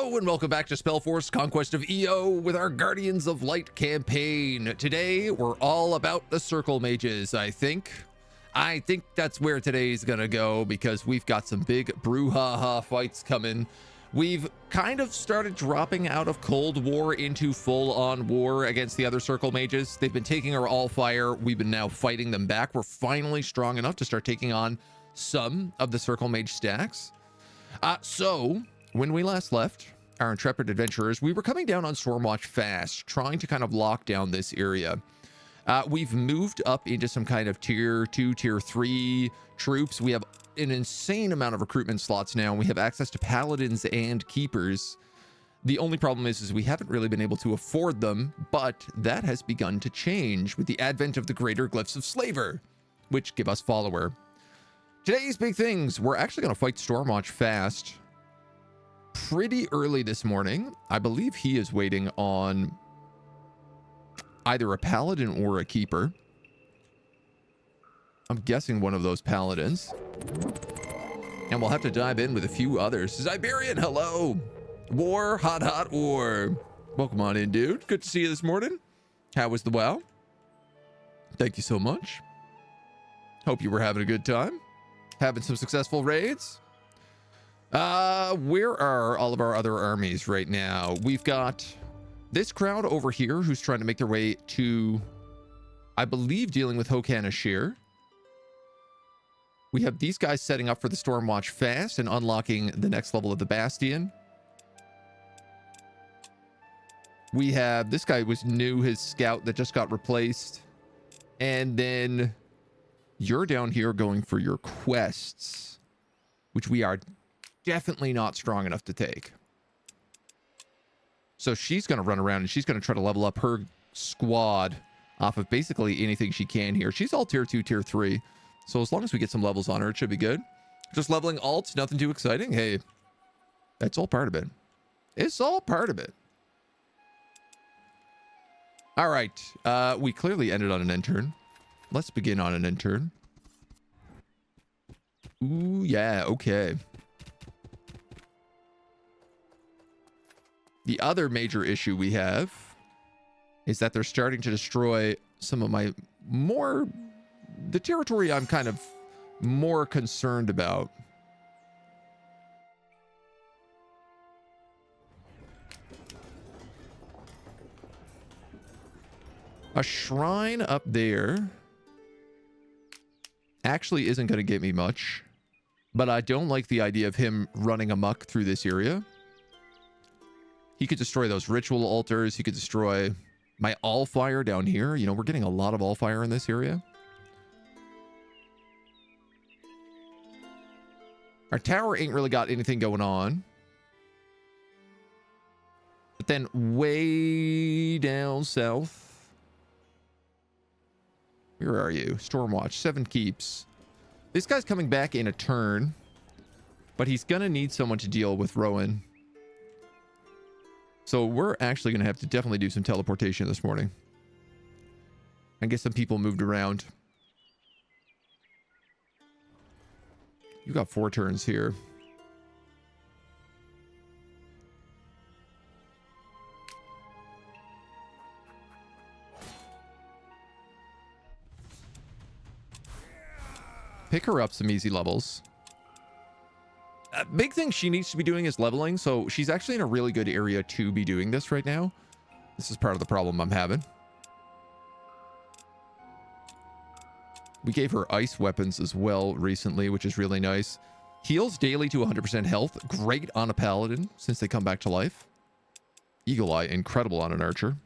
Hello and welcome back to Spellforce Conquest of EO with our Guardians of Light campaign. Today we're all about the circle mages, I think. That's where today's gonna go because we've got some big brouhaha fights coming. We've kind of started dropping out of Cold War into full-on war against the other circle mages. They've been taking our Allfire. We've been now fighting them back. We're finally strong enough to start taking on some of the circle mage stacks. So when we last left our intrepid adventurers, we were coming down on Stormwatch Faste, trying to kind of lock down this area. We've moved up into some kind of tier 2, tier 3 troops. We have an insane amount of recruitment slots now. We have access to paladins and keepers. The only problem is we haven't really been able to afford them, but that has begun to change with the advent of the greater glyphs of slaver, which give us follower. Today's big things, we're actually going to fight Stormwatch Faste pretty early this morning. I believe he is waiting on either a paladin or a keeper. I'm guessing one of those paladins. And we'll have to dive in with a few others. Siberian, hello. War, hot war. Welcome on in, dude. Good to see you this morning. How was the WoW? Thank you so much. Hope you were having a good time. Having some successful raids. Where are all of our other armies right now? We've got this crowd over here who's trying to make their way to, I believe, dealing with Hokan Ashir. We have these guys setting up for the Stormwatch Faste and unlocking the next level of the Bastion. We have this guy was new, his scout that just got replaced. And then you're down here going for your quests, which we are definitely not strong enough to take. So she's going to run around and she's going to try to level up her squad off of basically anything she can here. She's all tier 2, tier 3. So as long as we get some levels on her, it should be good. Just leveling alts, nothing too exciting. Hey, that's all part of it. It's all part of it. All right. We clearly ended on an intern. Let's begin on an intern. Ooh, yeah, okay. The other major issue we have is that they're starting to destroy some of the territory I'm kind of more concerned about. A shrine up there actually isn't going to get me much, but I don't like the idea of him running amok through this area. He could destroy those ritual altars. He could destroy my Allfire down here. You know, we're getting a lot of Allfire in this area. Our tower ain't really got anything going on. But then way down south. Where are you? Stormwatch, 7 keeps. This guy's coming back in a turn, but he's going to need someone to deal with Rowan. So we're actually going to have to definitely do some teleportation this morning and get some people moved around. You got 4 turns here. Pick her up some easy levels. Big thing she needs to be doing is leveling, so she's actually in a really good area to be doing this right now. This is part of the problem I'm having. We gave her ice weapons as well recently, which is really nice. Heals daily to 100% health. Great on a paladin since they come back to life. Eagle Eye, incredible on an archer.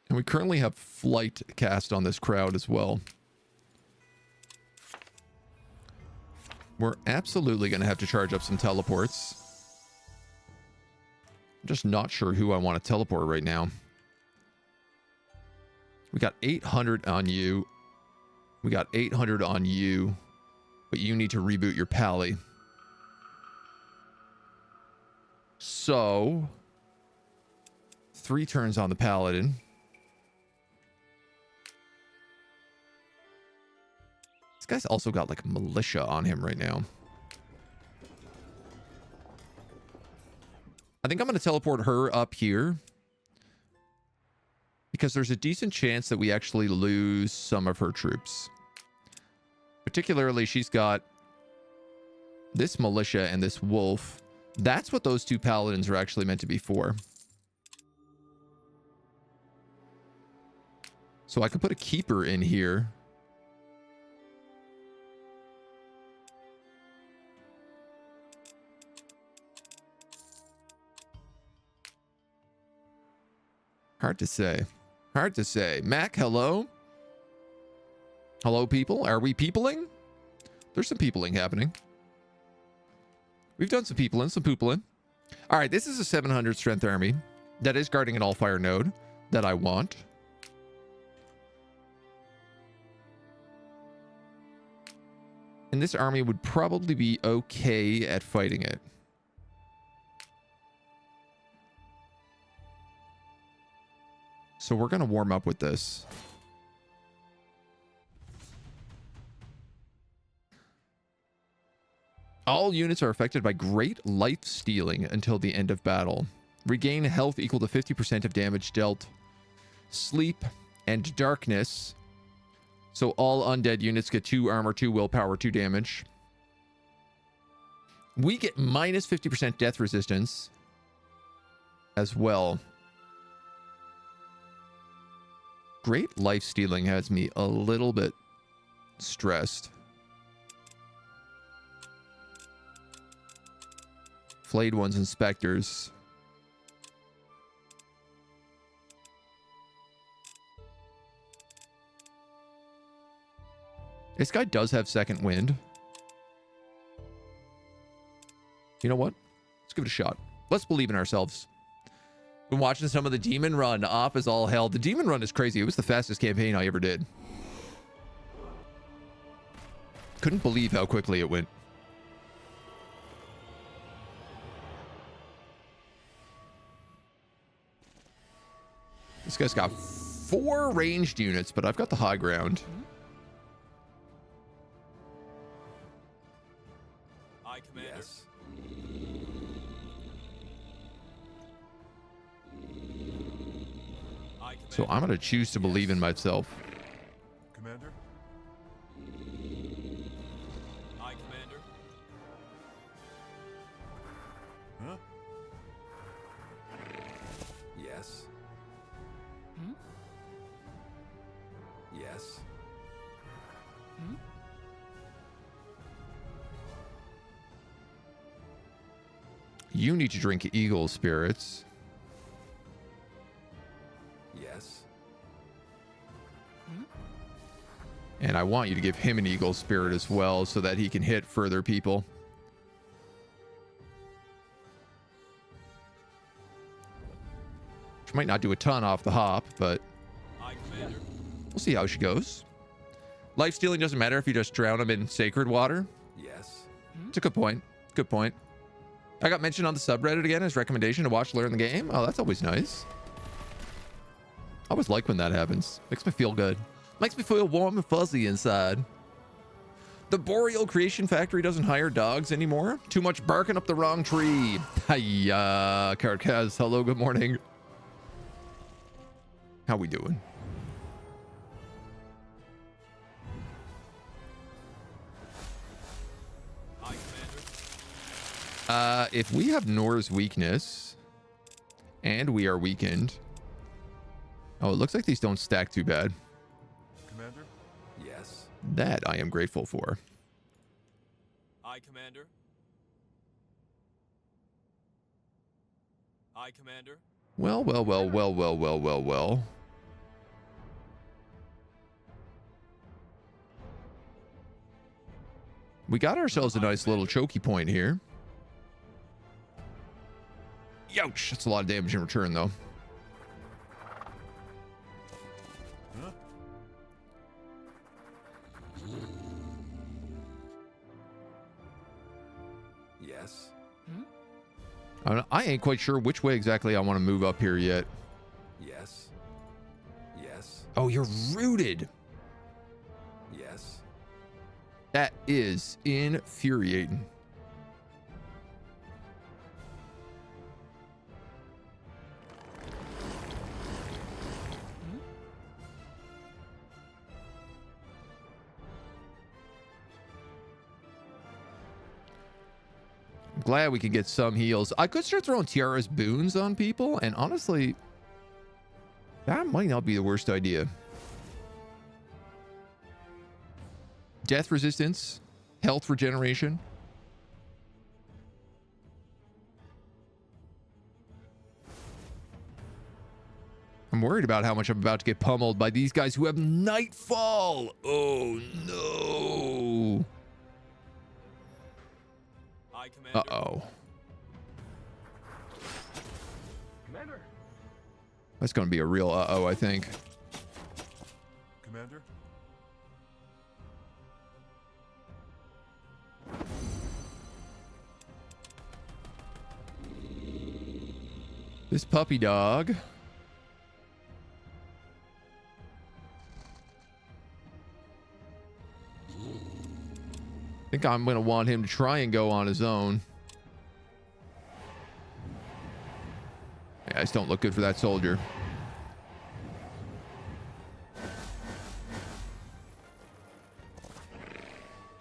And we currently have flight cast on this crowd as well. We're absolutely going to have to charge up some teleports. I'm just not sure who I want to teleport right now. We got 800 on you. We got 800 on you. But you need to reboot your pally. So 3 turns on the paladin. guy's also got like militia on him right now. I think I'm going to teleport her up here because there's a decent chance that we actually lose some of her troops. Particularly, she's got this militia and this wolf. That's what those two paladins are actually meant to be for. So I could put a keeper in here. Hard to say. Hard to say. Mac, hello? Hello, people? Are we peopling? There's some peopling happening. We've done some peopling, some poopling. All right, this is a 700 strength army that is guarding an Allfire node that I want. And this army would probably be okay at fighting it. So we're going to warm up with this. All units are affected by great life stealing until the end of battle. Regain health equal to 50% of damage dealt. Sleep and darkness. So all undead units get 2 armor, 2 willpower, 2 damage. We get minus 50% death resistance as well. Great life stealing has me a little bit stressed. Flayed ones and specters. This guy does have second wind. You know what? Let's give it a shot. Let's believe in ourselves. Been watching some of the Demon Run. Off as all hell. The Demon Run is crazy. It was the fastest campaign I ever did. Couldn't believe how quickly it went. This guy's got 4 ranged units, but I've got the high ground. I command. Yes. So I'm going to choose to believe in myself. Commander? I, Commander. Huh? Yes. Hmm? Yes. Hmm? You need to drink eagle spirits. Yes. And I want you to give him an eagle spirit as well so that he can hit further people. Which might not do a ton off the hop, but we'll see how she goes. Life stealing doesn't matter if you just drown him in sacred water. Yes. It's a good point. Good point. I got mentioned on the subreddit again as recommendation to watch Learn the Game. Oh, that's always nice. I always like when that happens. Makes me feel good. Makes me feel warm and fuzzy inside. The Boreal Creation Factory doesn't hire dogs anymore. Too much barking up the wrong tree. Hiya, Karkaz. Hello, good morning. How we doing? If we have Nor's weakness and we are weakened. Oh, it looks like these don't stack too bad. Commander? Yes. That I am grateful for. I, Commander. I, Commander. Well, well, well, well, well, well, well, well. We got ourselves a nice little choky point here. Youch! That's a lot of damage in return, though. Huh? Yes. I ain't quite sure which way exactly I want to move up here yet. Yes. Yes. Oh, you're rooted. Yes. is infuriating. I'm glad we could get some heals. I could start throwing Tiara's boons on people, and honestly, that might not be the worst idea. Death resistance, health regeneration. I'm worried about how much I'm about to get pummeled by these guys who have Nightfall. Oh no. Uh-oh. Commander. That's going to be a real uh-oh, I think. Commander. This puppy dog. I think I'm going to want him to try and go on his own. Yeah, I just don't look good for that soldier.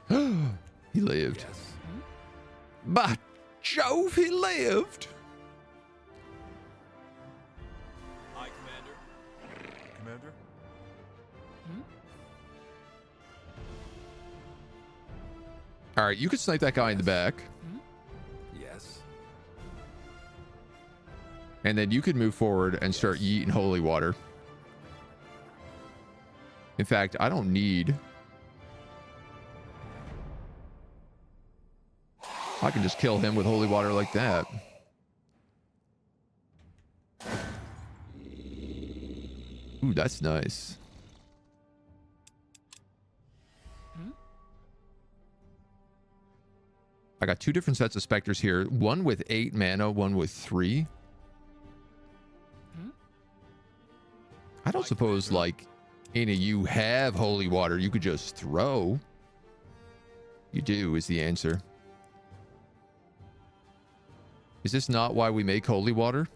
He lived. Yes. By Jove, he lived. Aye, Commander. Commander. All right, you could snipe that guy in the back. Yes. And then you could move forward and start yeeting holy water. In fact, I don't need... I can just kill him with holy water like that. Ooh, that's nice. I got two different sets of specters here. One with 8 mana, one with 3. I don't suppose, like, any of you have holy water you could just throw. You do, is the answer. Is this not why we make holy water?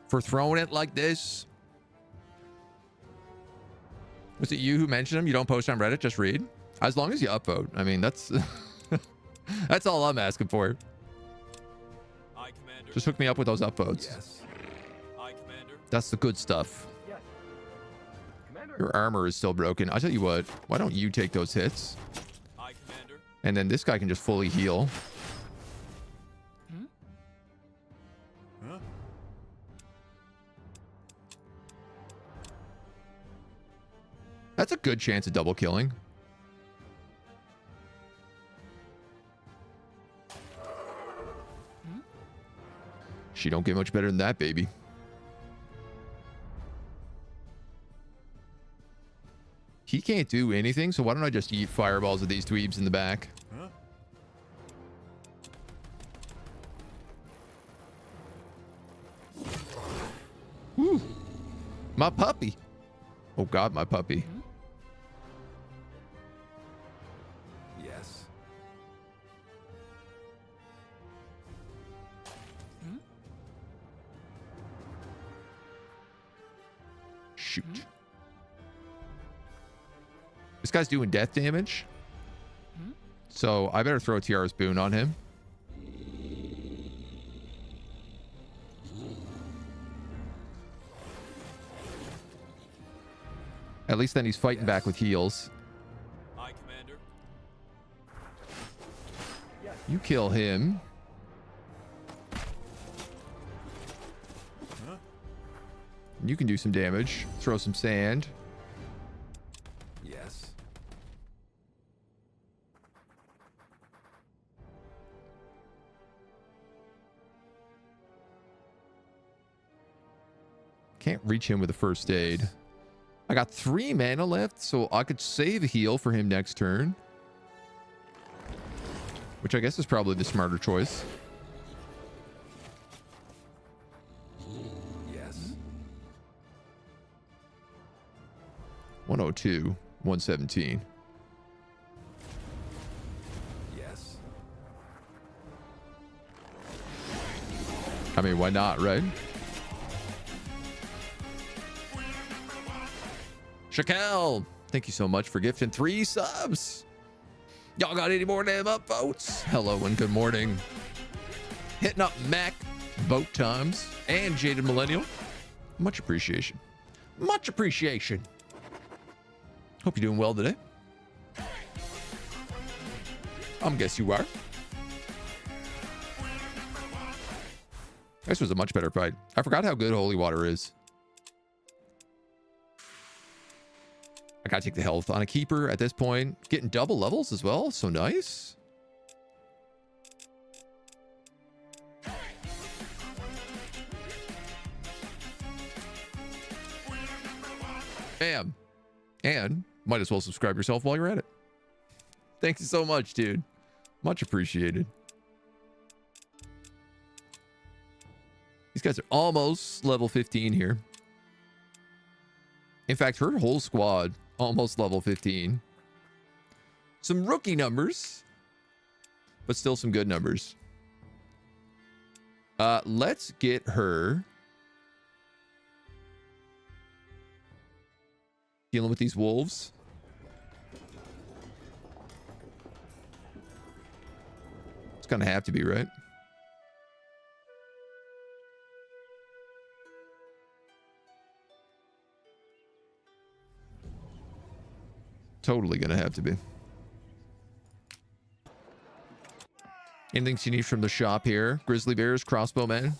For throwing it like this? Was it you who mentioned them? You don't post on Reddit, just read? As long as you upvote. I mean, that's... That's all I'm asking for. Aye, Commander. Just hook me up with those upvotes. Yes. Aye, Commander. That's the good stuff. Yes. Commander. Your armor is still broken. I'll tell you what. Why don't you take those hits? Aye, Commander. And then this guy can just fully heal. Huh? That's a good chance of double killing. She don't get much better than that, baby. He can't do anything, so why don't I just eat fireballs at these dweebs in the back? Huh? Woo! My puppy. Oh God, my puppy. Yes. Shoot. This guy's doing death damage. So I better throw Tiara's boon on him. At least then he's fighting back with heals. Aye, Commander. You kill him. Huh? You can do some damage. Throw some sand. Yes. Can't reach him with a first aid. I got 3 mana left, so I could save a heal for him next turn. Which I guess is probably the smarter choice. Yes. 102, 117. I mean, why not, right? Shakel, thank you so much for gifting 3 subs. Y'all got any more damn upvotes? Hello and good morning. Hitting up Mac, Boat Times, and Jaded Millennial. Much appreciation. Much appreciation. Hope you're doing well today. Guess you are. This was a much better fight. I forgot how good Holy Water is. I gotta take the health on a keeper at this point. Getting double levels as well. So nice. Bam. And might as well subscribe yourself while you're at it. Thank you so much, dude. Much appreciated. These guys are almost level 15 here. In fact, her whole squad almost level 15. Some rookie numbers, but still some good numbers. Let's get her dealing with these wolves. It's gonna have to be, right? Totally gonna have to be. Anything you need from the shop here? Grizzly bears, crossbowmen,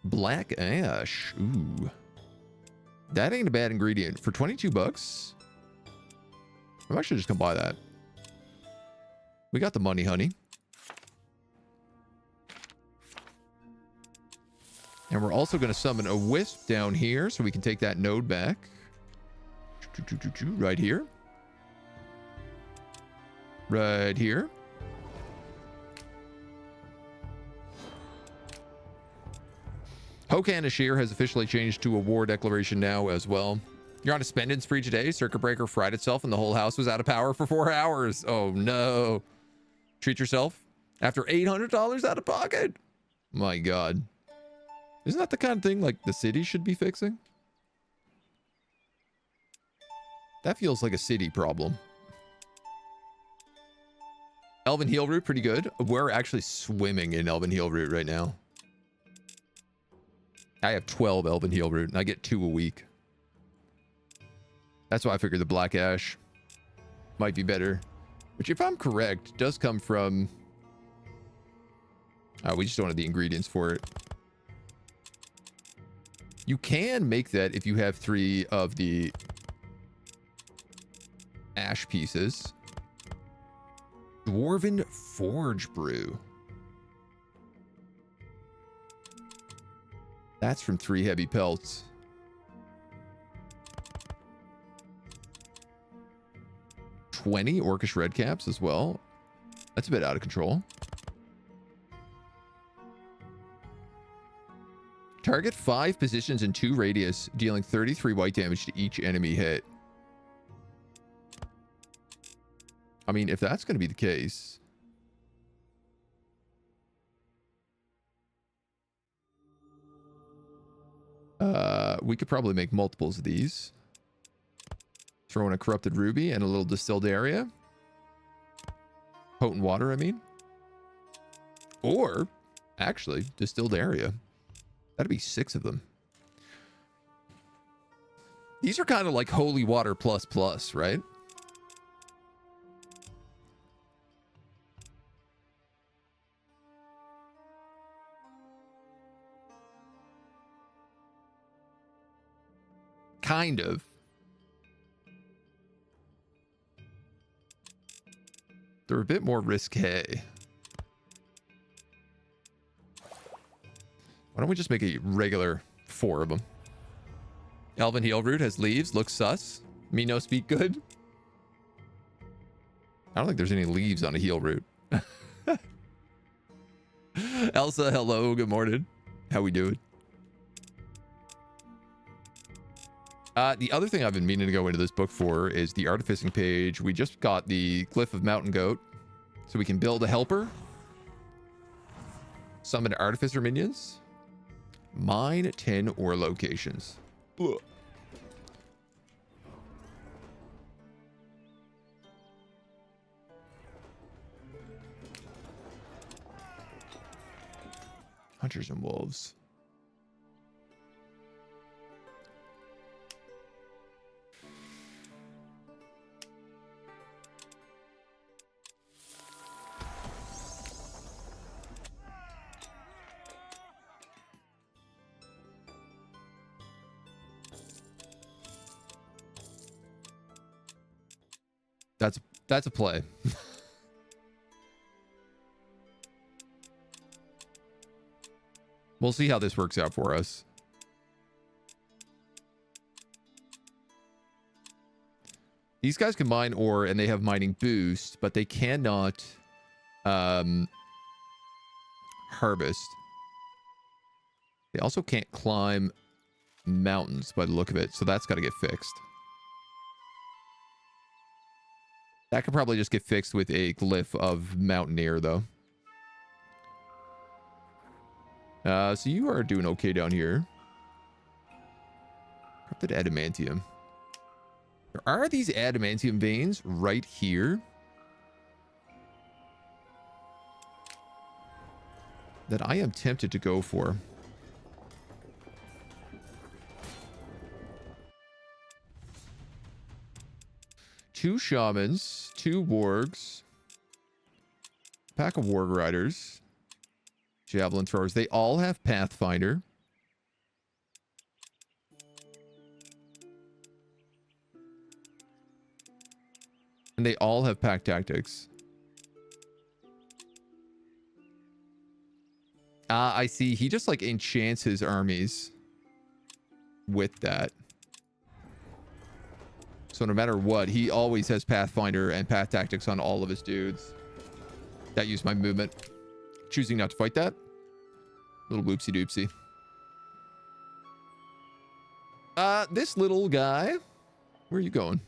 black ash. Ooh, that ain't a bad ingredient for 22 bucks. I'm actually just gonna buy that. We got the money, honey. And we're also gonna summon a wisp down here so we can take that node back. Right here. Right here. Hokan Ashir has officially changed to a war declaration now as well. You're on a spending spree today. Circuit breaker fried itself and the whole house was out of power for 4 hours. Oh no. Treat yourself after $800 out of pocket. My God. Isn't that the kind of thing like the city should be fixing? That feels like a city problem. Elven Heal Root, pretty good. We're actually swimming in Elven Heal Root right now. I have 12 Elven Heal Root, and I get 2 a week. That's why I figured the Black Ash might be better. Which, if I'm correct, does come from... we just don't have the ingredients for it. You can make that if you have 3 of the... ash pieces. Dwarven Forge Brew. That's from 3 heavy pelts. $20 Orcish red caps as well. That's a bit out of control. Target 5 positions in 2 radius, dealing 33 white damage to each enemy hit. I mean, if that's going to be the case... we could probably make multiples of these. Throw in a corrupted ruby and a little distilled area. Potent water, I mean. Or, actually, distilled area. That'd be 6 of them. These are kind of like holy water plus plus, right? Kind of. They're a bit more risque. Why don't we just make a regular 4 of them? Elven Heal Root has leaves. Looks sus. Me no speak good. I don't think there's any leaves on a Heal Root. Elsa, hello. Good morning. How we doing? The other thing I've been meaning to go into this book for is the artificing page. We just got the Glyph of Mountain Goat, so we can build a helper. Summon artificer minions. Mine 10 ore locations. Ugh. Hunters and wolves. That's a play. We'll see how this works out for us. These guys can mine ore and they have mining boost, but they cannot harvest. They also can't climb mountains by the look of it, so that's got to get fixed. That could probably just get fixed with a glyph of Mountaineer, though. So you are doing okay down here. Corrupted adamantium. There are these adamantium veins right here that I am tempted to go for. Two shamans, two wargs, pack of warg riders, javelin throwers. They all have pathfinder. And they all have pack tactics. I see. He just like enchants his armies with that. So no matter what, he always has Pathfinder and Path Tactics on all of his dudes. That used my movement. Choosing not to fight that. Little whoopsie doopsie. This little guy. Where are you going?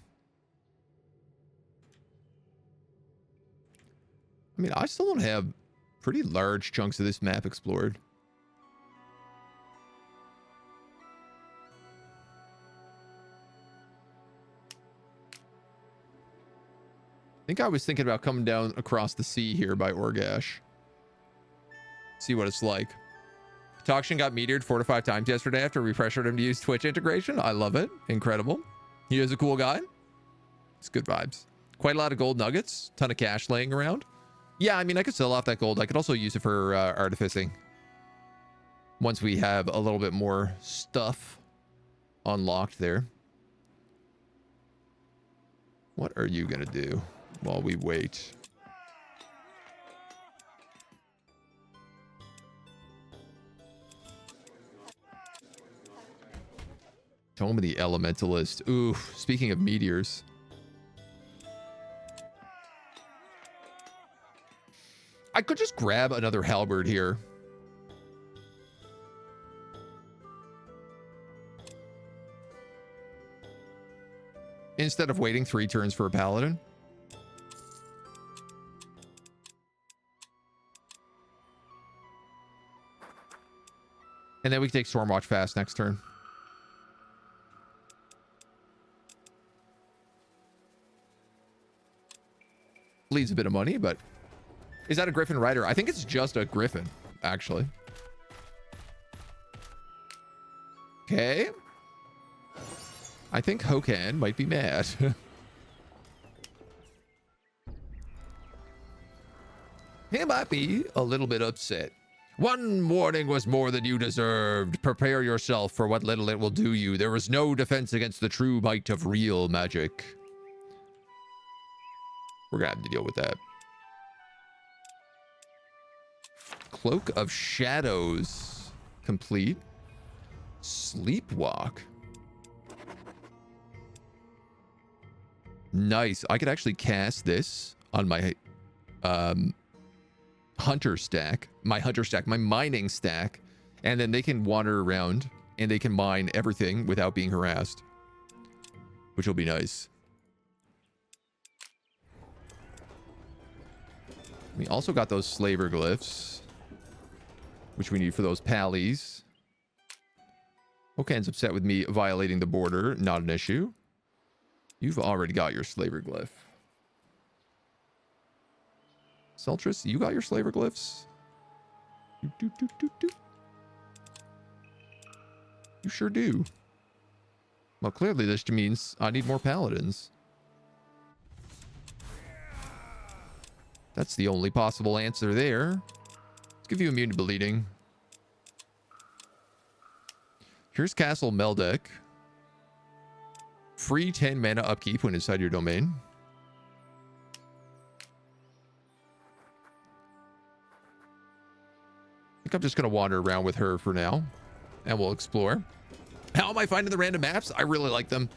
I mean, I still don't have pretty large chunks of this map explored. I think I was thinking about coming down across the sea here by Orgash. See what it's like. Toxin got meteored 4 to 5 times yesterday after we pressured him to use Twitch integration. I love it. Incredible. He is a cool guy. It's good vibes. Quite a lot of gold nuggets. Ton of cash laying around. Yeah, I mean, I could sell off that gold. I could also use it for artificing. Once we have a little bit more stuff unlocked there. What are you going to do while we wait? Tome of the Elementalist. Ooh, speaking of meteors. I could just grab another halberd here. Instead of waiting 3 turns for a paladin. And then we can take Stormwatch Faste next turn. Leaves a bit of money, but is that a Griffin Rider? I think it's just a Griffin, actually. Okay. I think Hokan might be mad. He might be a little bit upset. One warning was more than you deserved. Prepare yourself for what little it will do you. There is no defense against the true might of real magic. We're gonna have to deal with that. Cloak of Shadows. Complete. Sleepwalk. Nice. I could actually cast this on my hunter stack. My mining stack. And then they can wander around and they can mine everything without being harassed. Which will be nice. We also got those slaver glyphs. which we need for those pallies. Hokan's upset with me violating the border. Not an issue. You've already got your slaver glyph. Seltris, you got your slaver glyphs? You sure do. Well, clearly this means I need more paladins. That's the only possible answer there. Let's give you immune to bleeding. Here's Castle Meldek. Free 10 mana upkeep when inside your domain. I think I'm just going to wander around with her for now. And we'll explore. How am I finding the random maps? I really like them.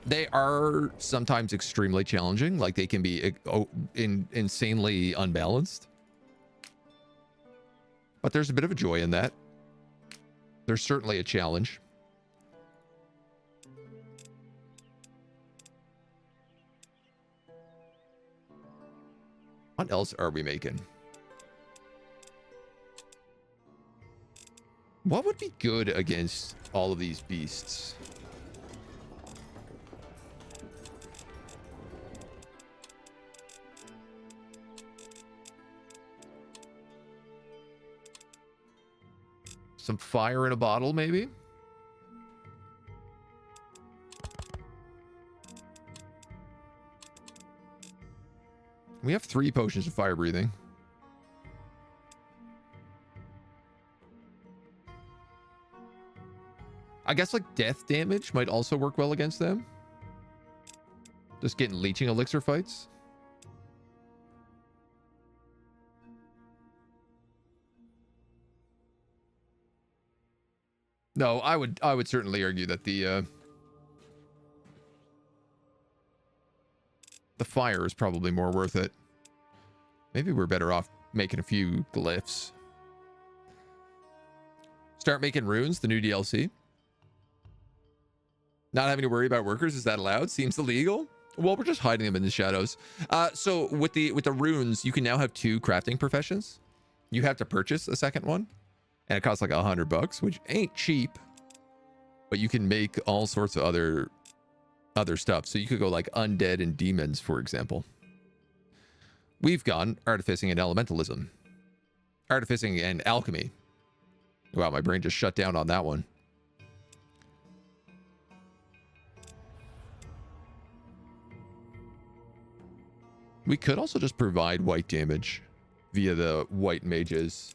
They are sometimes extremely challenging. Like they can be insanely unbalanced. But there's a bit of a joy in that. There's certainly a challenge. What else are we making? What would be good against all of these beasts? Some fire in a bottle, maybe? We have 3 potions of fire breathing. I guess like death damage might also work well against them. Just getting leeching elixir fights. No, I would certainly argue that the fire is probably more worth it. Maybe we're better off making a few glyphs. Start making runes, the new DLC. Not having to worry about workers, is that allowed? Seems illegal. Well, we're just hiding them in the shadows. So with the runes, you can now have 2 crafting professions. You have to purchase a second one, and it costs like $100, which ain't cheap. But you can make all sorts of other stuff. So you could go like undead and demons, for example. We've gone artificing and elementalism, artificing and alchemy. Wow, my brain just shut down on that one. We could also just provide white damage via the white mages.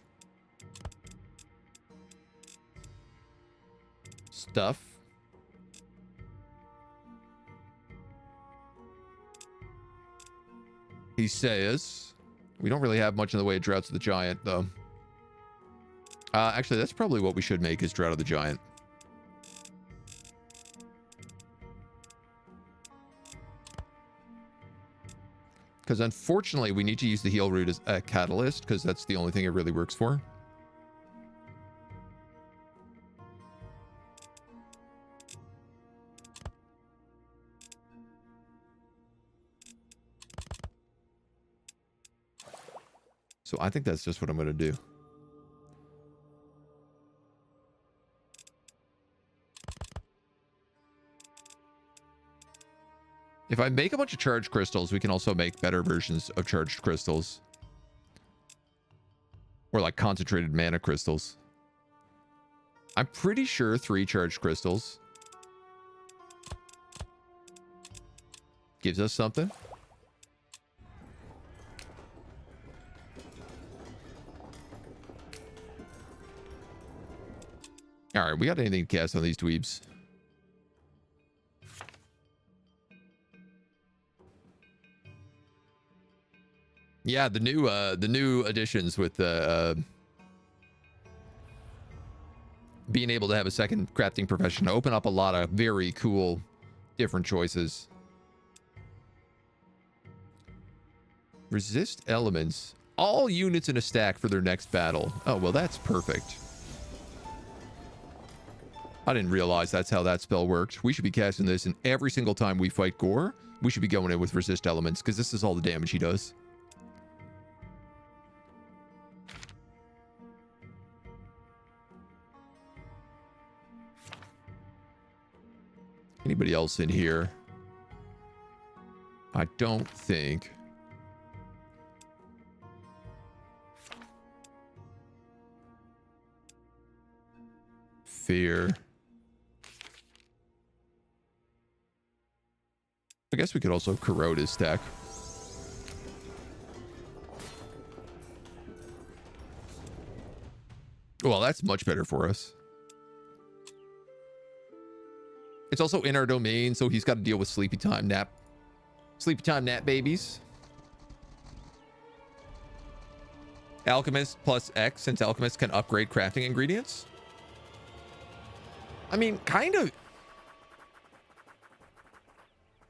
Stuff. He says, we don't really have much in the way of Droughts of the Giant, though. Actually, that's probably what we should make is Drought of the Giant. Because unfortunately, we need to use the heal root as a catalyst, because that's the only thing it really works for. So I think that's just what I'm going to do. If I make a bunch of charged crystals, we can also make better versions of charged crystals. Or like concentrated mana crystals. I'm pretty sure 3 charged crystals gives us something. All right, we got anything to cast on these dweebs? Yeah, the new additions with being able to have a second crafting profession open up a lot of very cool different choices. Resist elements. All units in a stack for their next battle. Oh, well, that's perfect. I didn't realize that's how that spell worked. We should be casting this, and every single time we fight Gore, we should be going in with resist elements, because this is all the damage he does. anybody else in here. I don't think. Fear. I guess we could also corrode his stack. Well, that's much better for us. It's also in our domain, so he's got to deal with sleepy time nap babies. Alchemist plus X, since Alchemist can upgrade crafting ingredients. I mean, kind of.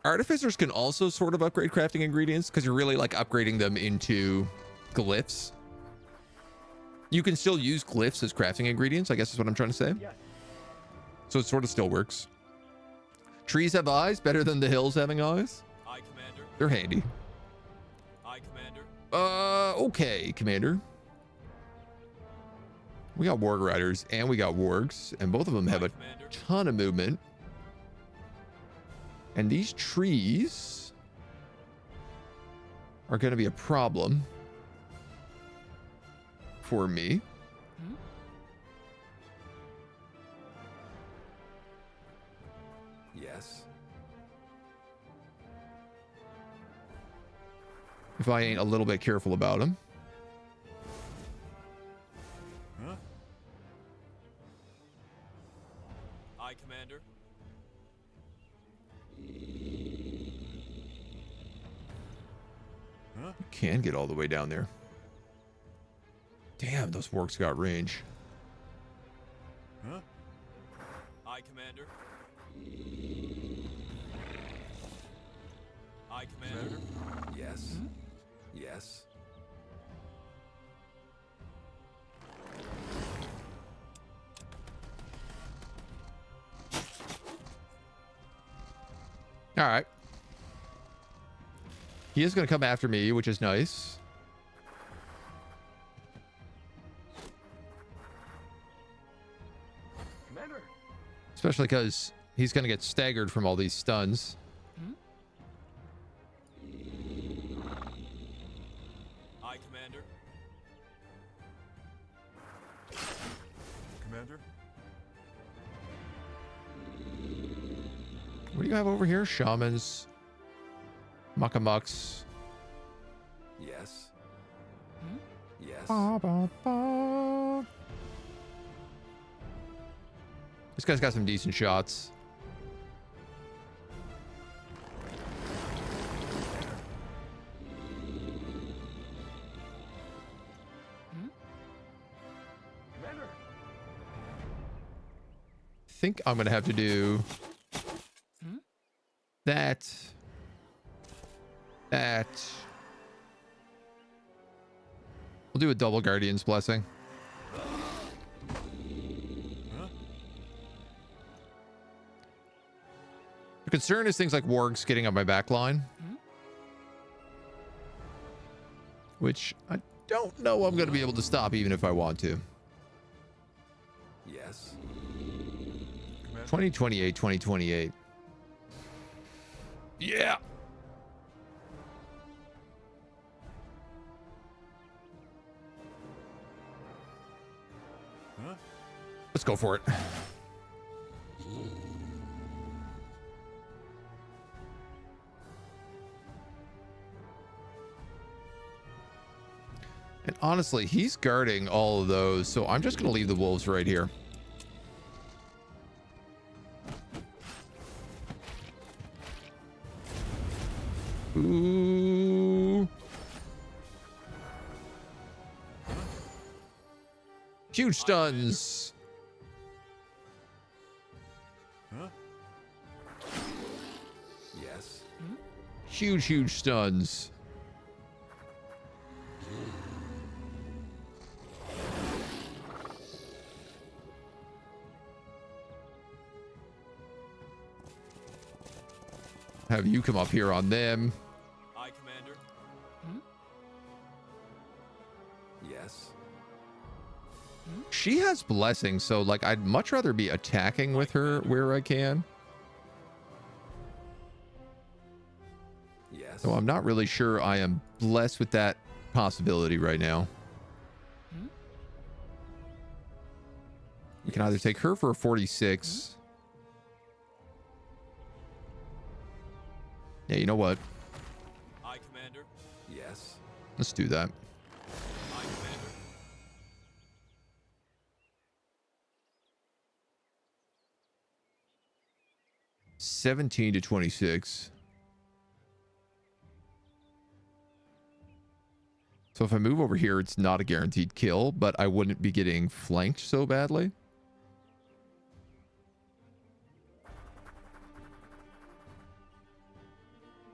Artificers can also sort of upgrade crafting ingredients because you're really like upgrading them into glyphs. You can still use glyphs as crafting ingredients, I guess is what I'm trying to say. Yes. So it sort of still works. Trees have eyes, better than the hills having eyes. Aye, Commander. They're handy. Aye, Commander. Okay, Commander. We got Warg Riders and we got Wargs, and both of them have Aye, a Commander. ton of movement. And these trees are going to be a problem for me. Yes. If I ain't a little bit careful about them. Huh? Aye, Commander. Huh? Can get all the way down there. Damn, those Wargs got range. Huh? Aye, Commander. Aye, Commander. Yes. Yes. All right. He is going to come after me, which is nice. Commander. Especially because he's going to get staggered from all these stuns. Aye, Commander. Commander. What do you have over here? Shamans. Muckamucks. Yes. Yes. Ba, ba, ba. This guy's got some decent shots. Commander. I think I'm going to have to do that. We'll do a double Guardian's Blessing. The concern is things like Wargs getting on my back line. Which I don't know I'm going to be able to stop even if I want to. Yes. 2028, 2028. Yeah. Huh? Let's go for it. And honestly, he's guarding all of those, so I'm just going to leave the wolves right here. Ooh. Huge stuns. Huh? Yes. Huge stuns. Have you come up here on them. Aye, Commander. Yes. She has blessing, so like I'd much rather be attacking with her where I can. So I'm not really sure I am blessed with that possibility right now. We can either take her for a 46. Yeah, you know what? Aye, Commander. Yes. Let's do that. Aye, Commander. 17 to 26. So if I move over here, it's not a guaranteed kill, but I wouldn't be getting flanked so badly.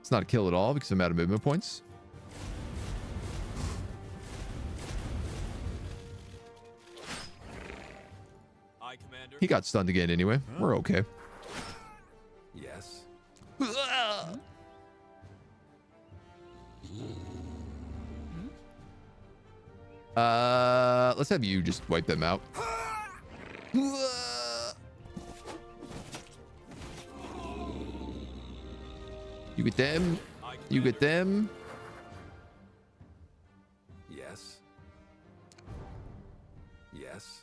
It's not a kill at all because I'm out of movement points. Aye, Commander. He got stunned again anyway. We're okay. Yes. Let's have you just wipe them out. You get them. Aye, You get them. Yes. Yes.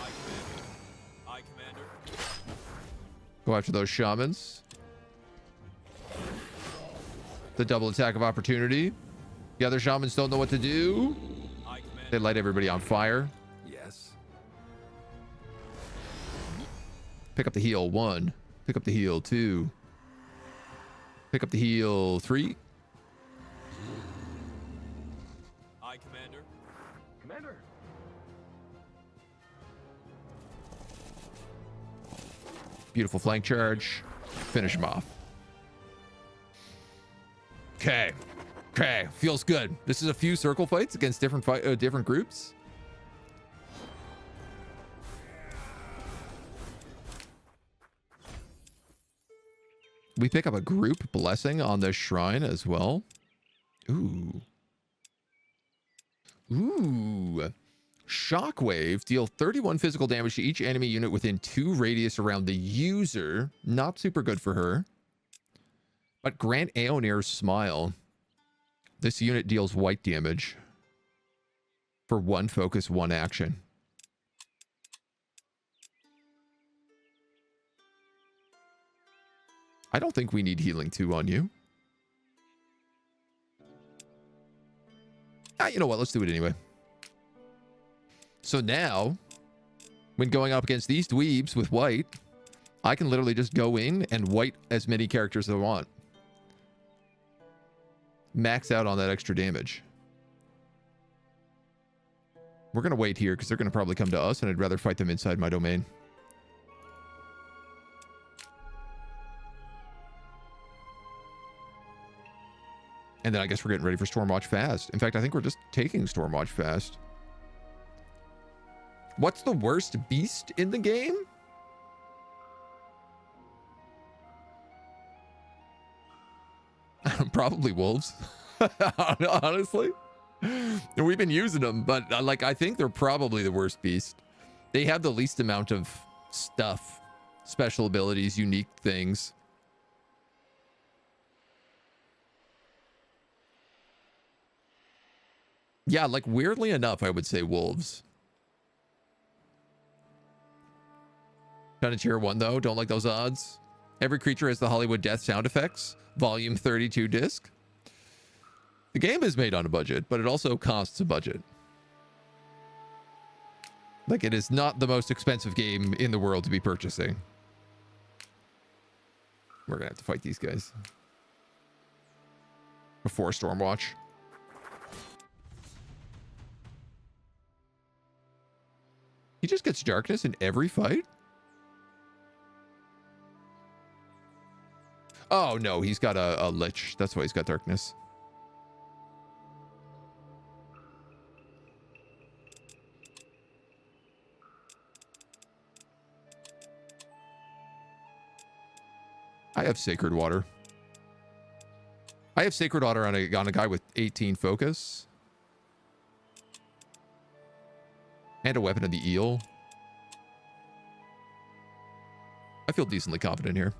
Aye, Commander. Aye, Commander. Go after those shamans. The double attack of opportunity. The other shamans don't know what to do. Aye, Commander. They light everybody on fire. Yes. Pick up the heal 1. Pick up the heal 2. Pick up the heal 3. Aye, Commander. Commander. Beautiful flank charge. Finish him off. Okay. Okay. Feels good. This is a few circle fights against different groups. We pick up a group blessing on this shrine as well. Ooh. Ooh. Shockwave. Deal 31 physical damage to each enemy unit within 2 radius around the user. Not super good for her. But grant Aeonir's Smile. This unit deals white damage. For 1 focus, 1 action. I don't think we need healing 2 on you. Ah, you know what? Let's do it anyway. So now, when going up against these dweebs with white, I can literally just go in and white as many characters as I want. Max out on that extra damage. We're going to wait here because they're going to probably come to us, and I'd rather fight them inside my domain. And then I guess we're getting ready for Stormwatch Fast. In fact, I think we're just taking Stormwatch Fast. What's the worst beast in the game? Probably wolves. Honestly. We've been using them, but I think they're probably the worst beast. They have the least amount of stuff, special abilities, unique things. Yeah, weirdly enough, I would say wolves. Kind of tier 1 though. Don't like those odds. Every creature has the Hollywood Death sound effects. Volume 32 disc. The game is made on a budget, but it also costs a budget. It is not the most expensive game in the world to be purchasing. We're gonna have to fight these guys before Stormwatch. He just gets darkness in every fight? Oh, no, he's got a lich. That's why he's got darkness. I have Sacred Water. I have Sacred Water on a guy with 18 focus. And a Weapon of the Eel. I feel decently confident here.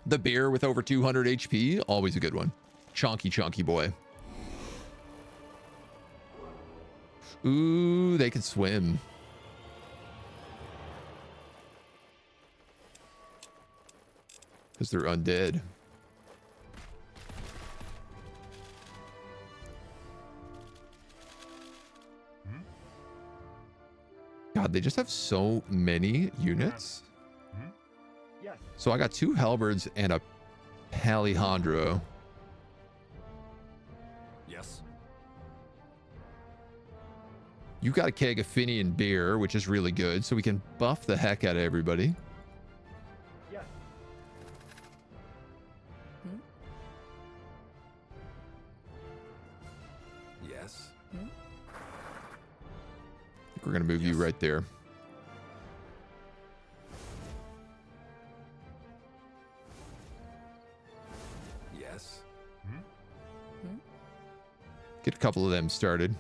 The bear with over 200 HP, always a good one. Chonky boy. Ooh, they can swim. Because they're undead. God, they just have so many units. Yes. So I got 2 halberds and a Palejandro. Yes. You got a keg of Finian beer, which is really good, so we can buff the heck out of everybody. Yes. Yes. I think we're gonna move you right there. Yes. Get a couple of them started.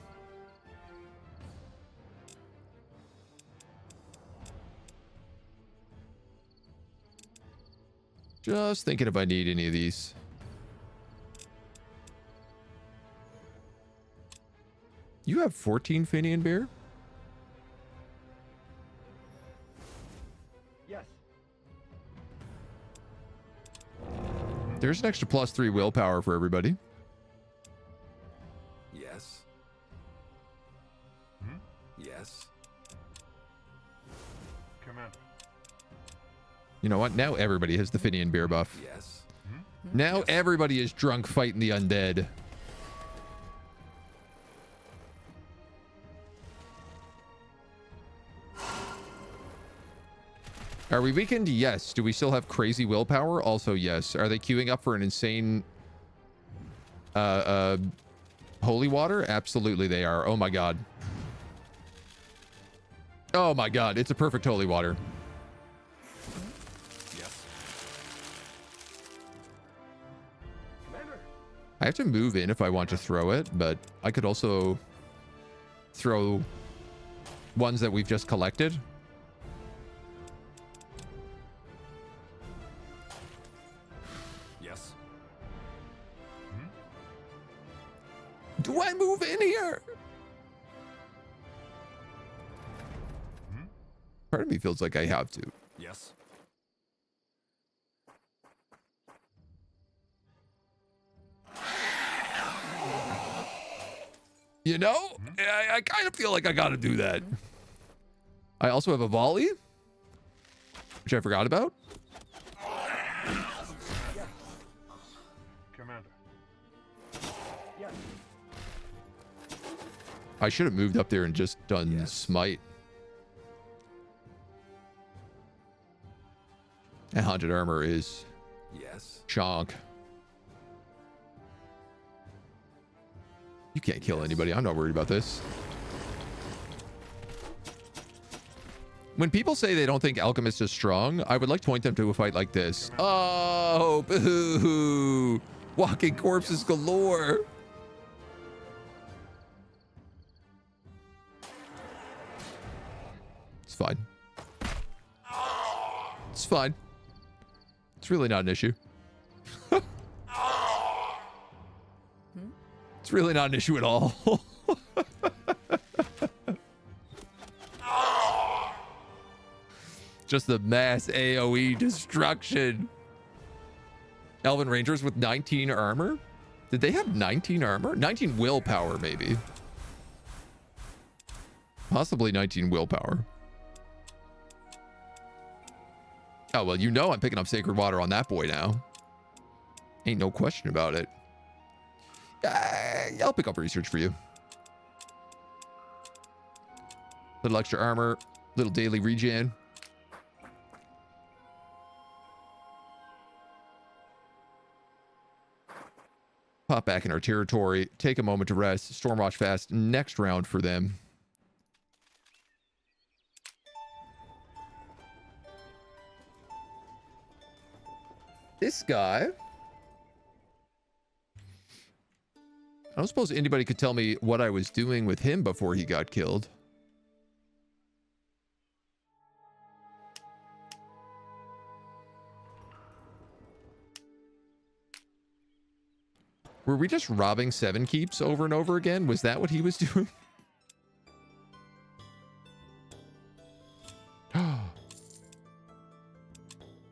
Just thinking if I need any of these. You have 14 Finian beer? Yes. There's an extra +3 willpower for everybody. Yes. Yes. Commander. You know what? Now everybody has the Finian beer buff. Yes. Now Yes. everybody is drunk fighting the undead. Are we weakened? Yes. Do we still have crazy willpower? Also, yes. Are they queuing up for an insane holy water? Absolutely they are. Oh my god. Oh my god. It's a perfect holy water. Yes. Commander. I have to move in if I want to throw it, but I could also throw ones that we've just collected. Yes. Do I move in here? Part of me feels like I have to. Yes. You know, I kind of feel like I got to do that. I also have a volley, which I forgot about. Commander. Yes. I should have moved up there and just done Yes. smite. 100 armor is Yes. chonk. You can't kill anybody. I'm not worried about this. When people say they don't think Alchemist is strong, I would like to point them to a fight like this. Oh, boo! Walking corpses galore. It's fine. It's fine. It's really not an issue. It's really not an issue at all. Just the mass AoE destruction. Elven Rangers with 19 armor? Did they have 19 armor? 19 willpower, maybe. Possibly 19 willpower. Oh, well, you know I'm picking up Sacred Water on that boy now. Ain't no question about it. I'll pick up research for you. Little extra armor, little daily regen. Pop back in our territory, take a moment to rest. Stormwatch Faste next round for them. This guy, I don't suppose anybody could tell me what I was doing with him before he got killed. Were we just robbing 7 keeps over and over again? Was that what he was doing?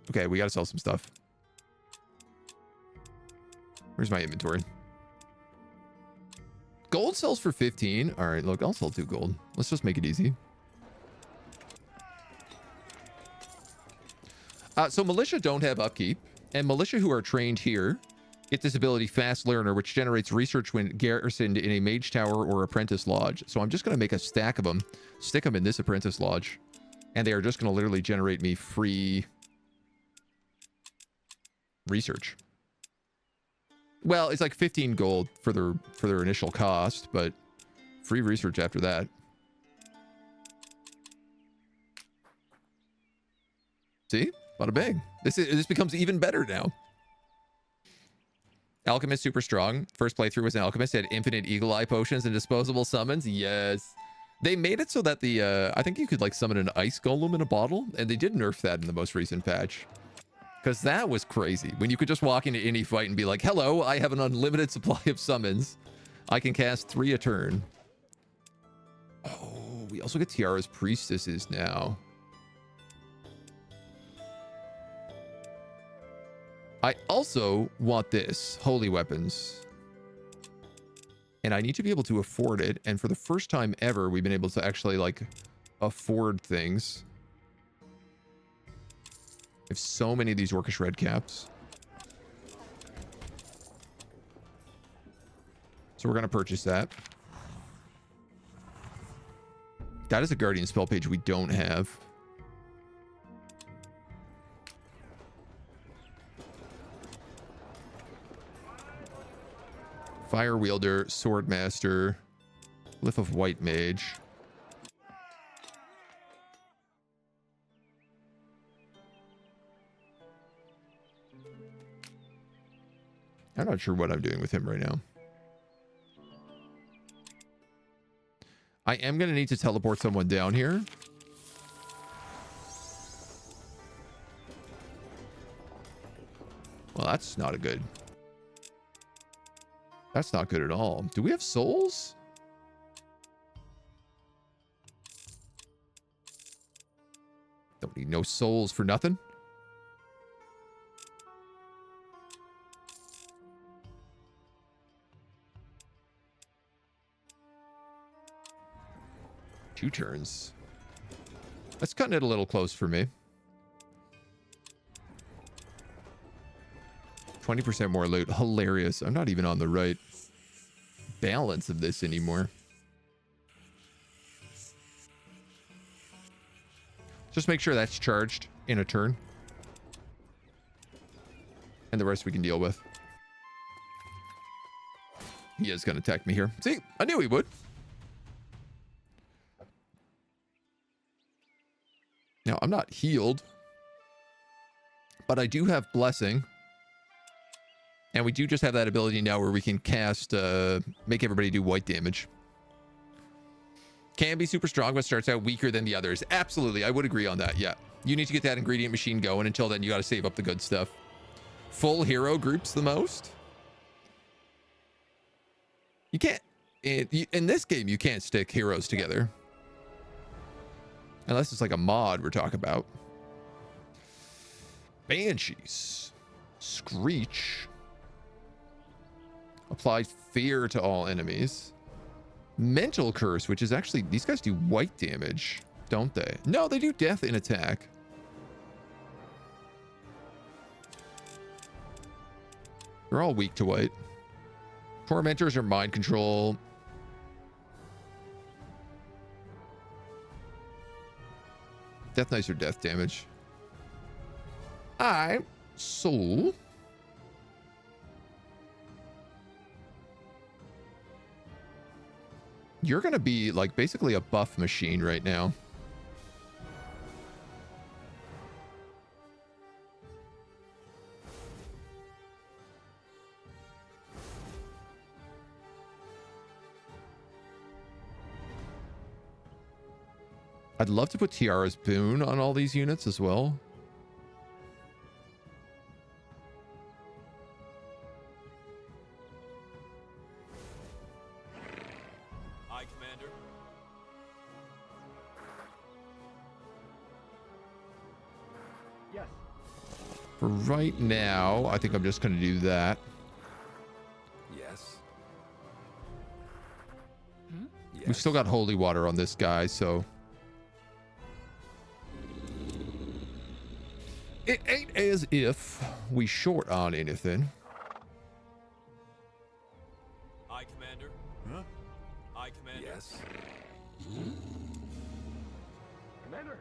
Okay, we gotta sell some stuff. Where's my inventory? Gold sells for 15. All right, look, I'll sell 2 gold. Let's just make it easy. So militia don't have upkeep, and militia who are trained here get this ability Fast Learner, which generates research when garrisoned in a mage tower or apprentice lodge. So I'm just going to make a stack of them, stick them in this apprentice lodge, and they are just going to literally generate me free research. Well, it's like 15 gold for their initial cost, but free research after that. See? Bada bang. This becomes even better now. Alchemist super strong. First playthrough was an alchemist. Had infinite eagle eye potions and disposable summons. Yes. They made it so that I think you could like summon an ice golem in a bottle, and they did nerf that in the most recent patch. Because that was crazy. When you could just walk into any fight and be like, hello, I have an unlimited supply of summons. I can cast 3 a turn. Oh, we also get Tiara's priestesses now. I also want this, holy weapons. And I need to be able to afford it. And for the first time ever, we've been able to actually like afford things. I have so many of these orcish red caps. So we're going to purchase that. That is a guardian spell page we don't have. Fire wielder, sword master, glyph of white mage. I'm not sure what I'm doing with him right now. I am going to need to teleport someone down here. Well, that's not a good... That's not good at all. Do we have souls? Don't need no souls for nothing. Two turns. That's cutting it a little close for me. 20% more loot. Hilarious. I'm not even on the right balance of this anymore. Just make sure that's charged in a turn. And the rest we can deal with. He is going to attack me here. See, I knew he would. Now, I'm not healed. But I do have blessing. And we do just have that ability now where we can cast, make everybody do white damage. Can be super strong, but starts out weaker than the others. Absolutely, I would agree on that, yeah. You need to get that ingredient machine going. Until then, you got to save up the good stuff. Full hero groups the most. You can't, in this game, you can't stick heroes together. Unless it's like a mod we're talking about. Banshees. Screech. Apply fear to all enemies. Mental curse, which is actually... These guys do white damage, don't they? No, they do death in attack. They're all weak to white. Tormentors are mind control. Death Knights are death damage. Alright, so... You're going to be like basically a buff machine right now. I'd love to put Tiara's Boon on all these units as well. Commander. Yes. For right now, I think I'm just going to do that. Yes. Yes. We've still got holy water on this guy, so it ain't as if we short on anything. I, Commander. Huh? I, Commander. Yes. Commander.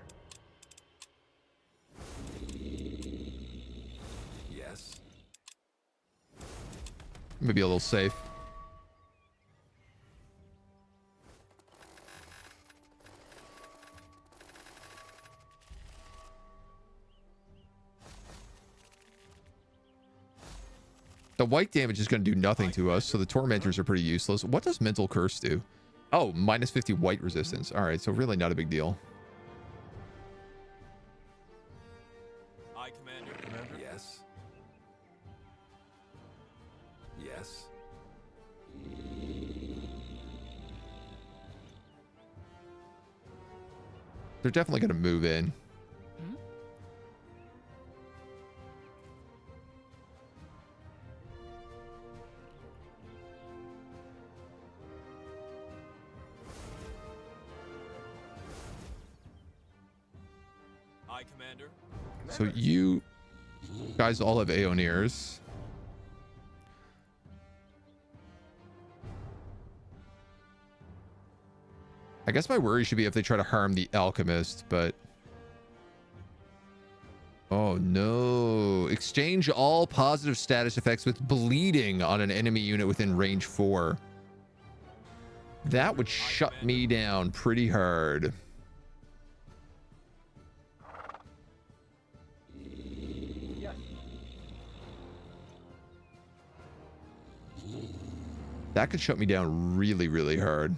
Yes. Maybe a little safe. The white damage is going to do nothing to us, so the tormentors are pretty useless. What does mental curse do? Oh, minus 50 white resistance. All right, so really not a big deal. I, Commander. Yes. Yes. They're definitely going to move in. I, Commander. So you guys all have Aeonirs. I guess my worry should be if they try to harm the alchemist, but oh no. Exchange all positive status effects with bleeding on an enemy unit within range 4. That would shut me down pretty hard. Yes. That could shut me down really, really hard.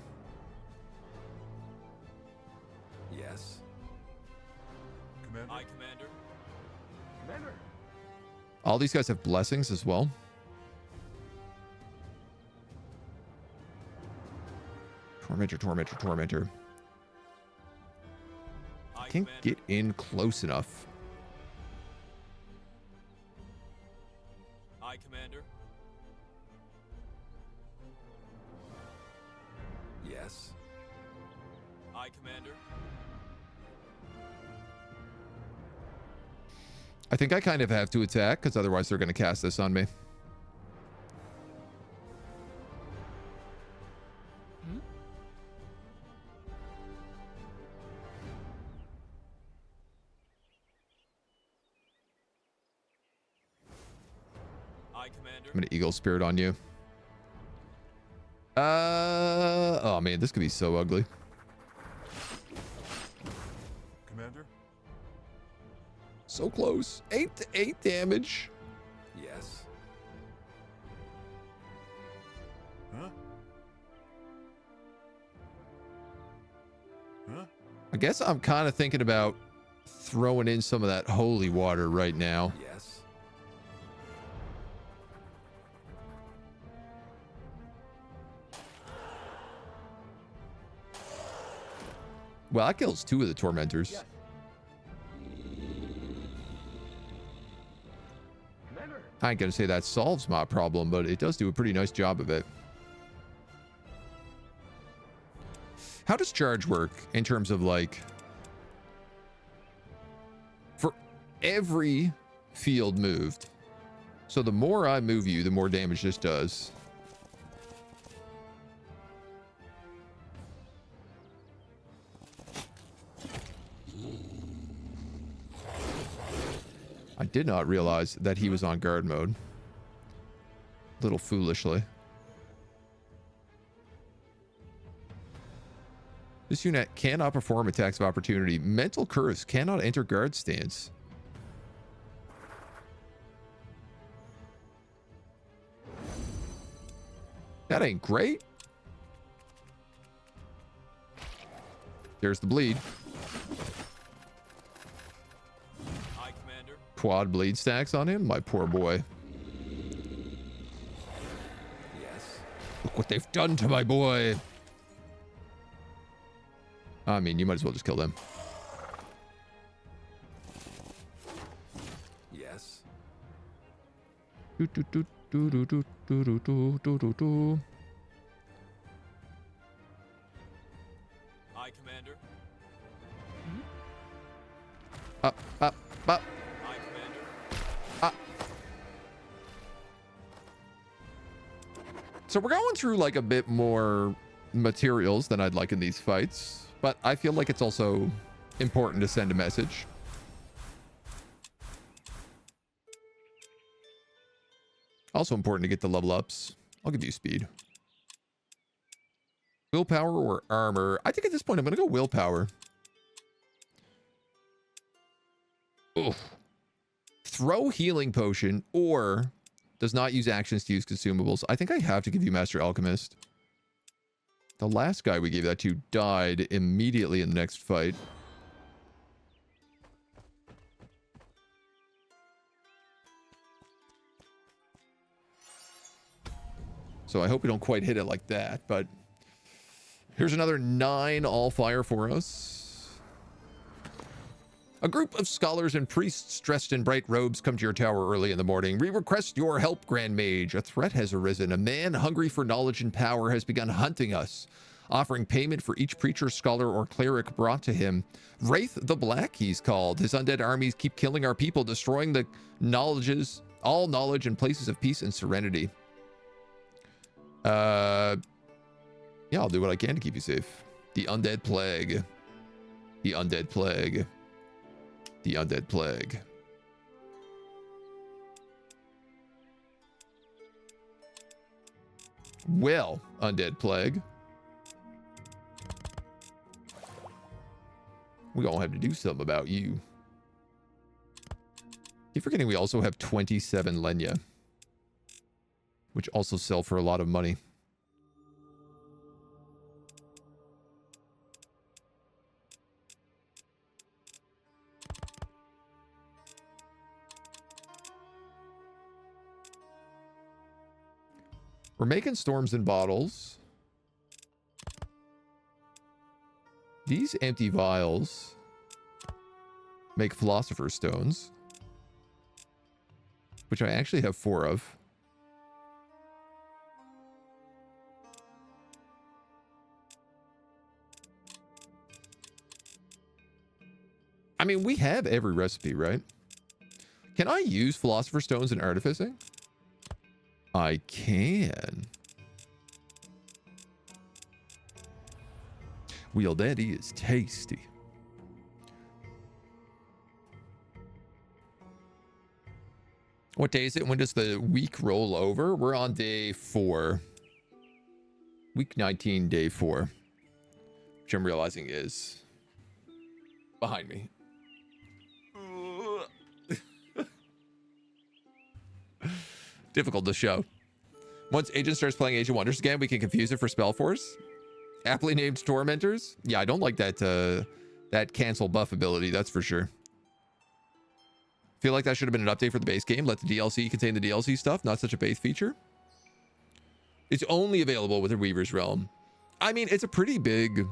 Yes. Commander. I, Commander. Commander. All these guys have blessings as well. Tormentor, tormentor, tormentor. I, Can't Commander. get in close enough. I, Commander. Yes. I, Commander. I think I kind of have to attack because otherwise they're going to cast this on me. I, Commander. I'm going to Eagle Spirit on you. Oh man, this could be so ugly. Commander. So close. 8 damage. Yes. Huh? Huh? I guess I'm kind of thinking about throwing in some of that holy water right now. Yes. Well, that kills 2 of the tormentors. Yes. Commander. I ain't gonna say that solves my problem, but it does do a pretty nice job of it. How does charge work in terms of like, for every field moved? So the more I move you, the more damage this does. I did not realize that he was on guard mode. Little foolishly. This unit cannot perform attacks of opportunity. Mental curse cannot enter guard stance. That ain't great. There's the bleed. I, Commander. Quad bleed stacks on him. My poor boy. Yes. Look what they've done to my boy. I mean, you might as well just kill them. Yes. Do, do, do, do, do, do, do, do, do, do, do. Aye, Commander. Up, up, up. Aye, Commander. Ah. So we're going through like a bit more materials than I'd like in these fights, but I feel like it's also important to send a message. Also important to get the level ups. I'll give you speed. Willpower or armor? I think at this point I'm going to go willpower. Oof. Throw healing potion or does not use actions to use consumables. I think I have to give you Master Alchemist. The last guy we gave that to died immediately in the next fight. So I hope we don't quite hit it like that, but here's another 9 Allfire for us. A group of scholars and priests dressed in bright robes come to your tower early in the morning. We request your help, Grand Mage. A threat has arisen. A man hungry for knowledge and power has begun hunting us, offering payment for each preacher, scholar, or cleric brought to him. Wraith the Black, he's called. His undead armies keep killing our people, destroying the knowledges, all knowledge and places of peace and serenity. Yeah, I'll do what I can to keep you safe. The Undead Plague. The Undead Plague. The Undead Plague. Well, Undead Plague. We gonna have to do something about you. Keep forgetting we also have 27 Lenya, which also sell for a lot of money. We're making storms in bottles. These empty vials make philosopher's stones, which I actually have 4 of. I mean, we have every recipe, right? Can I use philosopher's stones in artificing? I can. Well, that is tasty. What day is it? When does the week roll over? We're on day 4. Week 19, day 4. Which I'm realizing is behind me. Difficult to show. Once Agent starts playing Age of Wonders again, we can confuse it for Spellforce. Aptly named Tormentors. Yeah, I don't like that that cancel buff ability, that's for sure. Feel like that should have been an update for the base game. Let the DLC contain the DLC stuff, not such a base feature. It's only available within Weaver's Realm. I mean, it's a pretty big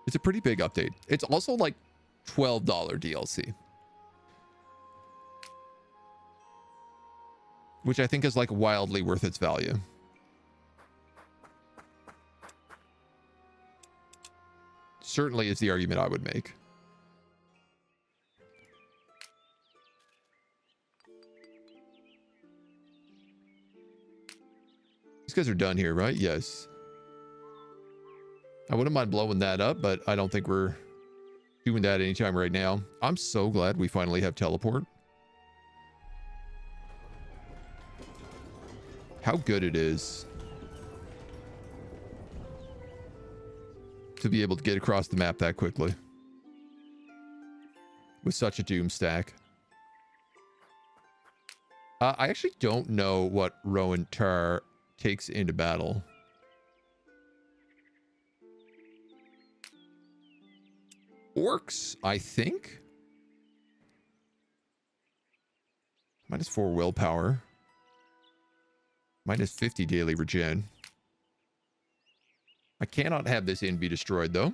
update. It's also like $12 DLC. Which I think is like wildly worth its value. Certainly is the argument I would make. These guys are done here, right? Yes. I wouldn't mind blowing that up, but I don't think we're doing that anytime right now. I'm so glad we finally have teleport. How good it is to be able to get across the map that quickly with such a doom stack. I actually don't know what Rowan Tar takes into battle. Orcs, I think. -4 willpower. -50 daily regen. I cannot have this inn be destroyed, though.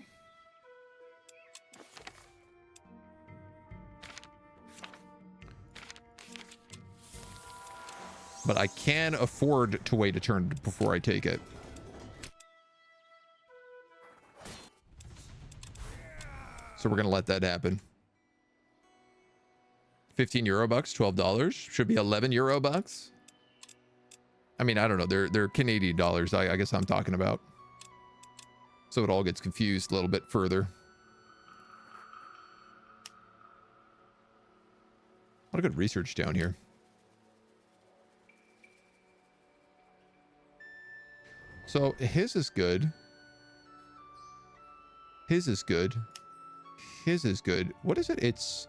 But I can afford to wait a turn before I take it. So we're going to let that happen. 15 euro bucks, $12. Should be 11 euro bucks. I mean, I don't know. They're Canadian dollars, I guess I'm talking about. So it all gets confused a little bit further. What a good research down here. So his is good. His is good. His is good. What is it? It's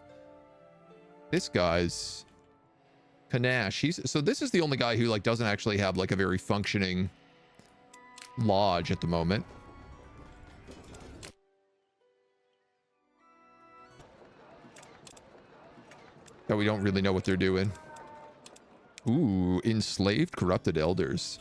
this guy's panache. So this is the only guy who like doesn't actually have like a very functioning lodge at the moment. But we don't really know what they're doing. Ooh, enslaved corrupted elders.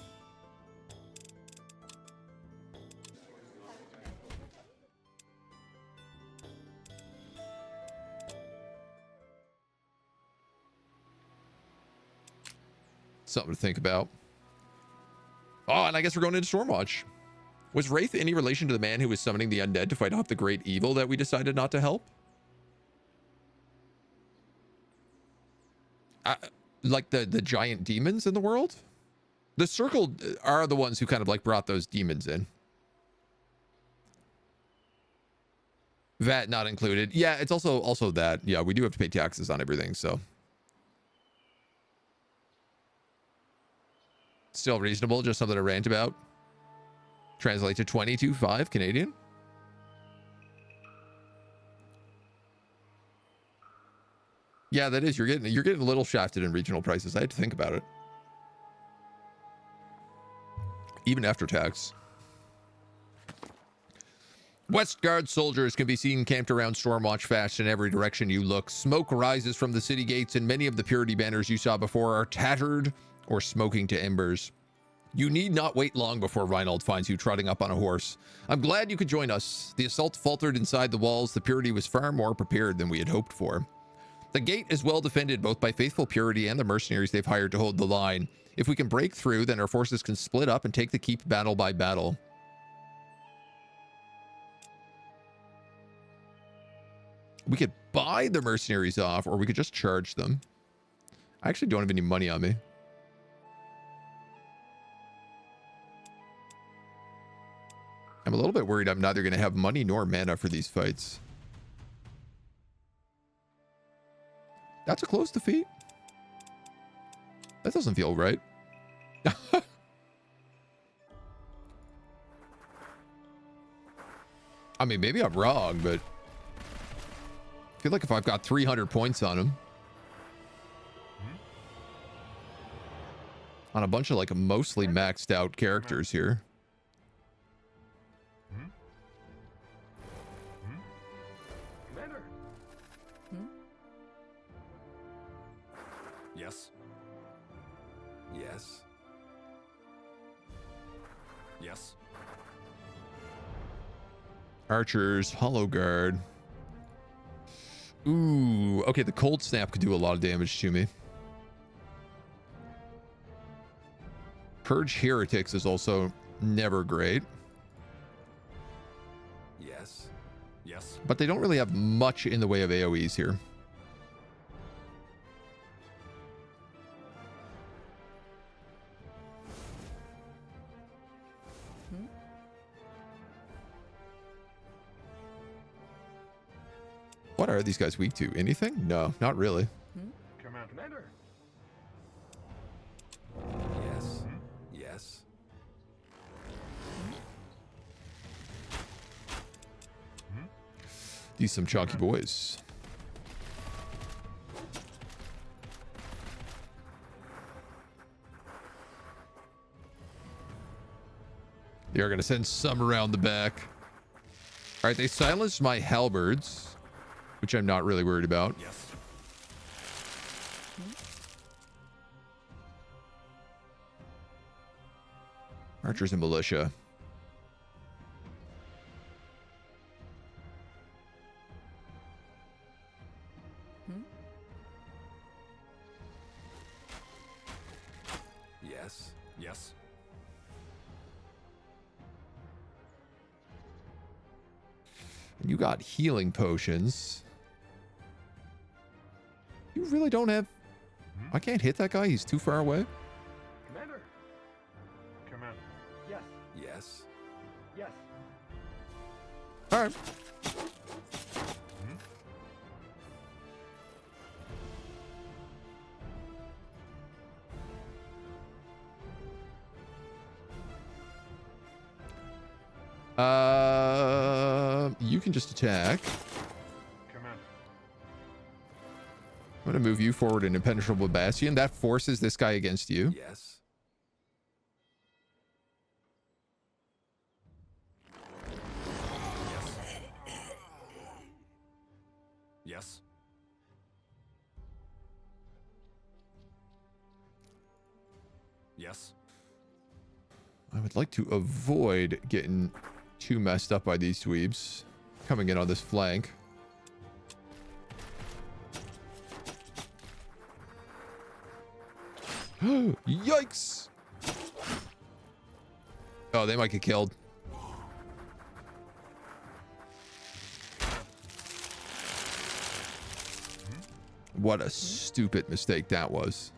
Something to think about. Oh, and I guess we're going into Stormwatch. Was Wraith any relation to the man who was summoning the undead to fight off the great evil that we decided not to help? Like the giant demons in the world? The Circle are the ones who kind of like brought those demons in. VAT not included. Yeah, it's also that. Yeah, we do have to pay taxes on everything, so. Still reasonable, just something to rant about. Translate to 22.5 Canadian. Yeah, that is. You're getting a little shafted in regional prices. I had to think about it. Even after tax. Westguard soldiers can be seen camped around Stormwatch Faste in every direction you look. Smoke rises from the city gates, and many of the purity banners you saw before are tattered or smoking to embers. You need not wait long before Reinald finds you trotting up on a horse. I'm glad you could join us. The assault faltered inside the walls. The purity was far more prepared than we had hoped for. The gate is well defended both by faithful purity and the mercenaries they've hired to hold the line. If we can break through, then our forces can split up and take the keep battle by battle. We could buy the mercenaries off, or we could just charge them. I actually don't have any money on me. I'm a little bit worried I'm neither going to have money nor mana for these fights. That's a close defeat. That doesn't feel right. I mean, maybe I'm wrong, but I feel like if I've got 300 points on him, on a bunch of like mostly maxed out characters here. Commander. Yes. Yes. Yes. Archers, Hollow Guard. Ooh, okay, the Cold Snap could do a lot of damage to me. Purge Heretics is also never great. Yes. Yes. But they don't really have much in the way of AoEs here. What are these guys weak to? Anything? No, not really. Commander. Yes. Yes. These some chunky boys. They are going to send some around the back. All right, they silenced my halberds, which I'm not really worried about. Yes. Archers and militia. Yes. Yes. You got healing potions. You really don't have... I can't hit that guy. He's too far away. Commander. Commander. Yes. Yes. Yes. All right. You can just attack. Commander. I'm going to move you forward an impenetrable bastion. That forces this guy against you. Yes. Yes. Yes. I would like to avoid getting too messed up by these dweebs coming in on this flank. Yikes! Oh, they might get killed. What a stupid mistake that was.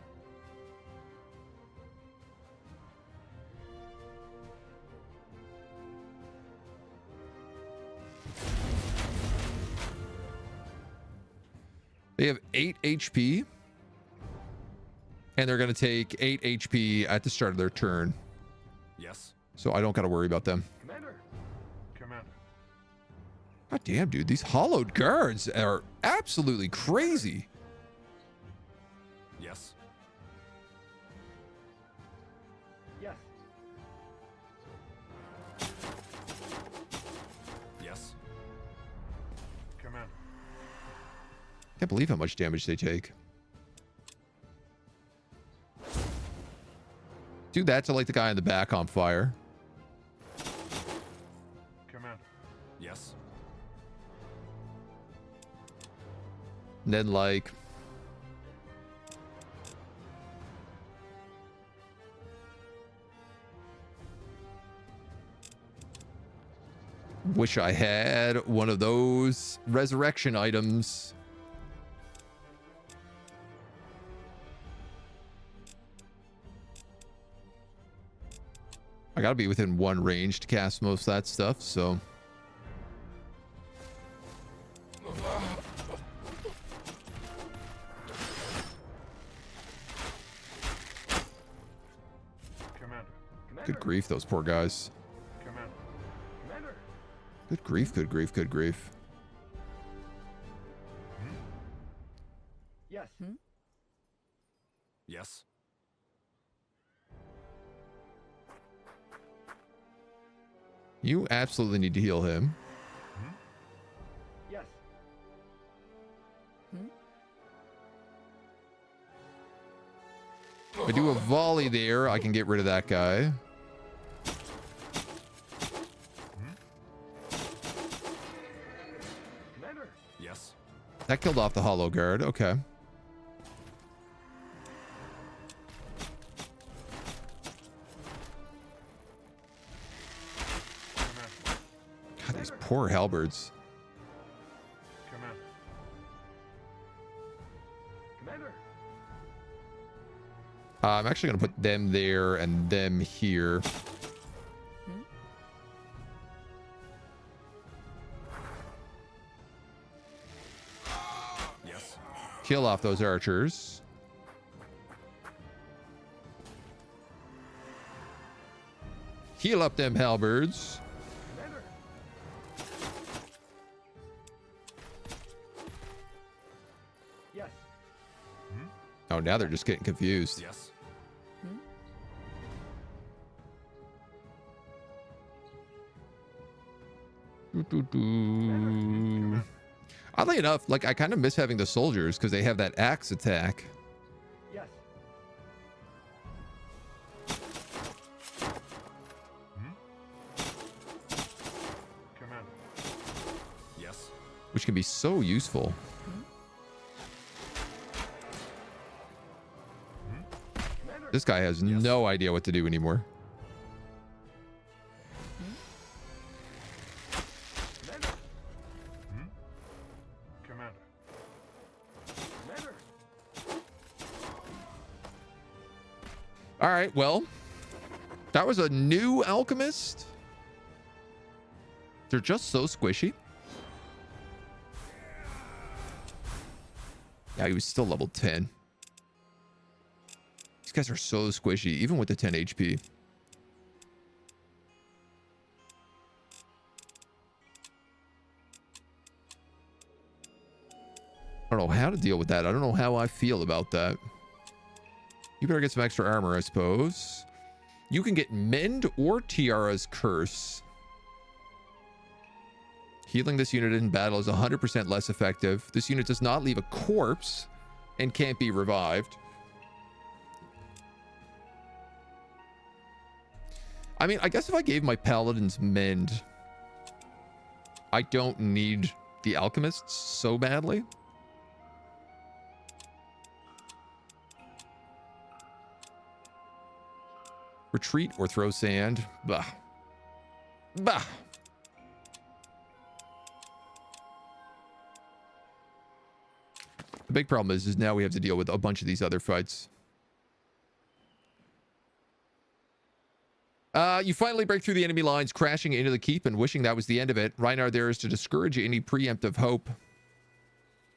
They have 8 HP. And they're going to take 8 HP at the start of their turn. Yes. So I don't got to worry about them. Commander. Commander. God damn, dude. These hollowed guards are absolutely crazy. Yes. Yes. Yes. Commander. Can't believe how much damage they take. Do that to like the guy in the back on fire. Commander. Yes. And then like... Wish I had one of those resurrection items. I gotta be within one range to cast most of that stuff, so... Commander. Good grief, those poor guys. Commander. Commander. Good grief, good grief, good grief. Yes. Yes. You absolutely need to heal him. Yes. If I do a volley there, I can get rid of that guy. Commander. Yes. That killed off the hollow guard. Okay. God, these poor halberds. Commander. Commander. I'm actually going to put them there and them here. Yes. Kill off those archers. Heal up them halberds. Commander. Yes. Oh, now they're just getting confused. Yes. Oddly enough, like I kind of miss having the soldiers because they have that axe attack. Yes. Commander. Yes. Which can be so useful. Commander. This guy has no idea what to do anymore. Commander. Commander. Commander. All right, well, that was a new alchemist. They're just so squishy. Yeah, he was still level 10. These guys are so squishy, even with the 10 HP. I don't know how to deal with that. I don't know how I feel about that. You better get some extra armor, I suppose. You can get Mend or Tiara's Curse. Healing this unit in battle is 100% less effective. This unit does not leave a corpse and can't be revived. I mean, I guess if I gave my paladins Mend, I don't need the alchemists so badly. Retreat or throw sand. Bah. Bah. The big problem is now we have to deal with a bunch of these other fights. You finally break through the enemy lines, crashing into the keep and wishing that was the end of it. Reinhard there is to discourage any preemptive hope.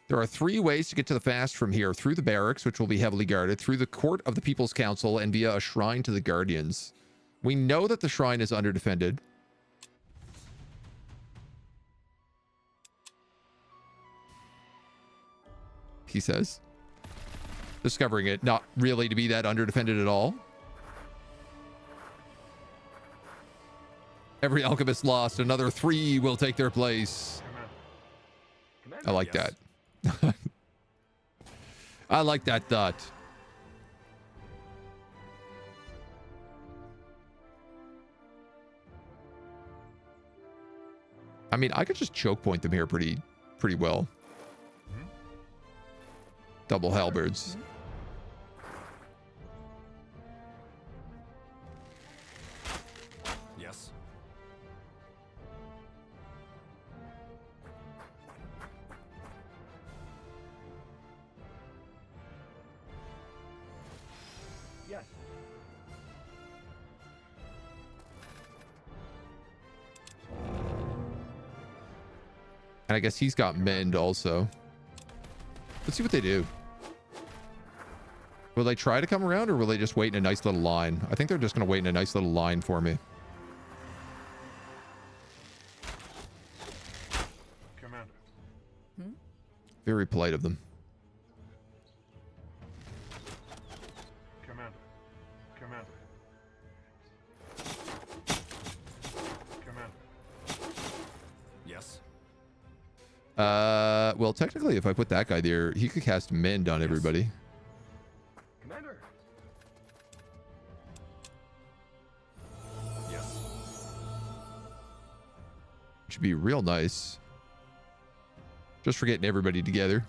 There are 3 ways to get to the fast from here. Through the barracks, which will be heavily guarded, through the court of the People's Council, and via a shrine to the Guardians. We know that the shrine is underdefended. He says. Discovering it not really to be that underdefended at all. Every alchemist lost. Another 3 will take their place. Commander. I like Yes. that. I like that thought. I mean, I could just choke point them here pretty well. Double halberds. Yes. Yes. And I guess he's got Mend also. Let's see what they do. Will they try to come around, or will they just wait in a nice little line? I think they're just going to wait in a nice little line for me. Commander. Very polite of them. Commander. Commander. Commander. Yes. Well, technically, if I put that guy there, he could cast Mend on everybody. Commander. Yes. Which would be real nice. Just for getting everybody together.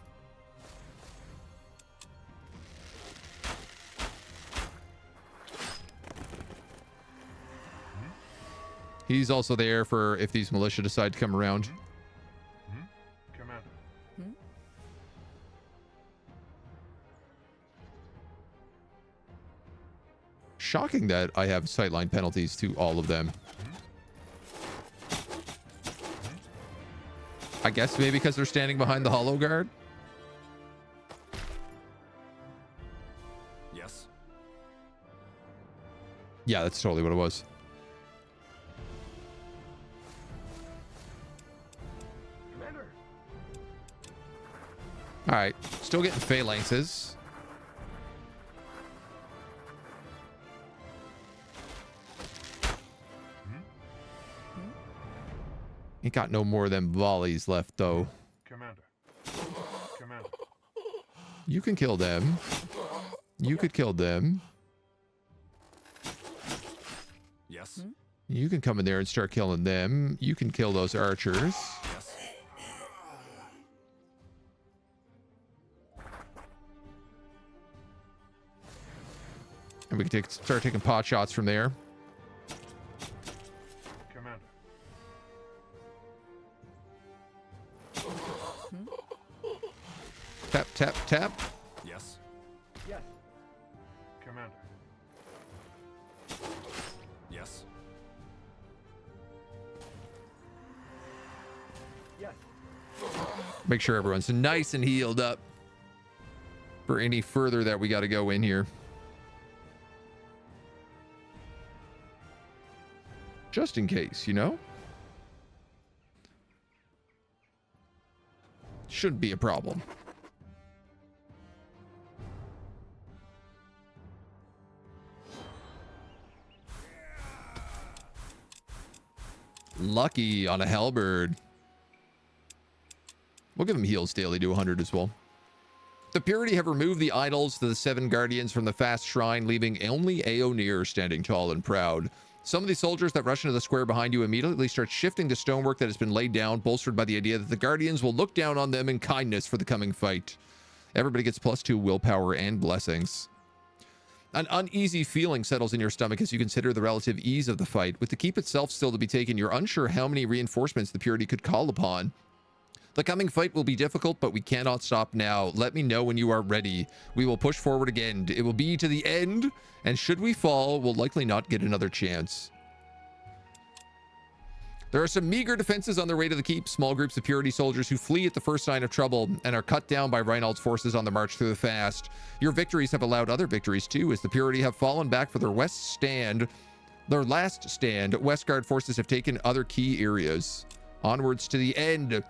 He's also there for if these militia decide to come around. Commander. Shocking that I have sightline penalties to all of them. I guess maybe because they're standing behind the hollow guard. Yes. Yeah, that's totally what it was. Commander. All right, still getting phalanxes. Ain't got no more of them volleys left, though. Commander. Commander. You can kill them. You could kill them. Yes. You can come in there and start killing them. You can kill those archers. Yes. And we can start taking pot shots from there. Commander. Tap, tap, tap. Yes. Yes. Commander. Yes. Yes. Make sure everyone's nice and healed up for any further that we got to go in here. Just in case, you know? Shouldn't be a problem. Lucky on a halberd. We'll give him heals daily to 100 as well. The Purity have removed the idols to the 7 guardians from the fast shrine, leaving only Aeonir standing tall and proud. Some of the soldiers that rush into the square behind you immediately start shifting the stonework that has been laid down, bolstered by the idea that the guardians will look down on them in kindness for the coming fight. Everybody gets +2 willpower and blessings. An uneasy feeling settles in your stomach as you consider the relative ease of the fight. With the keep itself still to be taken, you're unsure how many reinforcements the Purity could call upon. The coming fight will be difficult, but we cannot stop now. Let me know when you are ready. We will push forward again. It will be to the end, and should we fall, we'll likely not get another chance. There are some meager defenses on their way to the keep. Small groups of Purity soldiers who flee at the first sign of trouble and are cut down by Reinald's forces on the march through the fast. Your victories have allowed other victories too, as the Purity have fallen back for their last stand. Westguard forces have taken other key areas. Onwards to the end.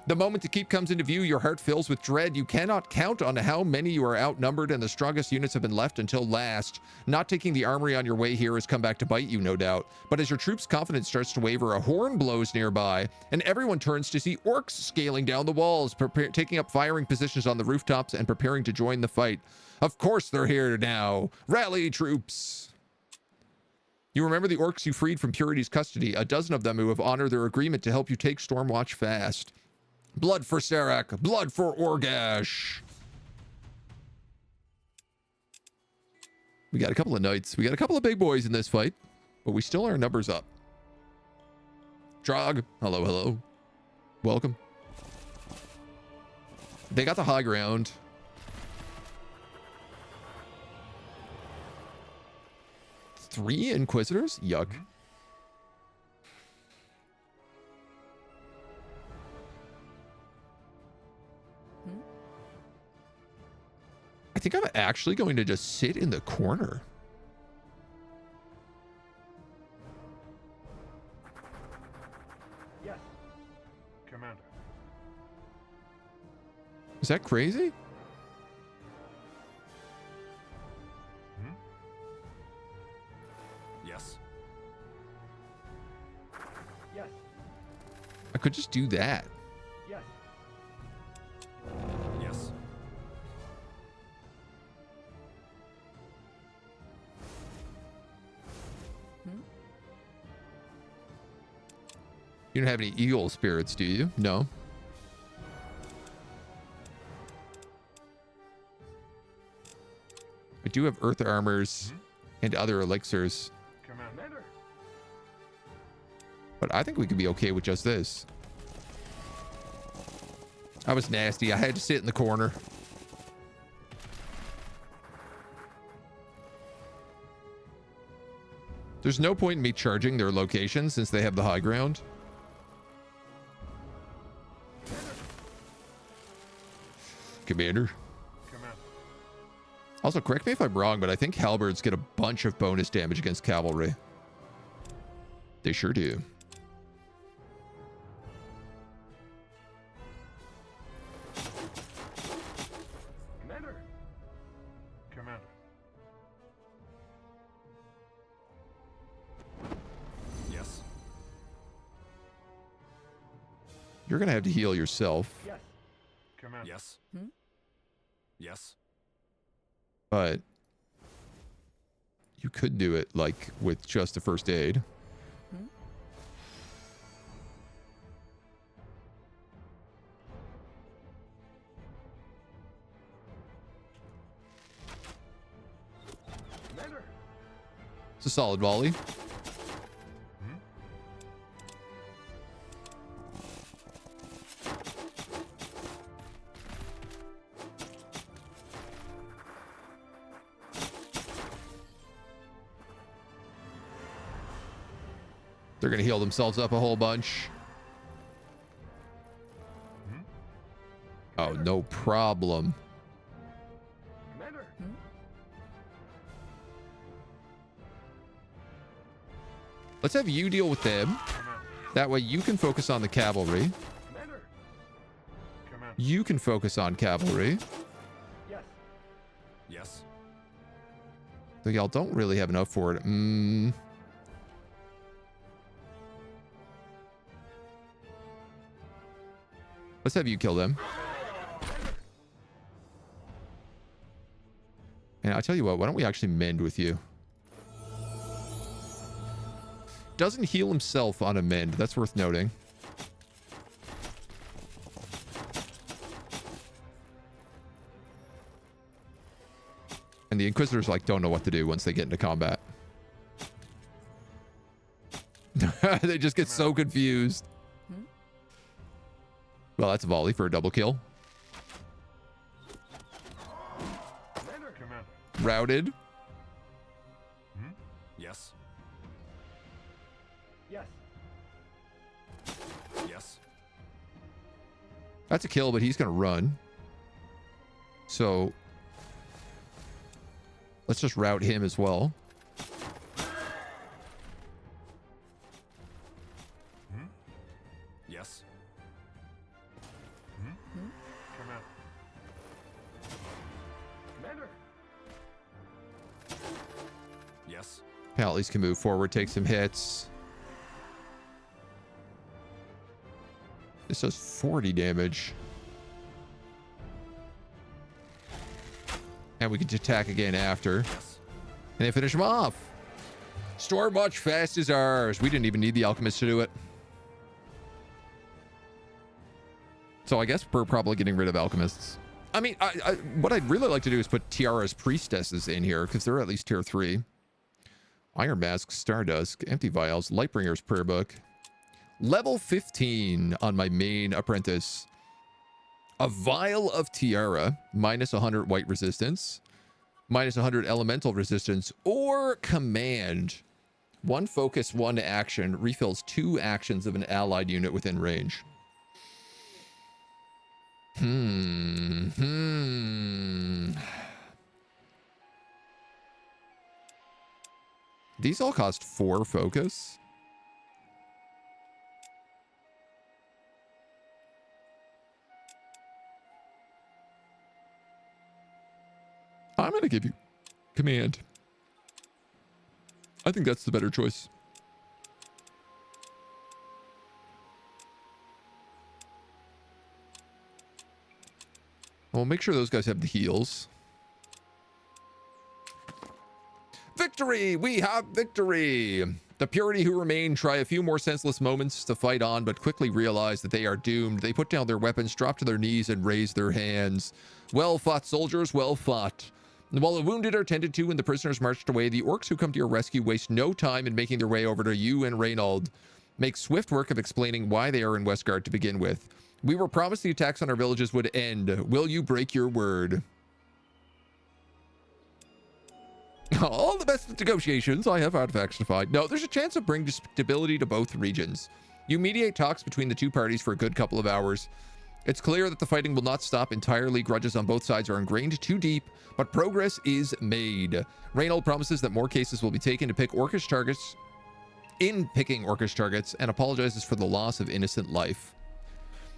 The moment the keep comes into view, your heart fills with dread. You cannot count on how many you are outnumbered, and the strongest units have been left until last. Not taking the armory on your way here has come back to bite you, no doubt. But as your troops' confidence starts to waver, a horn blows nearby, and everyone turns to see orcs scaling down the walls, taking up firing positions on the rooftops and preparing to join the fight. Of course they're here now. Rally, troops! You remember the orcs you freed from Purity's custody, a dozen of them who have honored their agreement to help you take Stormwatch Faste. Blood for Sarak, blood for Orgash. We got a couple of knights. We got a couple of big boys in this fight, but we still are numbers up. Drog, hello, hello. Welcome. They got the high ground. Three Inquisitors? Yuck. I think I'm actually going to just sit in the corner. Yes. Commander. Is that crazy? Yes. Yes. I could just do that. Yes. Yes. You don't have any eagle spirits, do you? No. I do have earth armors and other elixirs, Commander. but I think we could be okay with just this. I was nasty. I had to sit in the corner. There's no point in me charging their location since they have the high ground. Commander. Commander. Also, correct me if I'm wrong, but I think halberds get a bunch of bonus damage against cavalry. They sure do. Commander. Commander. Yes. You're going to have to heal yourself, Yes. Commander. Yes. Yes. but you could do it like with just the first aid. Commander. It's a solid volley. They're going to heal themselves up a whole bunch. Oh, no problem. Commander. Let's have you deal with them. Come out. That way you can focus on the cavalry. Commander. Come out. You can focus on cavalry. Yes. Yes. So y'all don't really have enough for it. Let's have you kill them. And I'll tell you what, why don't we actually mend with you? Doesn't heal himself on a mend. That's worth noting. And the Inquisitors like don't know what to do once they get into combat. They just get so confused. Well, that's a volley for a double kill. Commander. Come out. Routed. Yes. Yes. Yes. That's a kill, but he's going to run. So let's just route him as well. Yes. Come out. Commander. Yes. At least can move forward, take some hits. This does 40 damage. And we can attack again after. Yes. And then finish him off. Stormwatch Faste is ours. We didn't even need the alchemist to do it. So I guess we're probably getting rid of alchemists. I mean, what I'd really like to do is put Tiara's priestesses in here because they're at least tier 3. Iron Mask, Stardusk, Empty Vials, Lightbringer's Prayer Book. Level 15 on my main apprentice. A Vial of Tiara, minus 100 white resistance, minus 100 elemental resistance, or command. 1 focus, 1 action, refills 2 actions of an allied unit within range. These all cost 4 focus. I'm going to give you command. I think that's the better choice. Well, make sure those guys have the heals. Victory! We have victory! The purity who remain try a few more senseless moments to fight on, but quickly realize that they are doomed. They put down their weapons, drop to their knees, and raise their hands. Well fought, soldiers, well fought. And while the wounded are tended to and the prisoners marched away, the orcs who come to your rescue waste no time in making their way over to you and Reynold. Make swift work of explaining why they are in Westgard to begin with. We were promised the attacks on our villages would end. Will you break your word? All the best negotiations. I have artifacts to find. No, there's a chance of bringing stability to both regions. You mediate talks between the two parties for a good couple of hours. It's clear that the fighting will not stop entirely. Grudges on both sides are ingrained too deep, but progress is made. Reynold promises that more cases will be taken to pick orcish targets in picking orcish targets and apologizes for the loss of innocent life.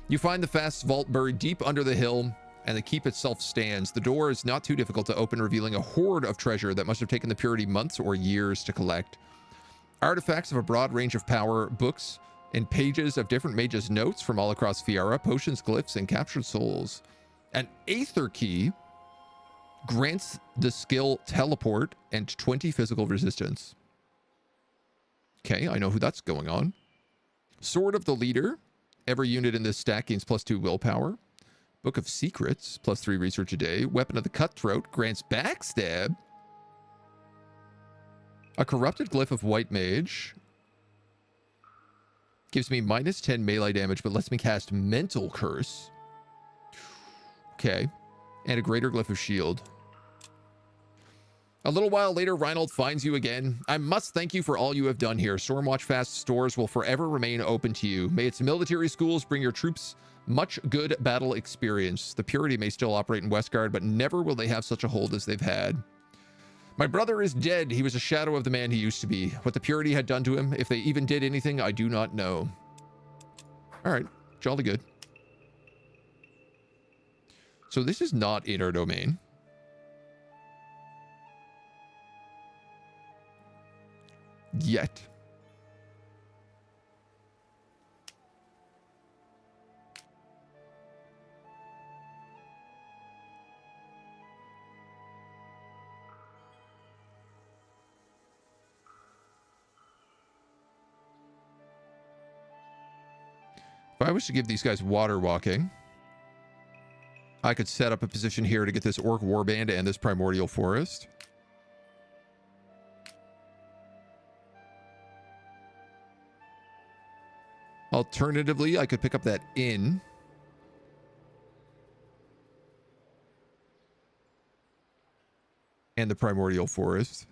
You find the Fast's vault buried deep under the hill, and the keep itself stands. The door is not too difficult to open, revealing a hoard of treasure that must have taken the purity months or years to collect. Artifacts of a broad range of power, books, and pages of different mages' notes from all across Fiara, potions, glyphs, and captured souls. An Aether Key grants the skill Teleport and 20 physical resistance. Okay, I know who that's going on. Sword of the Leader. Every unit in this stack gains +2 willpower. Book of Secrets, +3 research a day. Weapon of the Cutthroat grants backstab. A corrupted glyph of white mage gives me -10 melee damage, but lets me cast mental curse. Okay. And a greater glyph of shield. A little while later, Reinhold finds you again. I must thank you for all you have done here. Stormwatch Faste stores will forever remain open to you. May its military schools bring your troops much good battle experience. The Purity may still operate in Westguard, but never will they have such a hold as they've had. My brother is dead. He was a shadow of the man he used to be. What the Purity had done to him, if they even did anything, I do not know. All right, jolly good. So this is not in our domain. Yet. If I was to give these guys water walking, I could set up a position here to get this orc warband and this primordial forest. Alternatively, I could pick up that inn. And the primordial forest.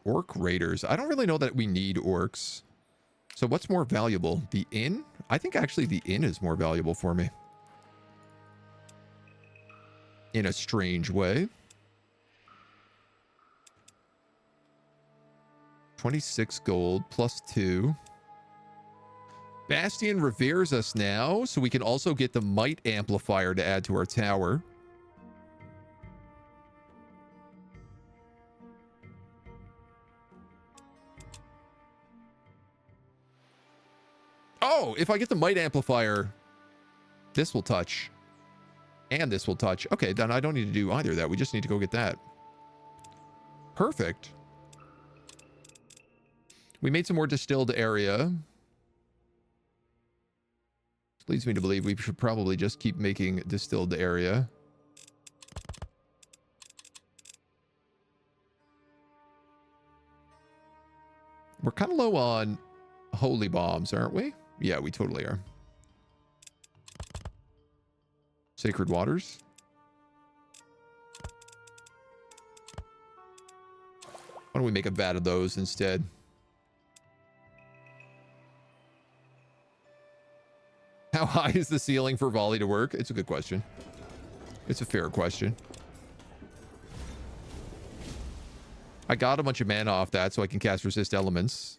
Orc raiders. I don't really know that we need orcs. So what's more valuable? The inn? I think actually the inn is more valuable for me. In a strange way. 26 gold plus 2. Bastion reveres us now, so we can also get the might amplifier to add to our tower. Oh, if I get the might amplifier, this will touch. And this will touch. Okay, then I don't need to do either of that. We just need to go get that. Perfect. We made some more distilled area. Leads me to believe we should probably just keep making distilled area. We're kind of low on holy bombs, aren't we? Yeah, we totally are. Sacred waters. Why don't we make a vat of those instead? How high is the ceiling for volley to work? It's a good question. It's a fair question. I got a bunch of mana off that so I can cast resist elements.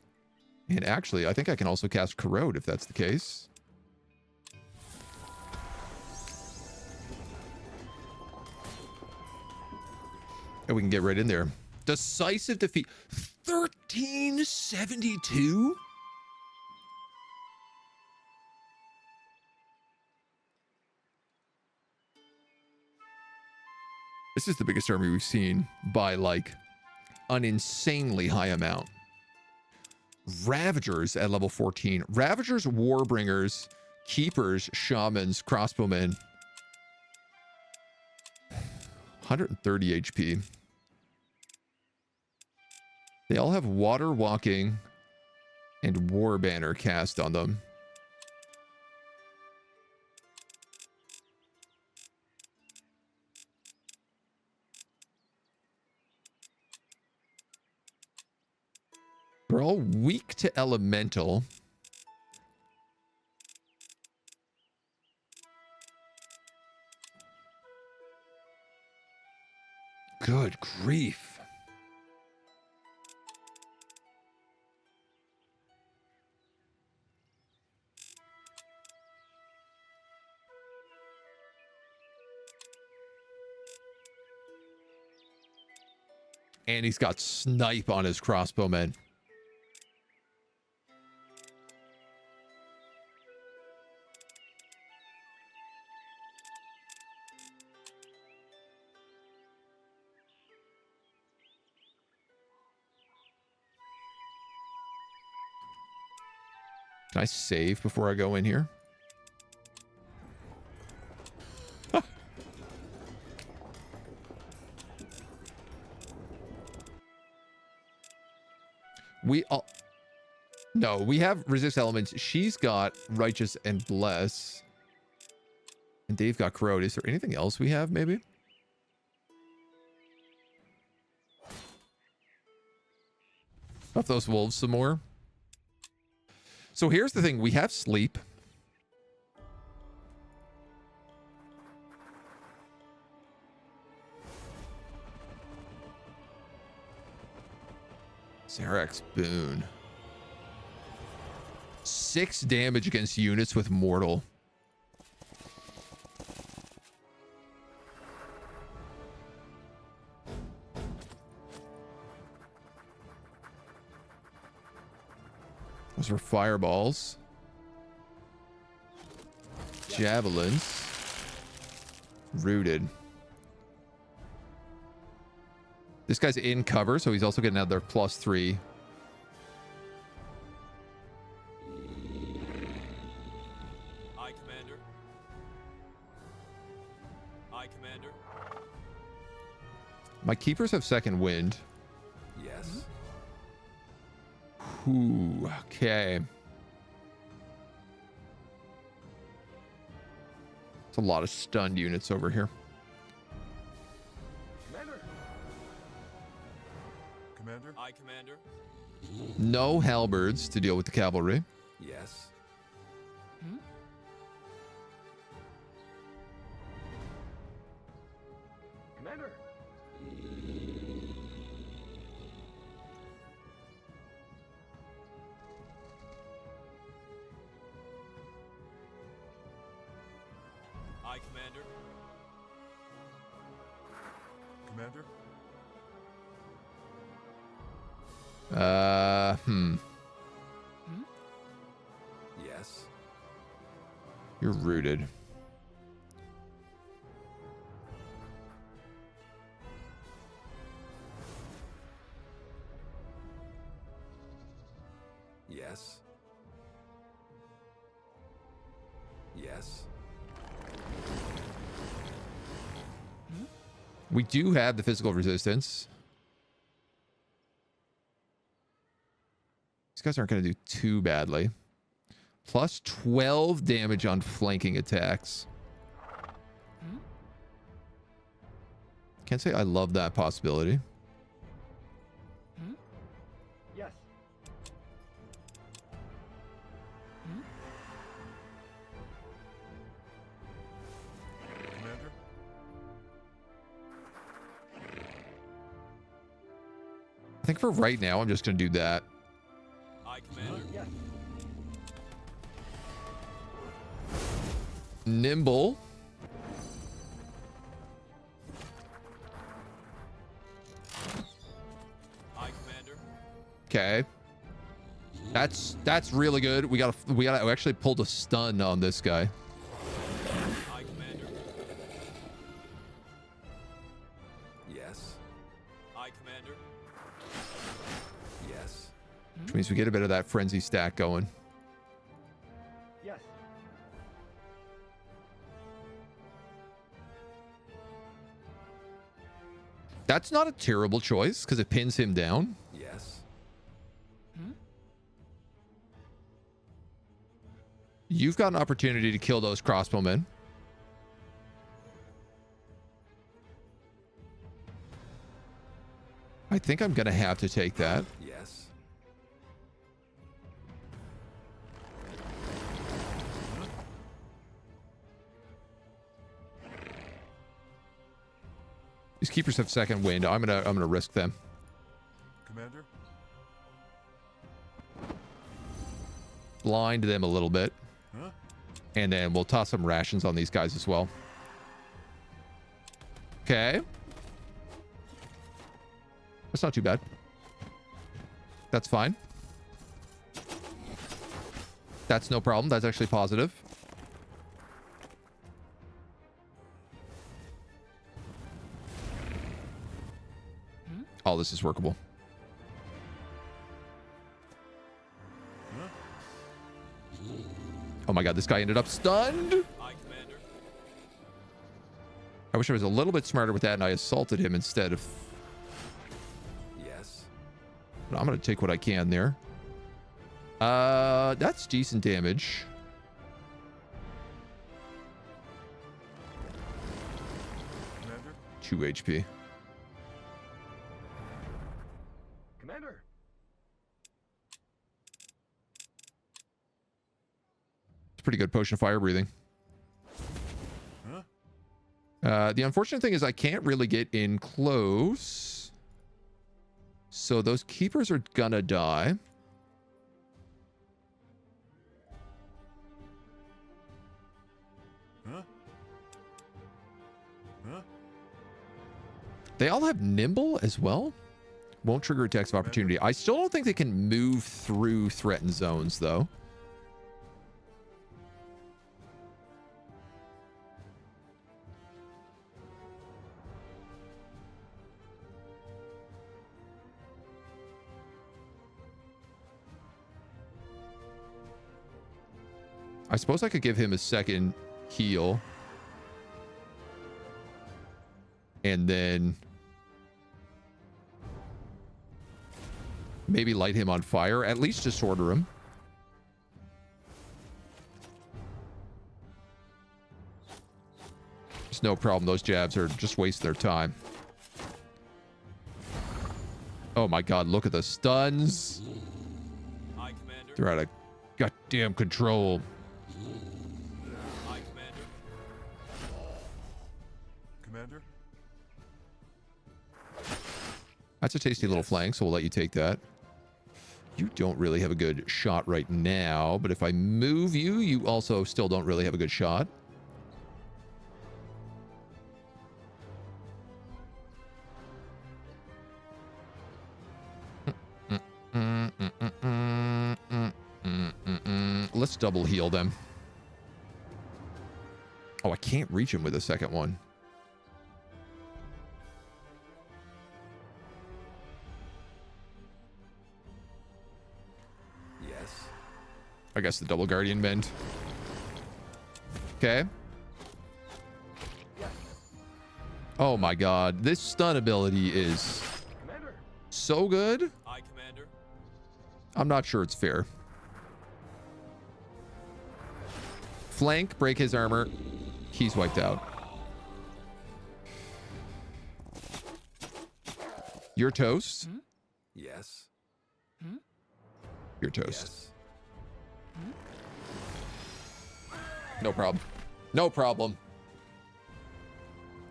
And actually, I think I can also cast corrode if that's the case. And we can get right in there. Decisive defeat. 1372? This is the biggest army we've seen by like an insanely high amount. Ravagers at level 14. Ravagers, Warbringers, Keepers, Shamans, Crossbowmen. 130 HP. They all have Water Walking and War Banner cast on them. They're all weak to elemental. Good grief. And he's got snipe on his crossbowmen. Can I save before I go in here? We all... No, we have resist elements. She's got righteous and bless. And Dave got corrode. Is there anything else we have, maybe? Buff those wolves some more. So here's the thing. We have sleep. Zarek's boon. 6 damage against units with mortal. Those were fireballs. Javelins. Rooted. This guy's in cover, so he's also getting another +3. Aye, Commander. Aye, Commander. My keepers have second wind. Yes. Ooh, okay. It's a lot of stunned units over here. Commander. Commander? Aye, Commander. No halberds to deal with the cavalry. Yes. Commander. Aye, Commander. Commander? Yes. You're rooted. Yes. Yes. We do have the physical resistance. These guys aren't going to do too badly. Plus 12 damage on flanking attacks. Can't say I love that possibility. Yes. Commander? I think for right now, I'm just going to do that. Aye, Commander. Yes. Nimble. Aye, Commander. Okay. That's really good. We actually pulled a stun on this guy. Aye, Commander. Yes. Aye, Commander. Yes. Which means we get a bit of that frenzy stack going. Yes. That's not a terrible choice because it pins him down. Yes. You've got an opportunity to kill those crossbowmen. I think I'm going to have to take that. Yes. These keepers have second wind. I'm gonna risk them. Commander? Blind them a little bit. Huh? And then we'll toss some rations on these guys as well. Okay. That's not too bad. That's fine. That's no problem. That's actually positive. All this is workable. Oh my god, this guy ended up stunned. Aye, Commander. I wish I was a little bit smarter with that and I assaulted him instead of... Yes. But I'm going to take what I can there. That's decent damage. Commander? 2 HP. Commander. It's pretty good potion of fire breathing. Huh? The unfortunate thing is I can't really get in close. So those keepers are gonna die. Huh? Huh? They all have nimble as well. Won't trigger attacks of opportunity. I still don't think they can move through threatened zones, though. I suppose I could give him a second heal. And then maybe light him on fire, at least disorder him. It's no problem. Those jabs are just wasting their time. Oh my god, look at the stuns. Aye, Commander. They're out of goddamn control. Aye, Commander. Commander? That's a tasty little flank, so we'll let you take that. You don't really have a good shot right now, but if I move you, you also still don't really have a good shot. Let's double heal them. Oh, I can't reach him with a second one. Yes. I guess the double guardian bend. Okay. Oh my god, this stun ability is Commander. so good. Aye, Commander. I'm not sure it's fair. Flank, break his armor. He's wiped out. You're toast. Yes. You're toast. Yes. No problem. No problem.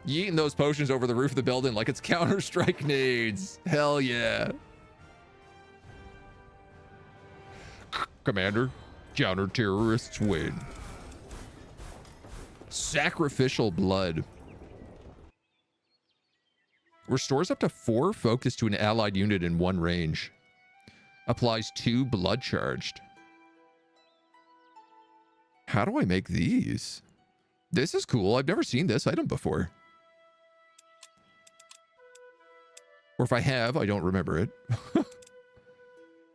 You eating those potions over the roof of the building like it's Counter-Strike nades. Hell yeah. Commander, counter-terrorists win. Sacrificial blood. Restores up to 4 focus to an allied unit in 1 range. Applies 2 blood charged. How do I make these? This is cool. I've never seen this item before. Or if I have, I don't remember it.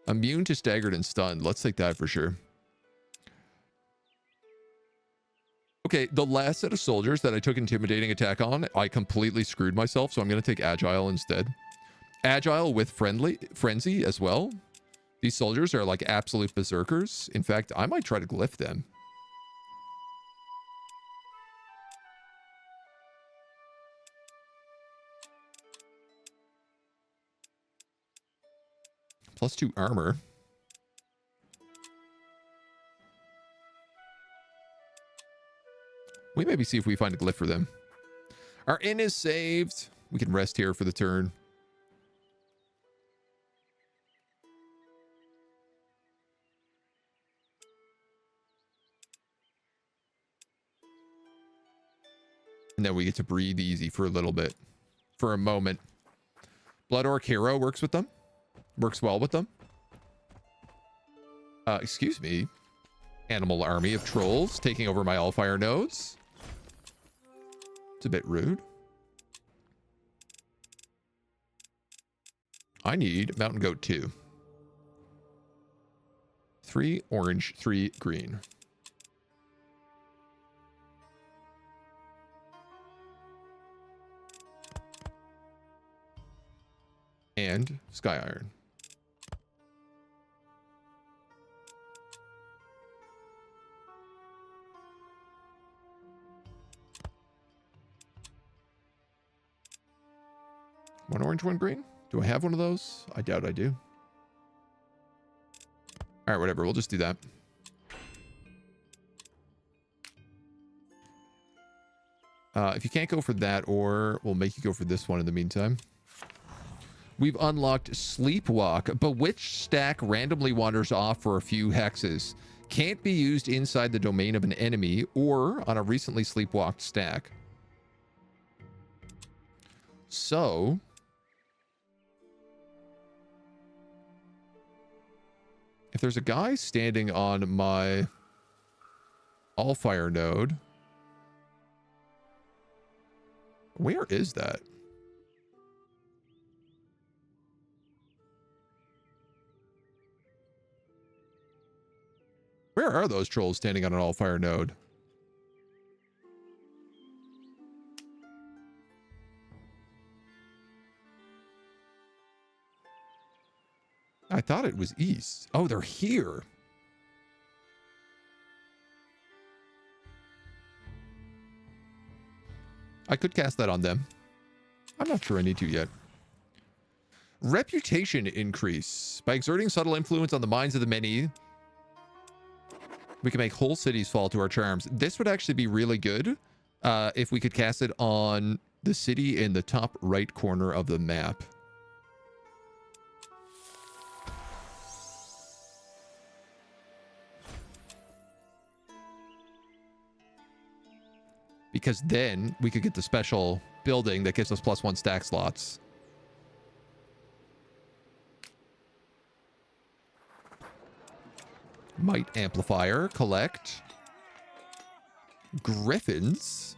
Immune to staggered and stunned. Let's take that for sure. Okay, the last set of soldiers that I took intimidating attack on, I completely screwed myself, so I'm going to take agile instead. Agile with frenzy as well. These soldiers are like absolute berserkers. In fact, I might try to glyph them. +2 armor. We maybe see if we find a glyph for them. Our inn is saved. We can rest here for the turn. And then we get to breathe easy for a little bit. For a moment. Blood Orc Hero works with them. Works well with them. Excuse me. Animal army of trolls taking over my Allfire nodes. It's a bit rude. I need Mountain Goat 2. 3 orange, 3 green. And Sky Iron. One orange, one green. Do I have one of those? I doubt I do. All right, whatever. We'll just do that. If you can't go for that, or we'll make you go for this one in the meantime. We've unlocked Sleepwalk. Bewitched stack randomly wanders off for a few hexes. Can't be used inside the domain of an enemy or on a recently sleepwalked stack. So... if there's a guy standing on my Allfire node... where is that? Where are those trolls standing on an Allfire node? I thought it was east. Oh, they're here. I could cast that on them. I'm not sure I need to yet. Reputation increase. By exerting subtle influence on the minds of the many, we can make whole cities fall to our charms. This would actually be really good if we could cast it on the city in the top right corner of the map. Because then we could get the special building that gives us +1 stack slots. Might amplifier, collect. Griffins.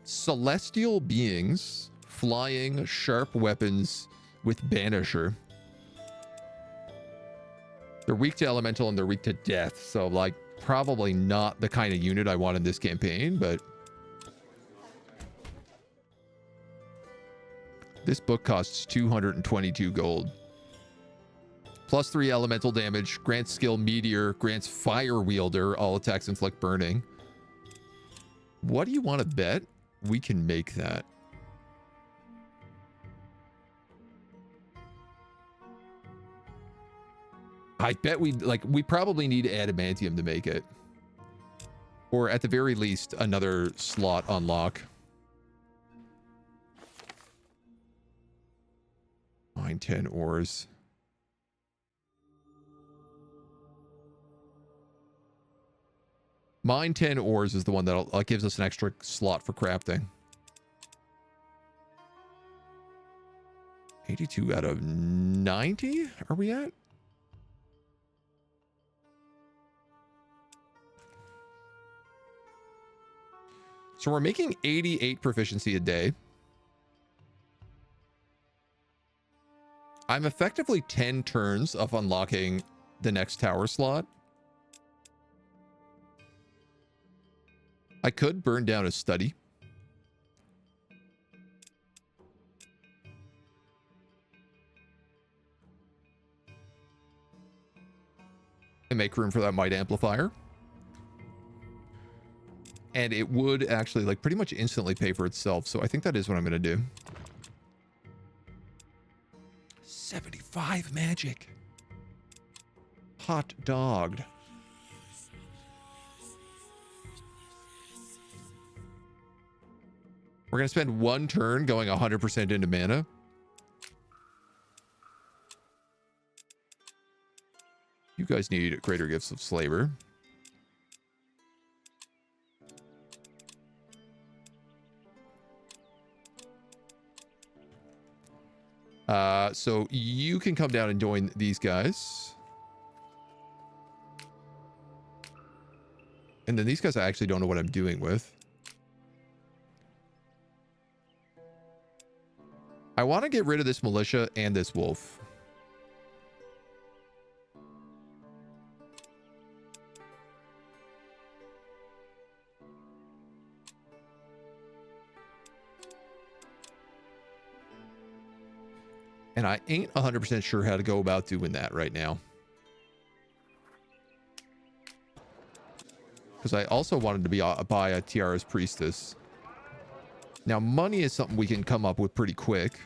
Celestial beings, flying, sharp weapons with banisher. They're weak to elemental and they're weak to death, so like probably not the kind of unit I want in this campaign, but this book costs 222 gold. +3 elemental damage, grants skill meteor, grants fire wielder, all attacks inflict burning. What do you want to bet? We can make that. I bet we probably need adamantium to make it. Or at the very least, another slot unlock. Mine 10 ores. Mine 10 ores is the one that gives us an extra slot for crafting. 82 out of 90? Are we at? So we're making 88 proficiency a day. I'm effectively 10 turns of unlocking the next tower slot. I could burn down a study. And make room for that might amplifier. And it would actually like pretty much instantly pay for itself. So I think that is what I'm going to do. 75 magic. Hot dogged. We're going to spend one turn going 100% into mana. You guys need greater gifts of Slaver. So you can come down and join these guys. And then these guys I actually don't know what I'm doing with. I want to get rid of this militia and this wolf. And I ain't 100% sure how to go about doing that right now. Because I also wanted to buy a Tiara's Priestess. Now, money is something we can come up with pretty quick.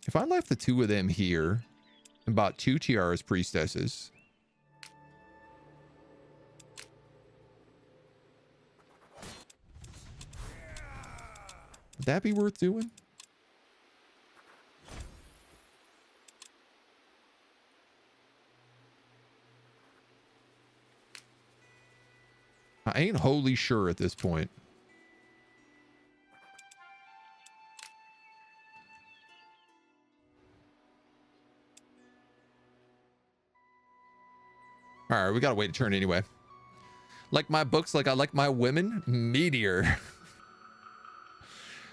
If I left the 2 of them here and bought 2 Tiara's priestesses, would that be worth doing? I ain't wholly sure at this point. All right, we gotta wait a turn anyway. Like my books, like I like my women. Meteor.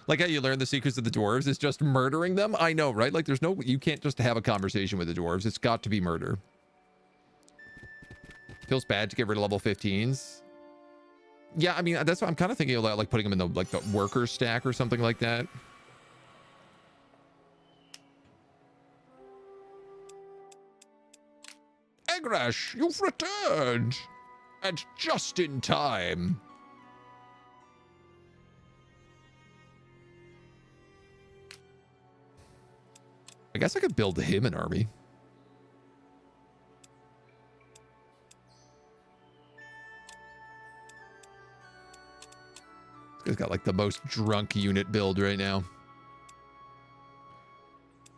Like how you learn the secrets of the dwarves is just murdering them. I know, right? Like there's no, you can't just have a conversation with the dwarves. It's got to be murder. Feels bad to get rid of level 15s. Yeah, I mean, that's what I'm kind of thinking about, like putting them in the, like the worker stack or something like that. Egrash, you've returned! And just in time. I guess I could build him an army. This guy's got like the most drunk unit build right now.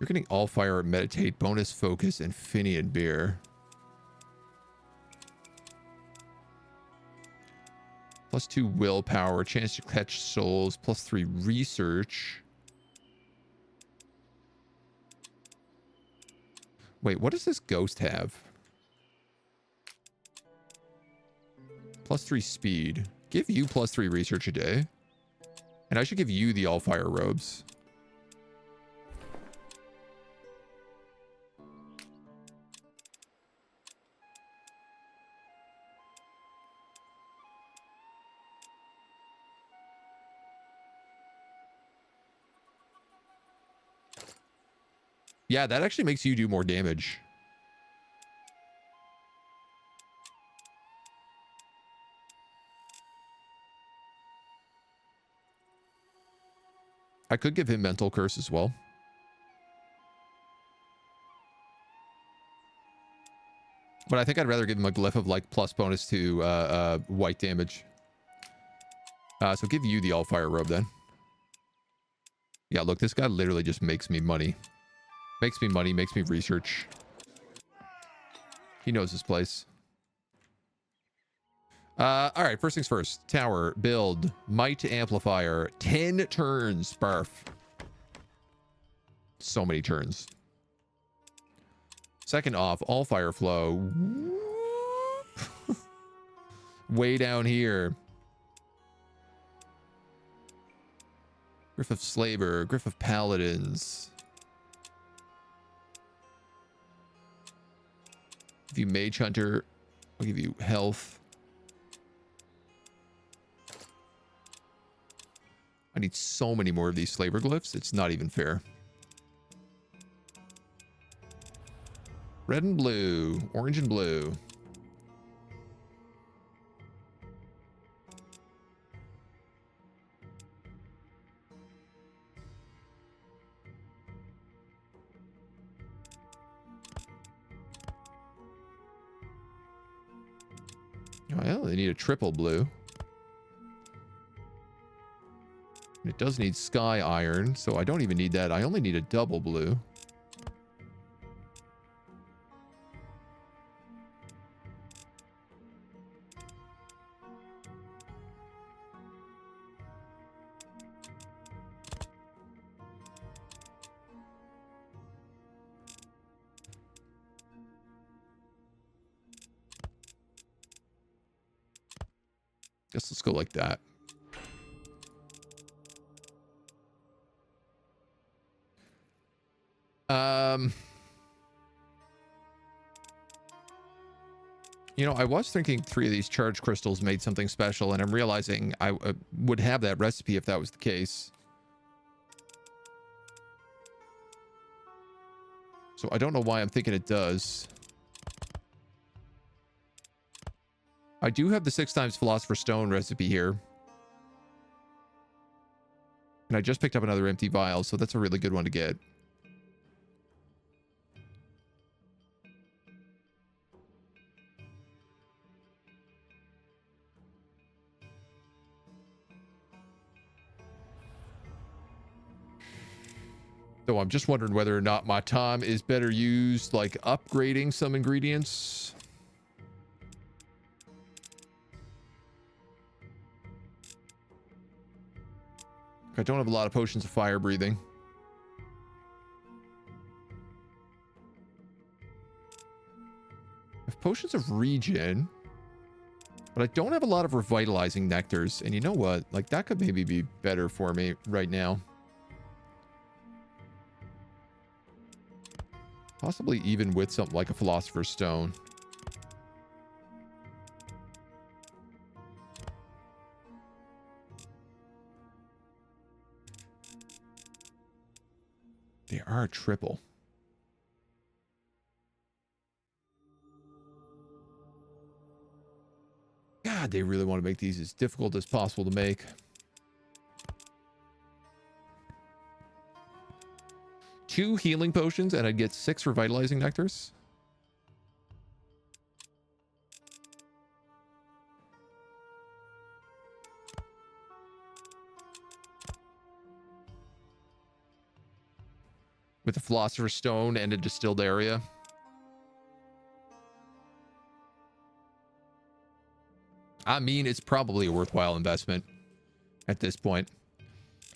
You're getting Allfire, Meditate, bonus focus, and Finian beer. +2 willpower, chance to catch souls, +3 research. Wait, what does this ghost have? +3 speed. Give you +3 research a day. And I should give you the Allfire robes. Yeah, that actually makes you do more damage. I could give him mental curse as well. But I think I'd rather give him a glyph of like plus bonus to white damage. So give you the Allfire robe then. Yeah, look, this guy literally just makes me money. Makes me money, makes me research. He knows his place. All right, first things first. Tower, build, might amplifier, 10 turns, barf. So many turns. Second off, Allfire flow. Way down here. Griff of Slaver, Griff of Paladins. Give you Mage Hunter. I'll give you health. I need so many more of these Slaver glyphs. It's not even fair. Red and blue. Orange and blue. Well, they need a triple blue. It does need sky iron, so I don't even need that. I only need a double blue. Guess let's go like that. You know, I was thinking 3 of these charge crystals made something special, and I'm realizing I would have that recipe if that was the case. So I don't know why I'm thinking it does. I do have the 6 times Philosopher's Stone recipe here. And I just picked up another empty vial, so that's a really good one to get. So I'm just wondering whether or not my time is better used, like upgrading some ingredients. I don't have a lot of potions of fire breathing. I have potions of regen, but I don't have a lot of revitalizing nectars. And you know what? Like, that could maybe be better for me right now. Possibly even with something like a Philosopher's Stone. They are triple. God, they really want to make these as difficult as possible to make. Two healing potions and I'd get 6 revitalizing nectars. With a Philosopher's Stone and a distilled area. I mean, it's probably a worthwhile investment at this point.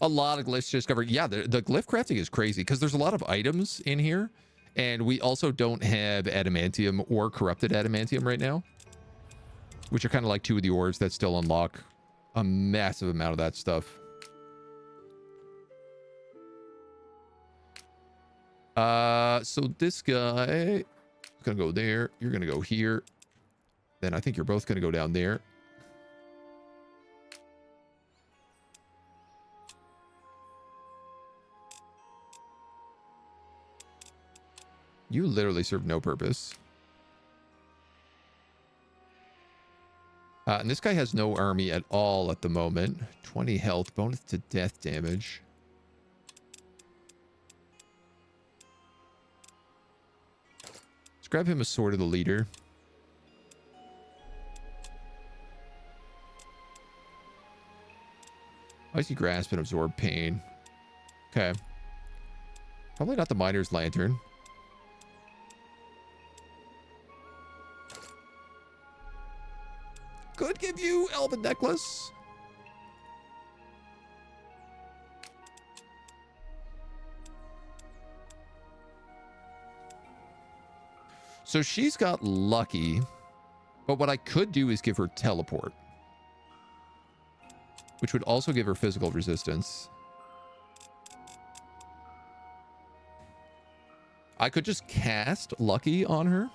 A lot of glyphs just covered. Yeah, the glyph crafting is crazy because there's a lot of items in here. And we also don't have adamantium or corrupted adamantium right now, which are kind of like 2 of the ores that still unlock a massive amount of that stuff. So this guy is gonna go there. You're gonna go here. Then I think you're both gonna go down there. You literally serve no purpose. And this guy has no army at all at the moment. 20 health, bonus to death damage. Let's grab him a Sword of the Leader. Icy Grasp and Absorb Pain. Okay. Probably not the Miner's Lantern. Could give you Elven Necklace. So she's got lucky, but what I could do is give her teleport, which would also give her physical resistance. I could just cast lucky on her.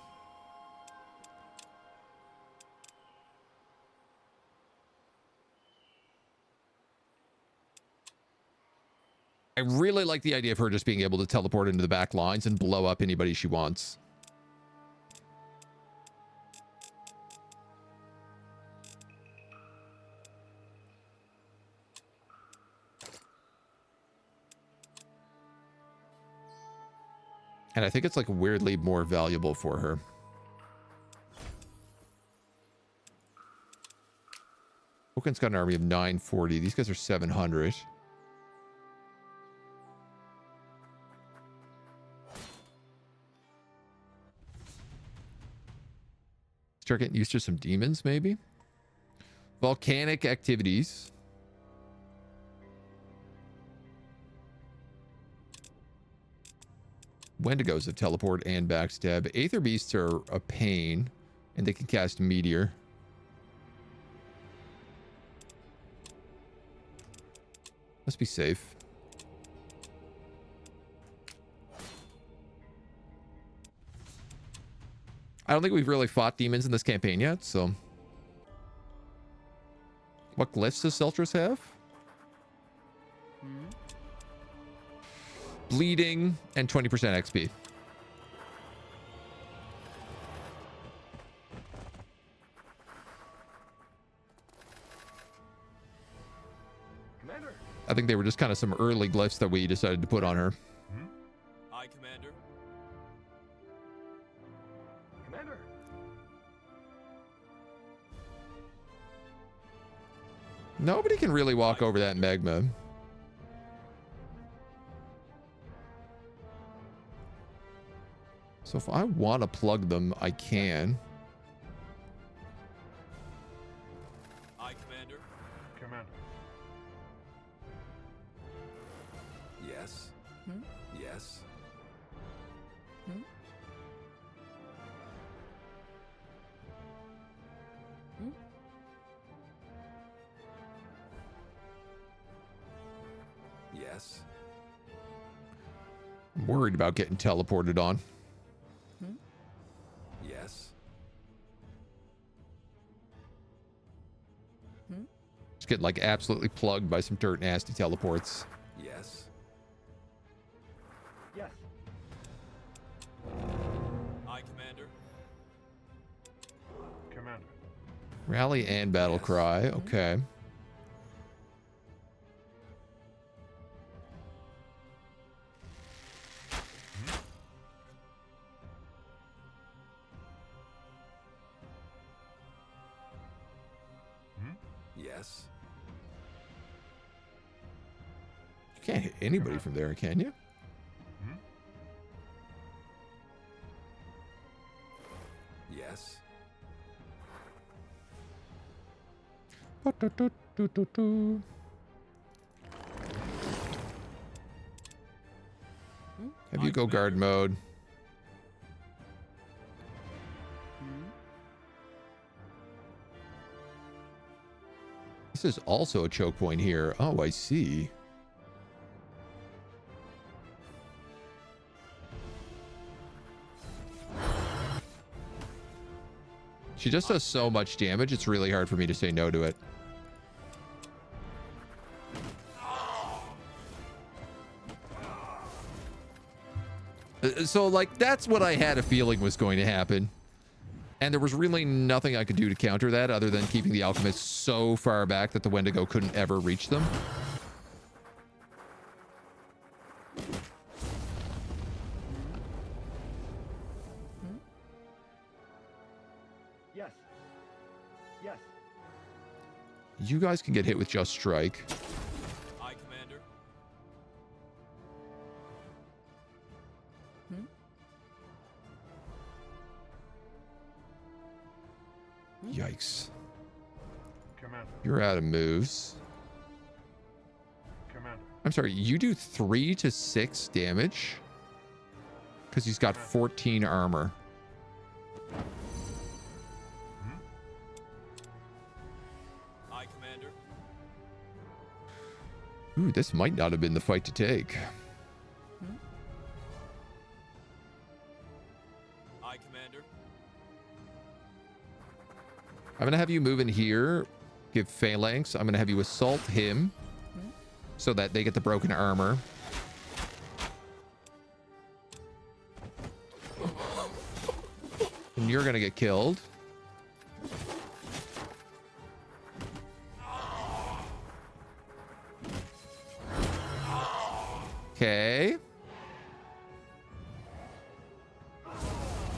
I really like the idea of her just being able to teleport into the back lines and blow up anybody she wants. And I think it's like weirdly more valuable for her. Hokan's got an army of 940. These guys are 700. Start getting used to some demons, maybe. Volcanic activities. Wendigos have teleport and backstab. Aether beasts are a pain, and they can cast meteor. Let's be safe. I don't think we've really fought demons in this campaign yet, so. What glyphs does Seltris have? Bleeding and 20% XP. Commander. I think they were just kind of some early glyphs that we decided to put on her. Aye, Commander. Commander. Nobody can really walk over that magma. So if I want to plug them, I can. Aye, Commander. Commander. Yes. Yes. Yes. I'm worried about getting teleported on. Yes. Just getting like absolutely plugged by some dirt nasty teleports. Yes. Yes. Aye, Commander. Commander. Rally and battle cry. Okay. Yes. You can't hit anybody from there, can you? Yes. Have you go guard mode. This is also a choke point here. Oh, I see. She just does so much damage, it's really hard for me to say no to it. So, like, that's what I had a feeling was going to happen. And there was really nothing I could do to counter that other than keeping the alchemists so far back that the Wendigo couldn't ever reach them. Yes. Yes. You guys can get hit with just strike. Aye, Commander. Yikes. Commander. You're out of moves. Commander. I'm sorry, you do 3 to 6 damage? Because he's got 14 armor. Aye, Commander. Ooh, this might not have been the fight to take. Aye, Commander. I'm going to have you move in here, give phalanx. I'm going to have you assault him so that they get the broken armor. And you're going to get killed. Okay.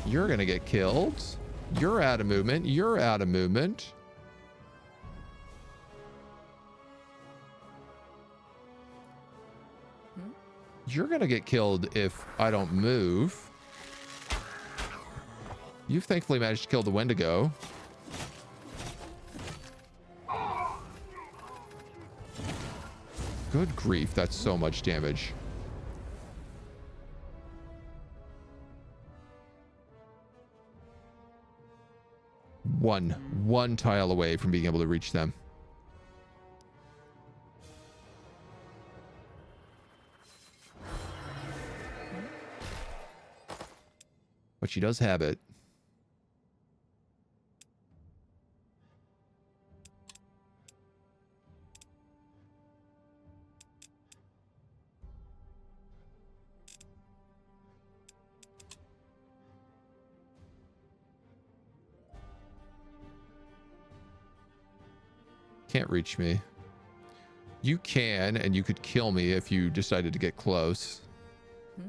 You're going to get killed. You're out of movement. You're out of movement. You're going to get killed if I don't move. You've thankfully managed to kill the Wendigo. Good grief, that's so much damage. One tile away from being able to reach them. But she does have it. Can't reach me. You can, and you could kill me if you decided to get close. Hmm?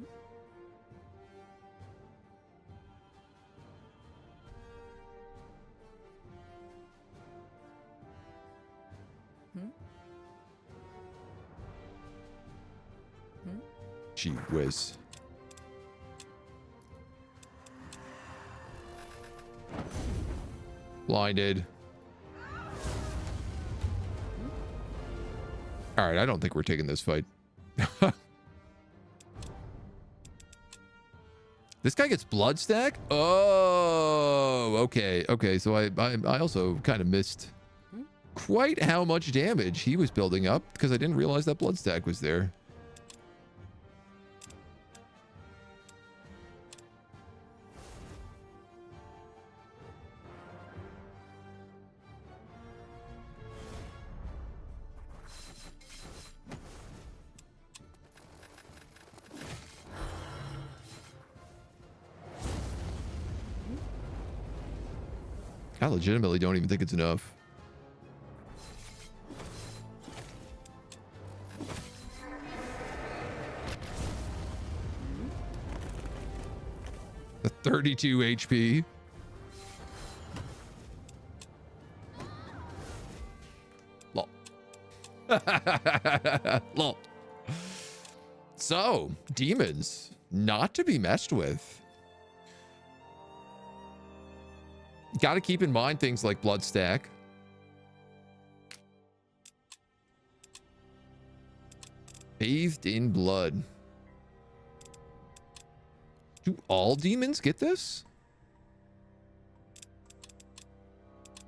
Hmm? Hmm? Gee whiz. Blinded. All right, I don't think we're taking this fight. This guy gets blood stack? Oh, okay. Okay, so I also kind of missed quite how much damage he was building up because I didn't realize that blood stack was there. I legitimately don't even think it's enough. The 32 HP. Lol. Lol. So, demons, not to be messed with. Got to keep in mind things like blood stack. Bathed in blood. Do all demons get this?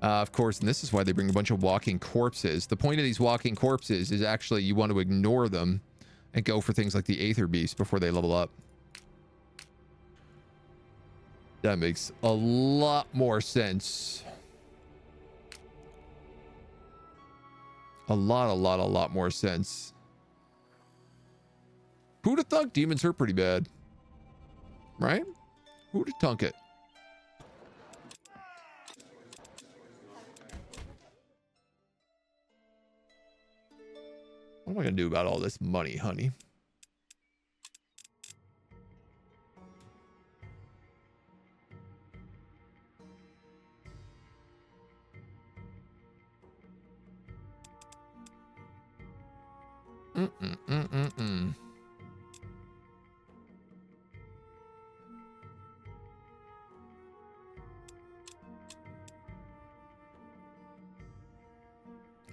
Of course, and this is why they bring a bunch of walking corpses. The point of these walking corpses is actually you want to ignore them and go for things like the Aether Beast before they level up. That makes a lot more sense. A lot more sense. Who'da thunk demons hurt pretty bad? Right? Who'da thunk it? What am I gonna do about all this money, honey?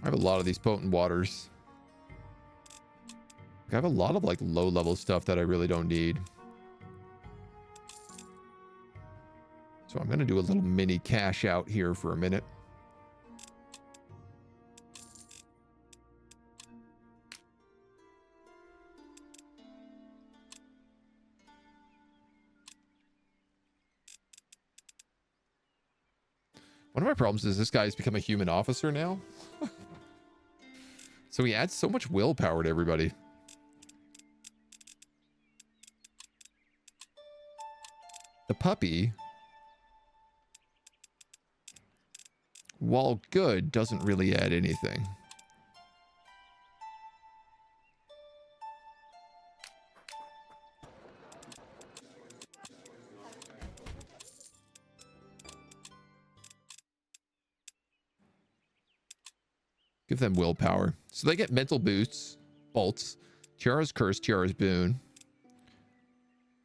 I have a lot of these potent waters. I have a lot of like low level stuff that I really don't need. So I'm going to do a little mini cash out here for a minute. One of my problems is this guy's become a human officer now. So he adds so much willpower to everybody. The puppy, while good, doesn't really add anything. Give them willpower. So they get mental boosts, bolts, Tiara's curse, Tiara's boon.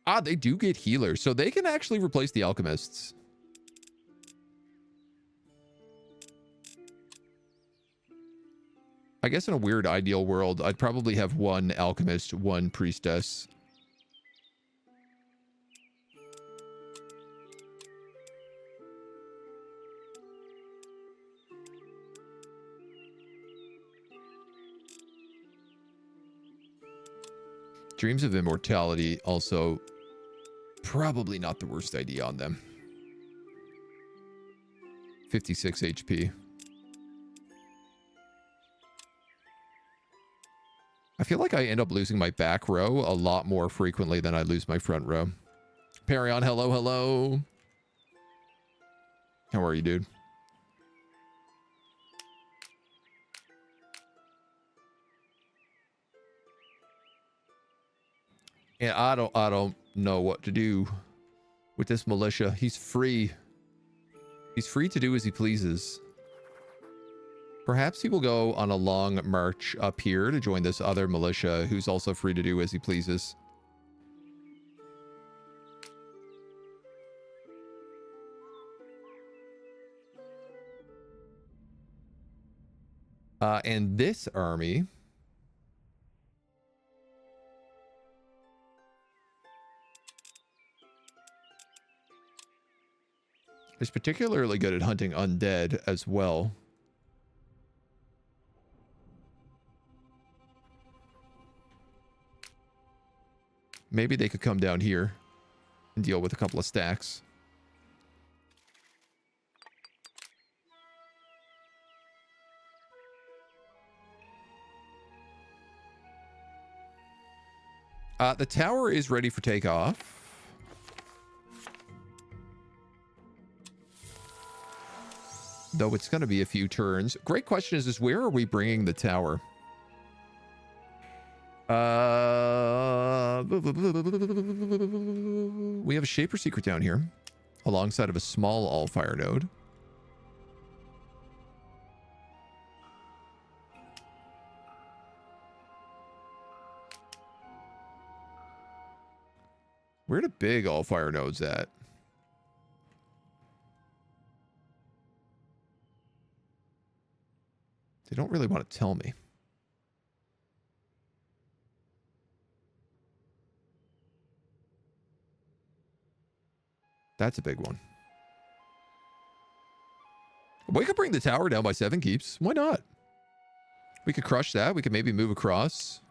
Ah, they do get healers, so they can actually replace the alchemists. I guess in a weird ideal world, I'd probably have one alchemist, one priestess. Dreams of immortality also probably not the worst idea on them. 56 HP. I feel like I end up losing my back row a lot more frequently than I lose my front row. Perion, hello, hello. How are you, dude? And I don't know what to do with this militia. He's free. He's free to do as he pleases. Perhaps he will go on a long march up here to join this other militia who's also free to do as he pleases. And this army is particularly good at hunting undead as well. Maybe they could come down here and deal with a couple of stacks. The tower is ready for takeoff. Though it's going to be a few turns. Great question is where are we bringing the tower? We have a Shaper Secret down here alongside of a small Allfire node. Where are the big Allfire nodes at? They don't really want to tell me. That's a big one. We could bring the tower down by 7 keeps. Why not? We could crush that. We could maybe move across.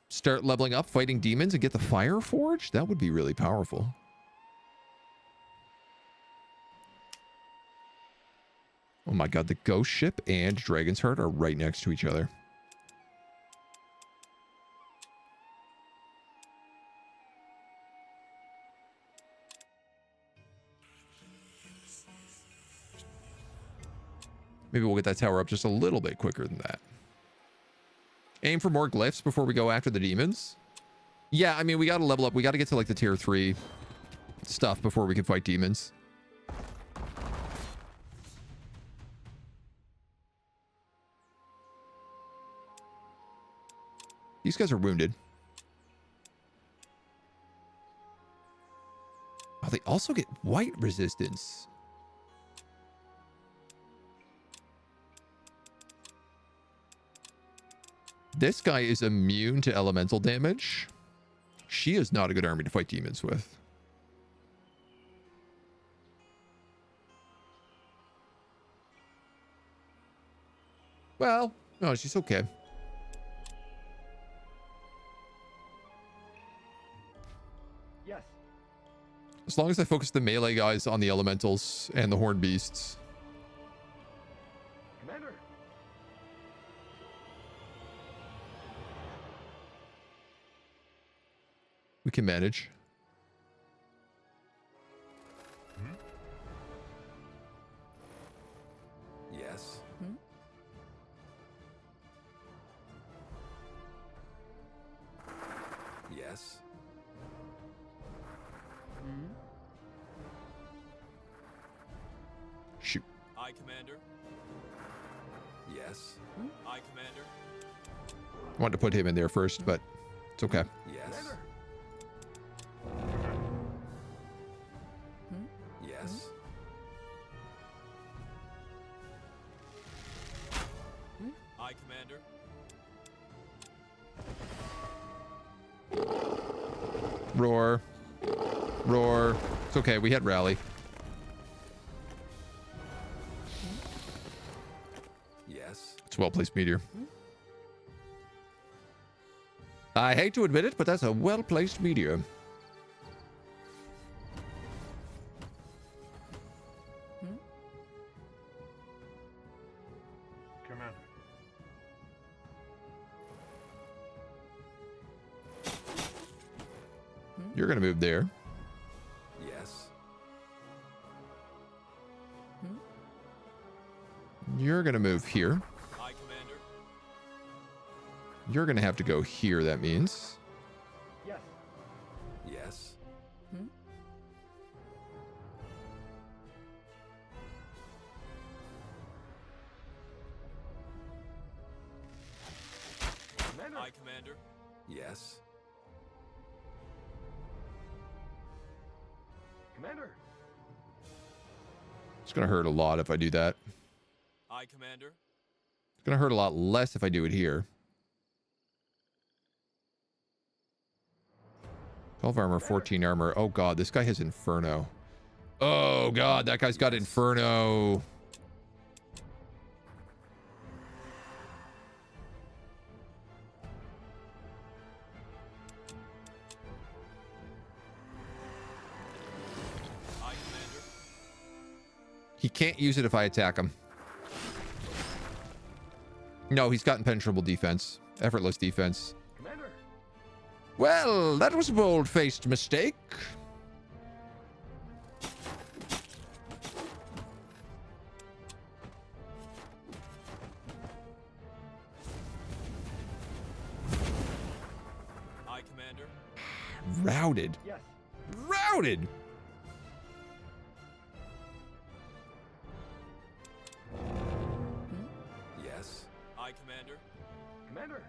Start leveling up, fighting demons, and get the Fire Forge? That would be really powerful. Oh my god, the Ghost Ship and Dragon's Heart are right next to each other. Maybe we'll get that tower up just a little bit quicker than that. Aim for more glyphs before we go after the demons. Yeah, I mean, we got to level up. We got to get to like the tier 3 stuff before we can fight demons. These guys are wounded. Oh, they also get white resistance. This guy is immune to elemental damage. She is not a good army to fight demons with. Well, no, she's okay. Yes. As long as I focus the melee guys on the elementals and the horned beasts. Commander. We can manage. Yes. Hmm? Yes. Shoot. Aye, Commander. Yes. Aye, Commander. I wanted to put him in there first, but it's okay. Yes. Commander. Yes. Aye, Commander. Roar. Roar. It's okay. We had rally. Yes. It's a well-placed meteor. I hate to admit it, but that's a well-placed meteor. Commander. You're going to move there. Yes. You're going to move here. Aye, Commander. You're going to have to go here, that means. Yes. Yes. Hmm? Commander. Aye, Commander. Yes. Commander. It's going to hurt a lot if I do that. Aye, Commander. It's going to hurt a lot less if I do it here. 12 armor, 14 armor. Oh god, this guy has Inferno. Oh god, that guy's got Inferno. Aye, Commander. He can't use it if I attack him. No, he's got impenetrable defense. Effortless defense. Commander. Well, that was a bold-faced mistake. Aye, Commander. Routed. Yes. Routed. Yes. Aye, Commander. Commander.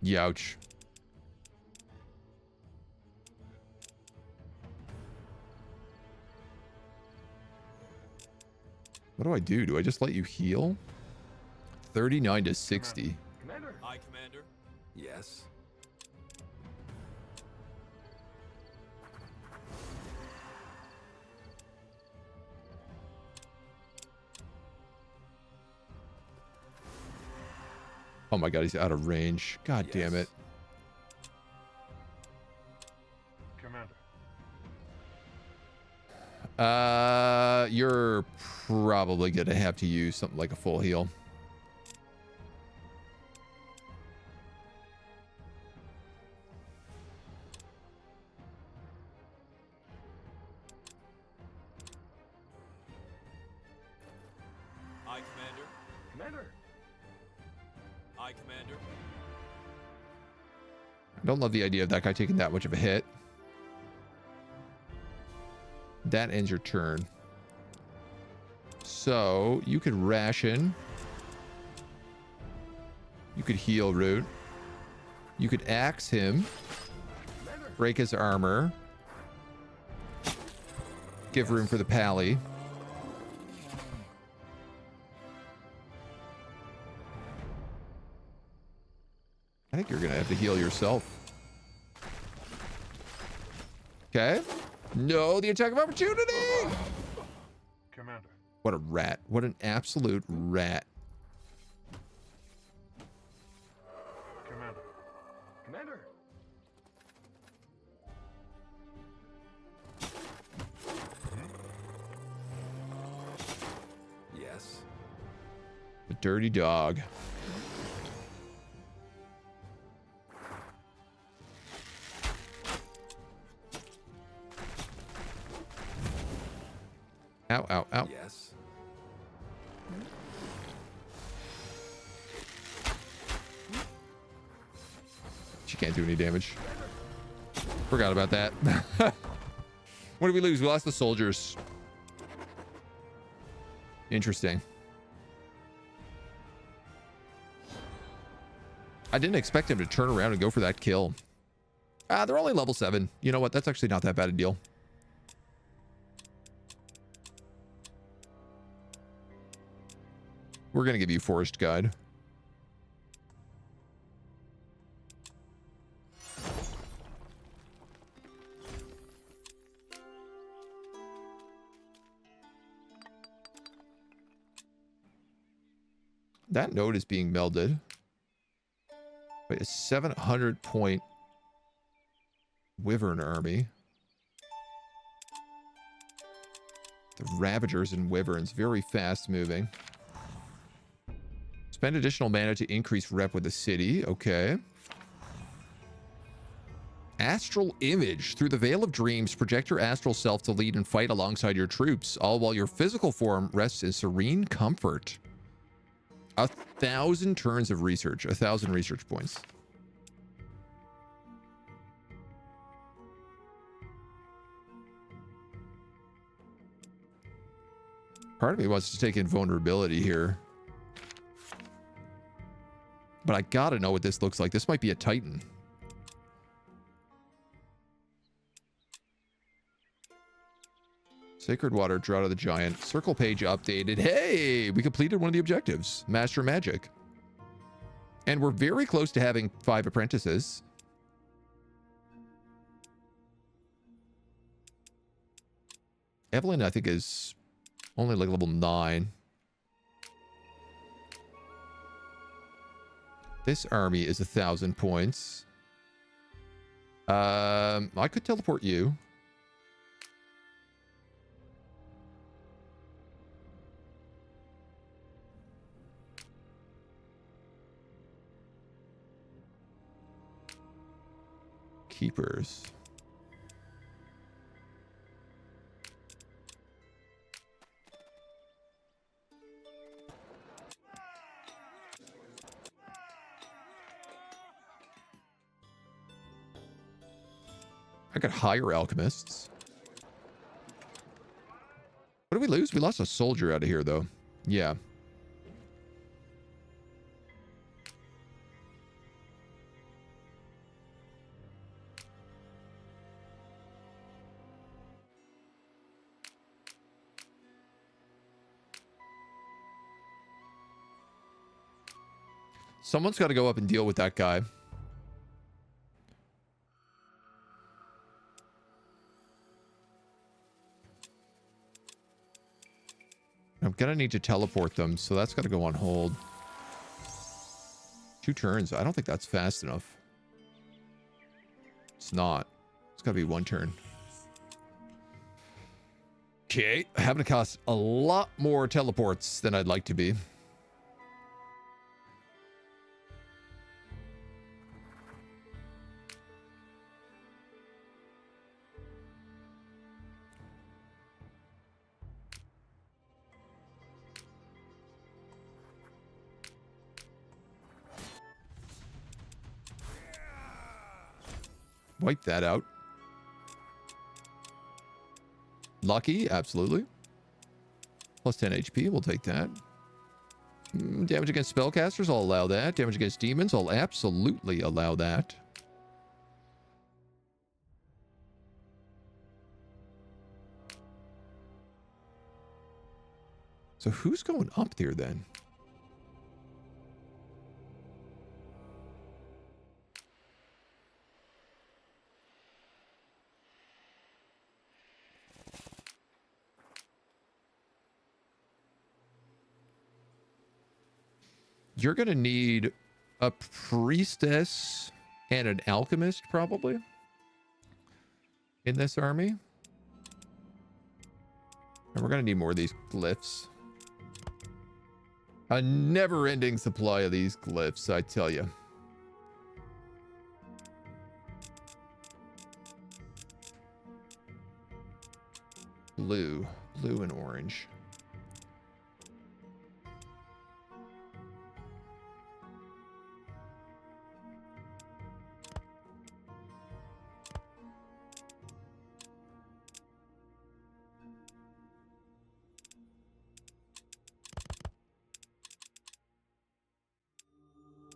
Youch. What do I do? Do I just let you heal? 39 to 60. Commander. Aye, Commander. Yes. Oh my god, he's out of range. God damn it. Commander. You're probably gonna have to use something like a full heal. Aye, Commander. Commander. Aye, Commander. I don't love the idea of that guy taking that much of a hit. That ends your turn. So you could ration. You could heal root. You could axe him. Commander. Break his armor. Give room for the pally. I think you're gonna have to heal yourself. Okay. No, the attack of opportunity! Commander. What a rat. What an absolute rat. Commander. Commander. Yes. The dirty dog. Ow, ow, ow. Yes. She can't do any damage. Forgot about that. What did we lose? We lost the soldiers. Interesting. I didn't expect him to turn around and go for that kill. They're only level 7. You know what? That's actually not that bad a deal. We're going to give you Forest Guide. That node is being melded. Wait, a 700 point Wyvern army. The Ravagers and Wyverns, very fast moving. Spend additional mana to increase rep with the city. Okay. Astral image. Through the veil of dreams, project your astral self to lead and fight alongside your troops, all while your physical form rests in serene comfort. 1,000 turns of research, 1,000 research points. Part of me wants to take invulnerability here. But I gotta know what this looks like. This might be a Titan. Sacred Water, Drought of the Giant. Circle page updated. Hey, we completed one of the objectives. Master Magic. And we're very close to having 5 apprentices. Evelyn, I think, is only like level 9. This army is 1,000 points. I could teleport you. Keepers. I could hire alchemists. What did we lose? We lost a soldier out of here, though. Yeah. Someone's got to go up and deal with that guy. I'm gonna need to teleport them, so that's got to go on hold. 2 turns. I don't think that's fast enough. It's not. It's got to be 1 turn. Okay. Having to cost a lot more teleports than I'd like to be. Wipe that out. Lucky, absolutely. Plus 10 HP, we'll take that. Damage against spellcasters, I'll allow that. Damage against demons, I'll absolutely allow that. So who's going up there then? You're going to need a priestess and an alchemist, probably, in this army. And we're going to need more of these glyphs. A never-ending supply of these glyphs, I tell you. Blue and orange.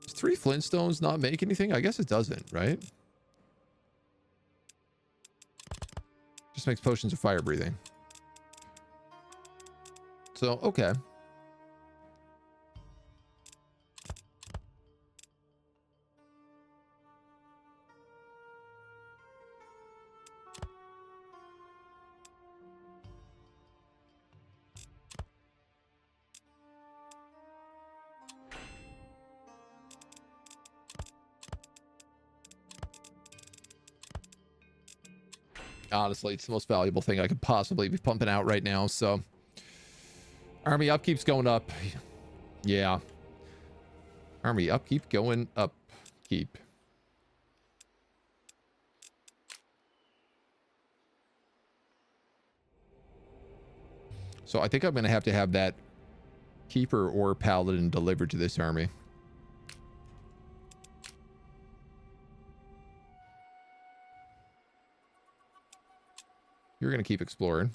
Does 3 Flintstones not make anything? I guess it doesn't, right? Just makes potions of fire breathing. So, okay. Honestly, it's the most valuable thing I could possibly be pumping out right now, so... Army upkeep's going up. Yeah. Army upkeep going up. Keep. So I think I'm going to have that keeper or paladin delivered to this army. You're going to keep exploring.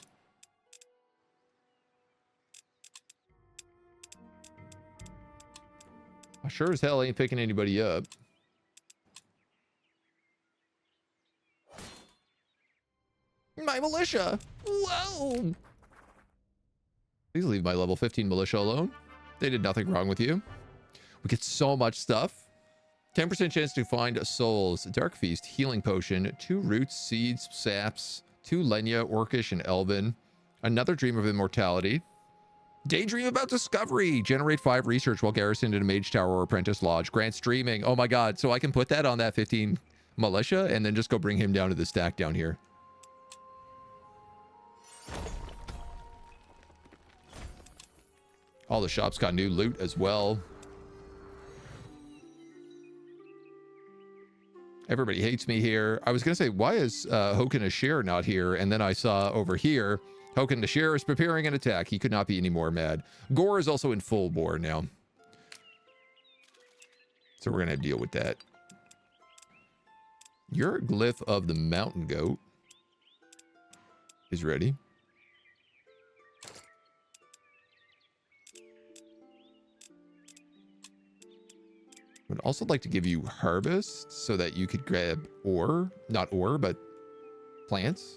I sure as hell ain't picking anybody up. My militia! Whoa! Please leave my level 15 militia alone. They did nothing wrong with you. We get so much stuff. 10% chance to find souls. Dark Feast, healing potion, 2 roots, seeds, saps, 2 Lenya, Orcish, and Elven. Another dream of immortality. Daydream about discovery. Generate 5 research while garrisoned in a mage tower or apprentice lodge. Grants dreaming. Oh my god. So I can put that on that 15 militia and then just go bring him down to the stack down here. All the shops got new loot as well. Everybody hates me here. I was going to say, why is Hokan Ashir not here? And then I saw over here, Hokan Ashir is preparing an attack. He could not be any more mad. Gore is also in full bore now. So we're going to deal with that. Your glyph of the mountain goat is ready. Would also like to give you harvest so that you could grab ore, not ore, but plants.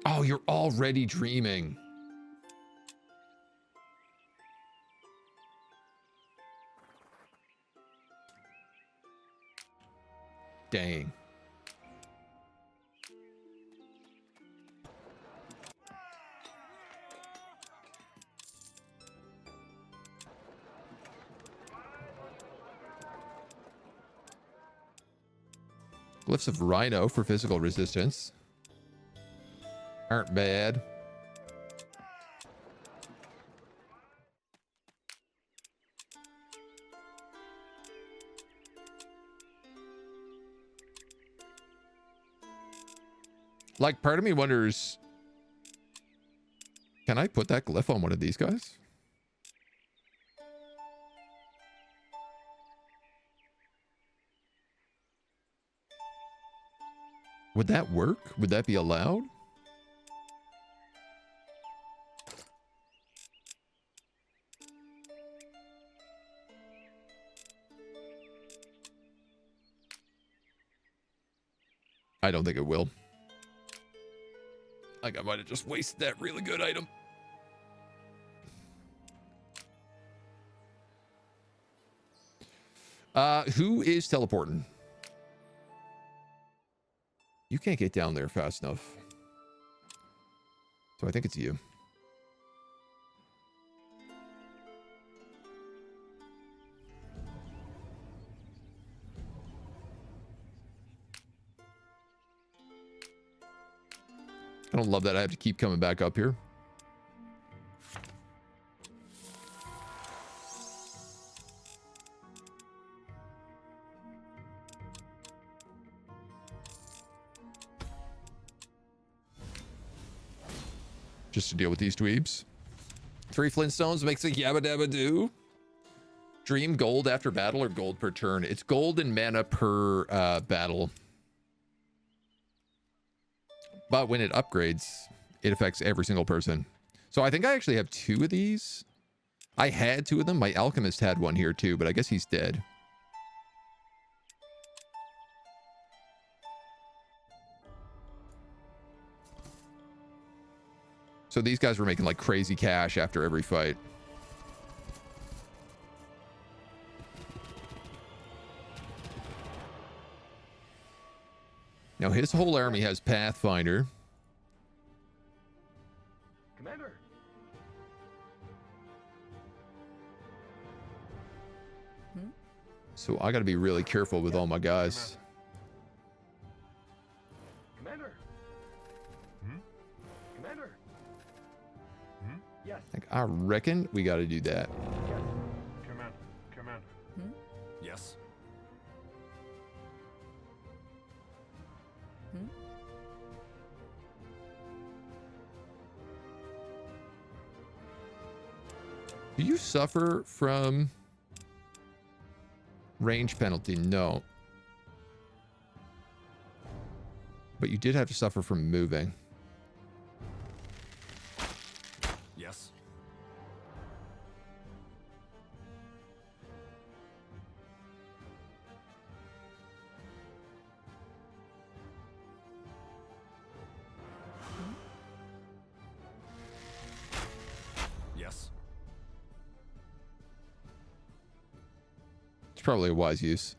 Oh, you're already dreaming. Dang. Glyphs of Rhino for physical resistance. Aren't bad. Like, part of me wonders, can I put that glyph on one of these guys? Would that work? Would that be allowed? I don't think it will. Like, I might have just wasted that really good item. Who is teleporting? You can't get down there fast enough. So I think it's you. I don't love that I have to keep coming back up here. Just to deal with these dweebs. 3 Flintstones makes a yabba dabba do. Dream gold after battle or gold per turn? It's gold and mana per battle. But when it upgrades, it affects every single person. So I think I actually have 2 of these. I had 2 of them. My alchemist had one here too, but I guess he's dead. So these guys were making like crazy cash after every fight. Now his whole army has Pathfinder. Commander. So I got to be really careful with all my guys. Commander. Commander. Yes. Like, I reckon we got to do that. Yes. Commander. Commander. Hmm? Yes. Hmm? Do you suffer from range penalty? No. But you did have to suffer from moving. Yes. Yes. It's probably a wise use.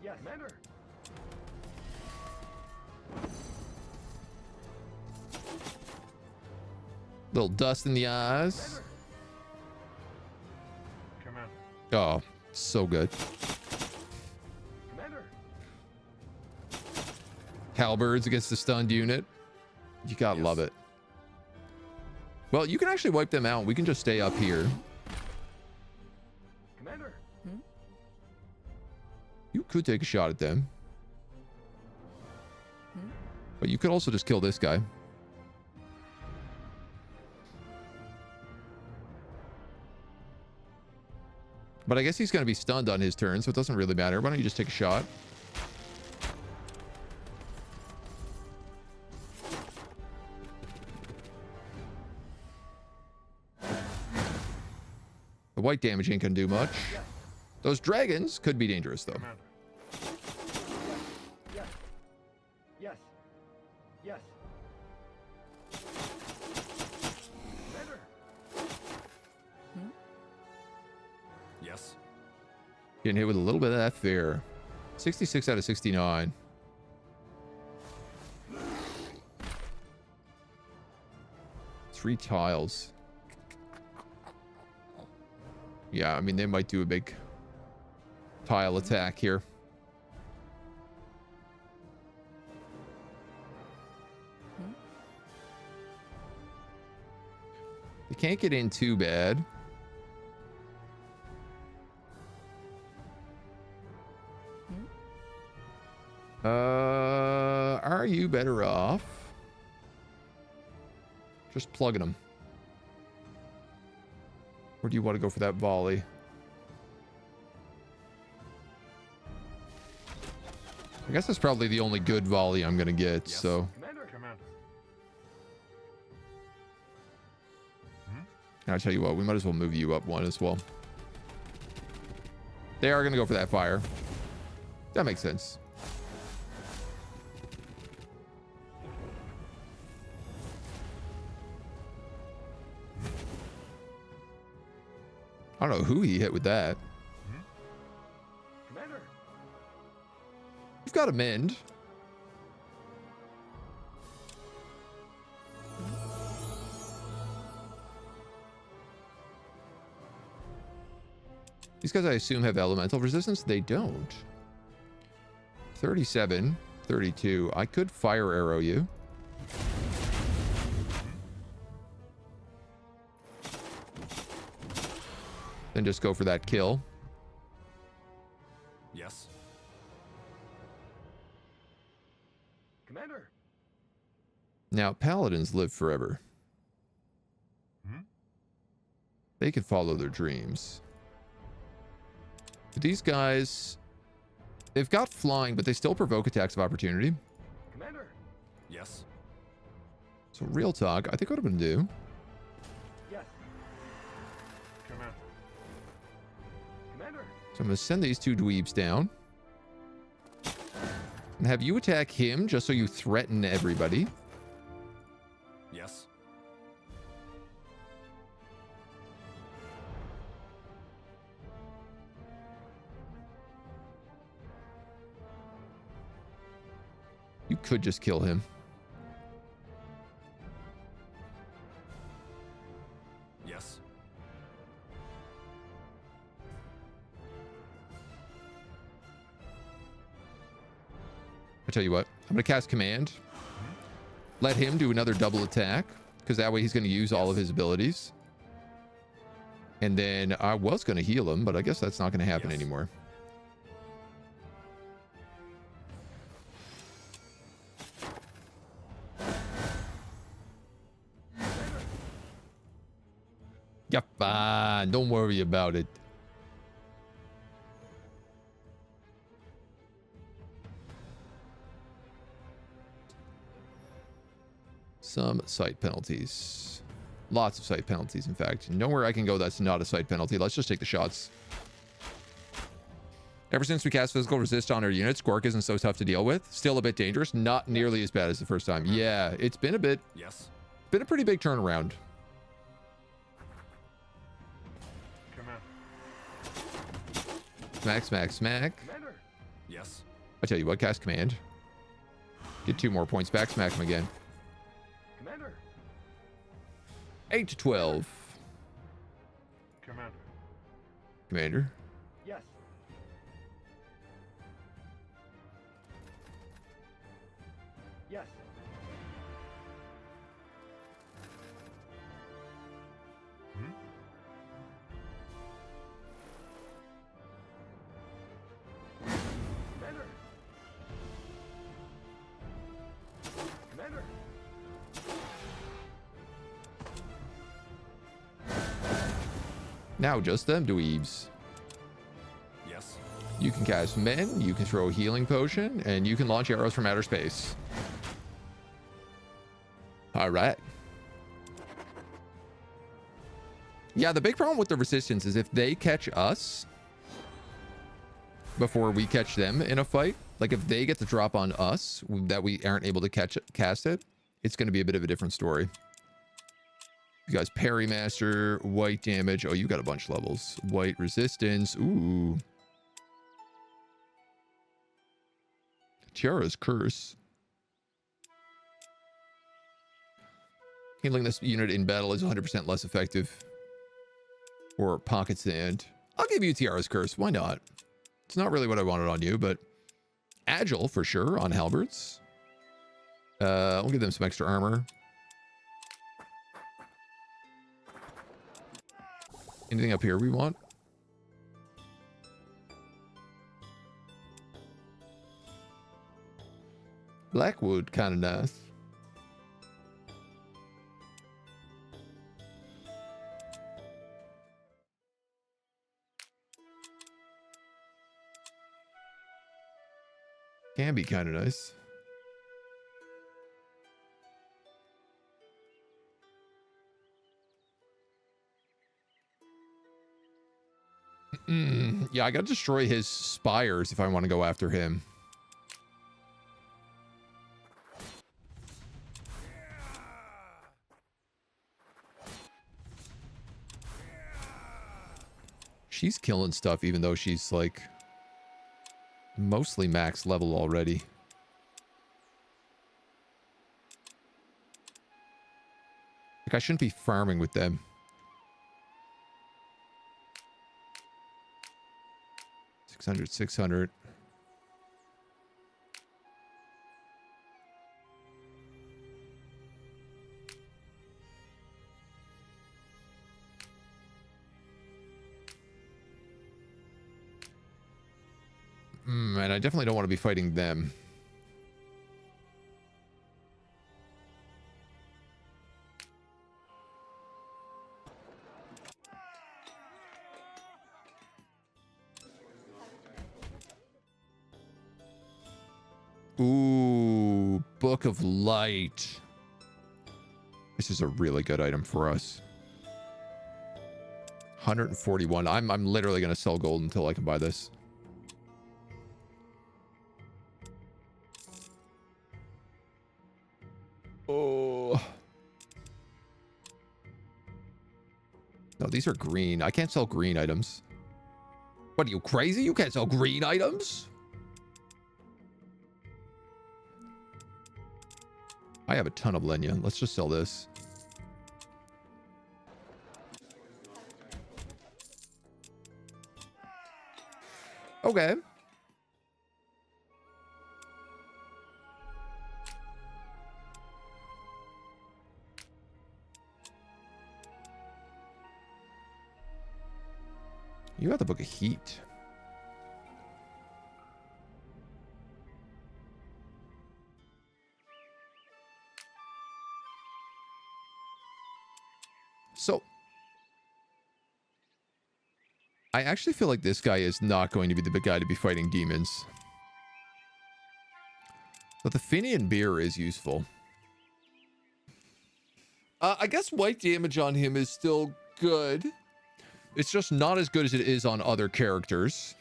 Yes. Commander. Little dust in the eyes. Commander. Oh, so good. Commander. Halberds against the stunned unit. You gotta Yes. love it. Well, you can actually wipe them out. We can just stay up here. Commander. You could take a shot at them. Hmm? But you could also just kill this guy. But I guess he's going to be stunned on his turn, so it doesn't really matter. Why don't you just take a shot? The white damage ain't going to do much. Those dragons could be dangerous, though. Commander. Yes. Yes. Yes. Commander. Yes. Getting hit with a little bit of that fear. 66 out of 69. Three tiles. Yeah, I mean, they might do a big tile attack here. They can't get in too bad. Are you better off just plugging them? Or do you want to go for that volley? I guess that's probably the only good volley I'm going to get, Yes. so... Commander. Commander. I'll tell you what, we might as well move you up one as well. They are going to go for that fire. That makes sense. I don't know who he hit with that. Commander. You've got a mend. These guys, I assume, have elemental resistance. They don't. 37, 32. I could fire arrow you. Then just go for that kill. Yes. Commander. Now, paladins live forever. They can follow their dreams. But these guys, they've got flying, but they still provoke attacks of opportunity. Commander. Yes. So real talk, I think what I'm going to do, Yes. Commander. Commander. so I'm going to send these two dweebs down. And have you attack him just so you threaten everybody. Yes. You could just kill him. Yes. I tell you what, I'm going to cast command. Let him do another double attack, because that way he's going to use all of his abilities. And then I was going to heal him, but I guess that's not going to happen Yes. anymore. Yeah, fine. Don't worry about it. Some site penalties. Lots of site penalties, in fact. Nowhere I can go that's not a site penalty. Let's just take the shots. Ever since we cast physical resist on our units, Quark isn't so tough to deal with. Still a bit dangerous. Not nearly as bad as the first time. Yeah, it's been a Yes. pretty big turnaround. Come out. Smack, smack, smack. Commander. Yes. I tell you what, cast command. Get 2 more points back. Smack him again. Commander. 8 to 12. Commander. Commander. Yes. Yes. Commander. Commander. Now just them dweebs. Yes. You can cast men, you can throw a healing potion, and you can launch arrows from outer space. All right. Yeah, the big problem with the resistance is if they catch us before we catch them in a fight, like if they get the drop on us that we aren't able to cast it, it's going to be a bit of a different story. You guys, parry master, white damage. Oh, you got a bunch of levels. White resistance. Ooh. Tiara's curse. Healing this unit in battle is 100% less effective. Or pocket sand. I'll give you Tiara's curse. Why not? It's not really what I wanted on you, but agile for sure on halberds. I'll give them some extra armor. Anything up here we want? Blackwood, kind of nice. Can be kind of nice. Yeah, I gotta destroy his spires if I want to go after him. She's killing stuff even though she's like mostly max level already. Like I shouldn't be farming with them. $600. And I definitely don't want to be fighting them. Ooh, Book of Light. This is a really good item for us. 141. I'm literally going to sell gold until I can buy this. Oh. No, these are green. I can't sell green items. What are you, crazy? You can't sell green items? I have a ton of Lenya. Let's just sell this. Okay. You got the Book of Heat. So I actually feel like this guy is not going to be the big guy to be fighting demons. But the Finian Beer is useful. I guess white damage on him is still good. It's just not as good as it is on other characters.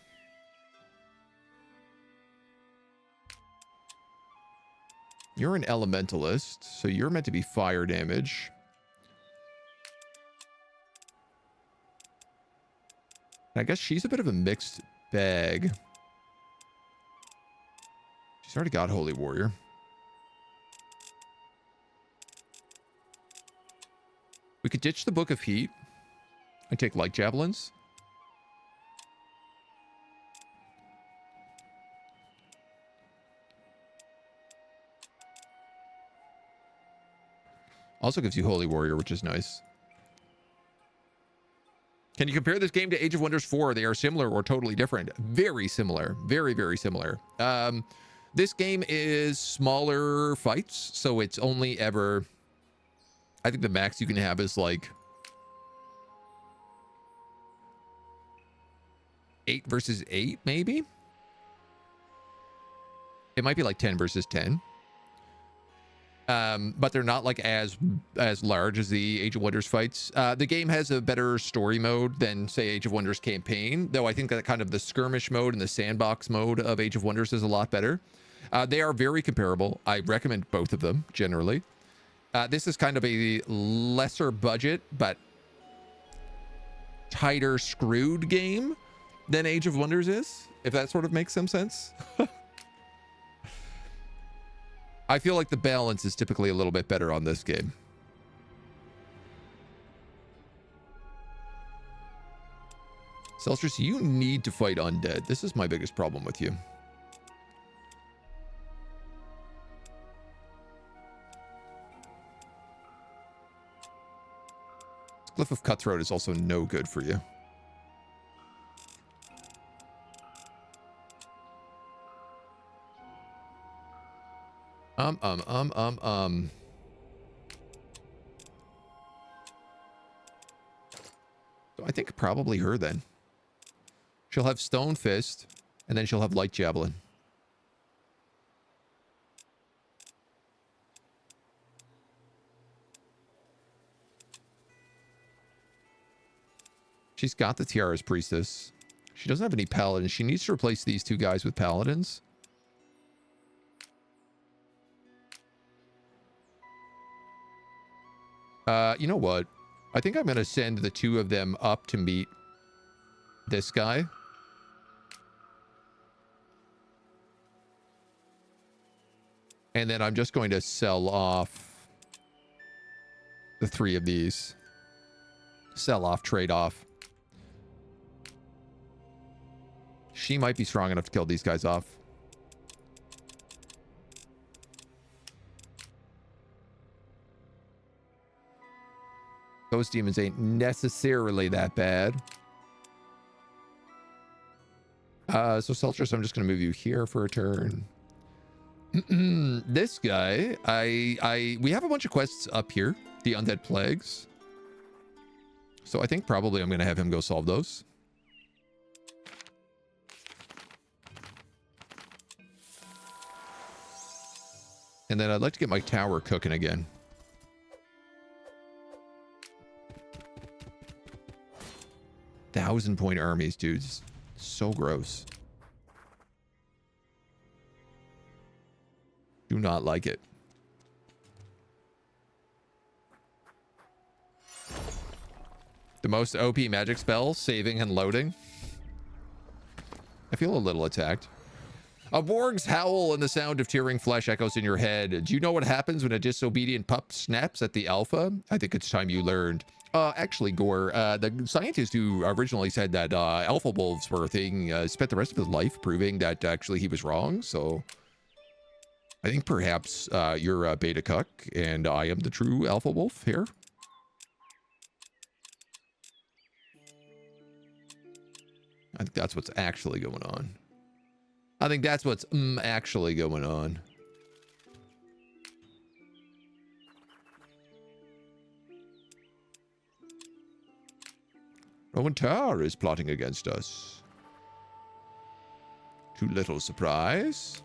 You're an elementalist, so you're meant to be fire damage. I guess she's a bit of a mixed bag. She's already got Holy Warrior. We could ditch the Book of Heat and take Light Javelins. Also gives you Holy Warrior, which is nice. Can you compare this game to Age of Wonders 4? They are similar or totally different. Very similar. Very, very similar. This game is smaller fights, so it's only ever... I think the max you can have is like 8 versus 8, maybe? It might be like 10 versus 10. But they're not like as large as the Age of Wonders fights. The game has a better story mode than, say, Age of Wonders campaign, though I think that kind of the skirmish mode and the sandbox mode of Age of Wonders is a lot better. They are very comparable. I recommend both of them, generally. This is kind of a lesser budget, but tighter screwed game than Age of Wonders is, if that sort of makes some sense. I feel like the balance is typically a little bit better on this game. Celsius, you need to fight undead. This is my biggest problem with you. Glyph of Cutthroat is also no good for you. So I think probably her then. She'll have Stone Fist, and then she'll have Light Javelin. She's got the Tiara's Priestess. She doesn't have any Paladins. She needs to replace these two guys with Paladins. You know what? I think I'm going to send the two of them up to meet this guy. And then I'm just going to sell off the three of these. Sell off, trade off. She might be strong enough to kill these guys off. Those demons ain't necessarily that bad. So Celsius, I'm just going to move you here for a turn. This guy, we have a bunch of quests up here. The Undead Plagues. So I think probably I'm going to have him go solve those. And then I'd like to get my tower cooking again. $1,000-point armies, dudes. So gross. Do not like it. The most OP magic spell, saving and loading. I feel a little attacked. A Borg's howl and the sound of tearing flesh echoes in your head. Do you know what happens when a disobedient pup snaps at the alpha? I think it's time you learned. Actually, Gore, the scientist who originally said that alpha wolves were a thing spent the rest of his life proving that actually he was wrong. So I think perhaps you're a beta cuck and I am the true alpha wolf here. I think that's what's actually going on. I think that's what's actually going on. Rowan Tower is plotting against us. To little surprise.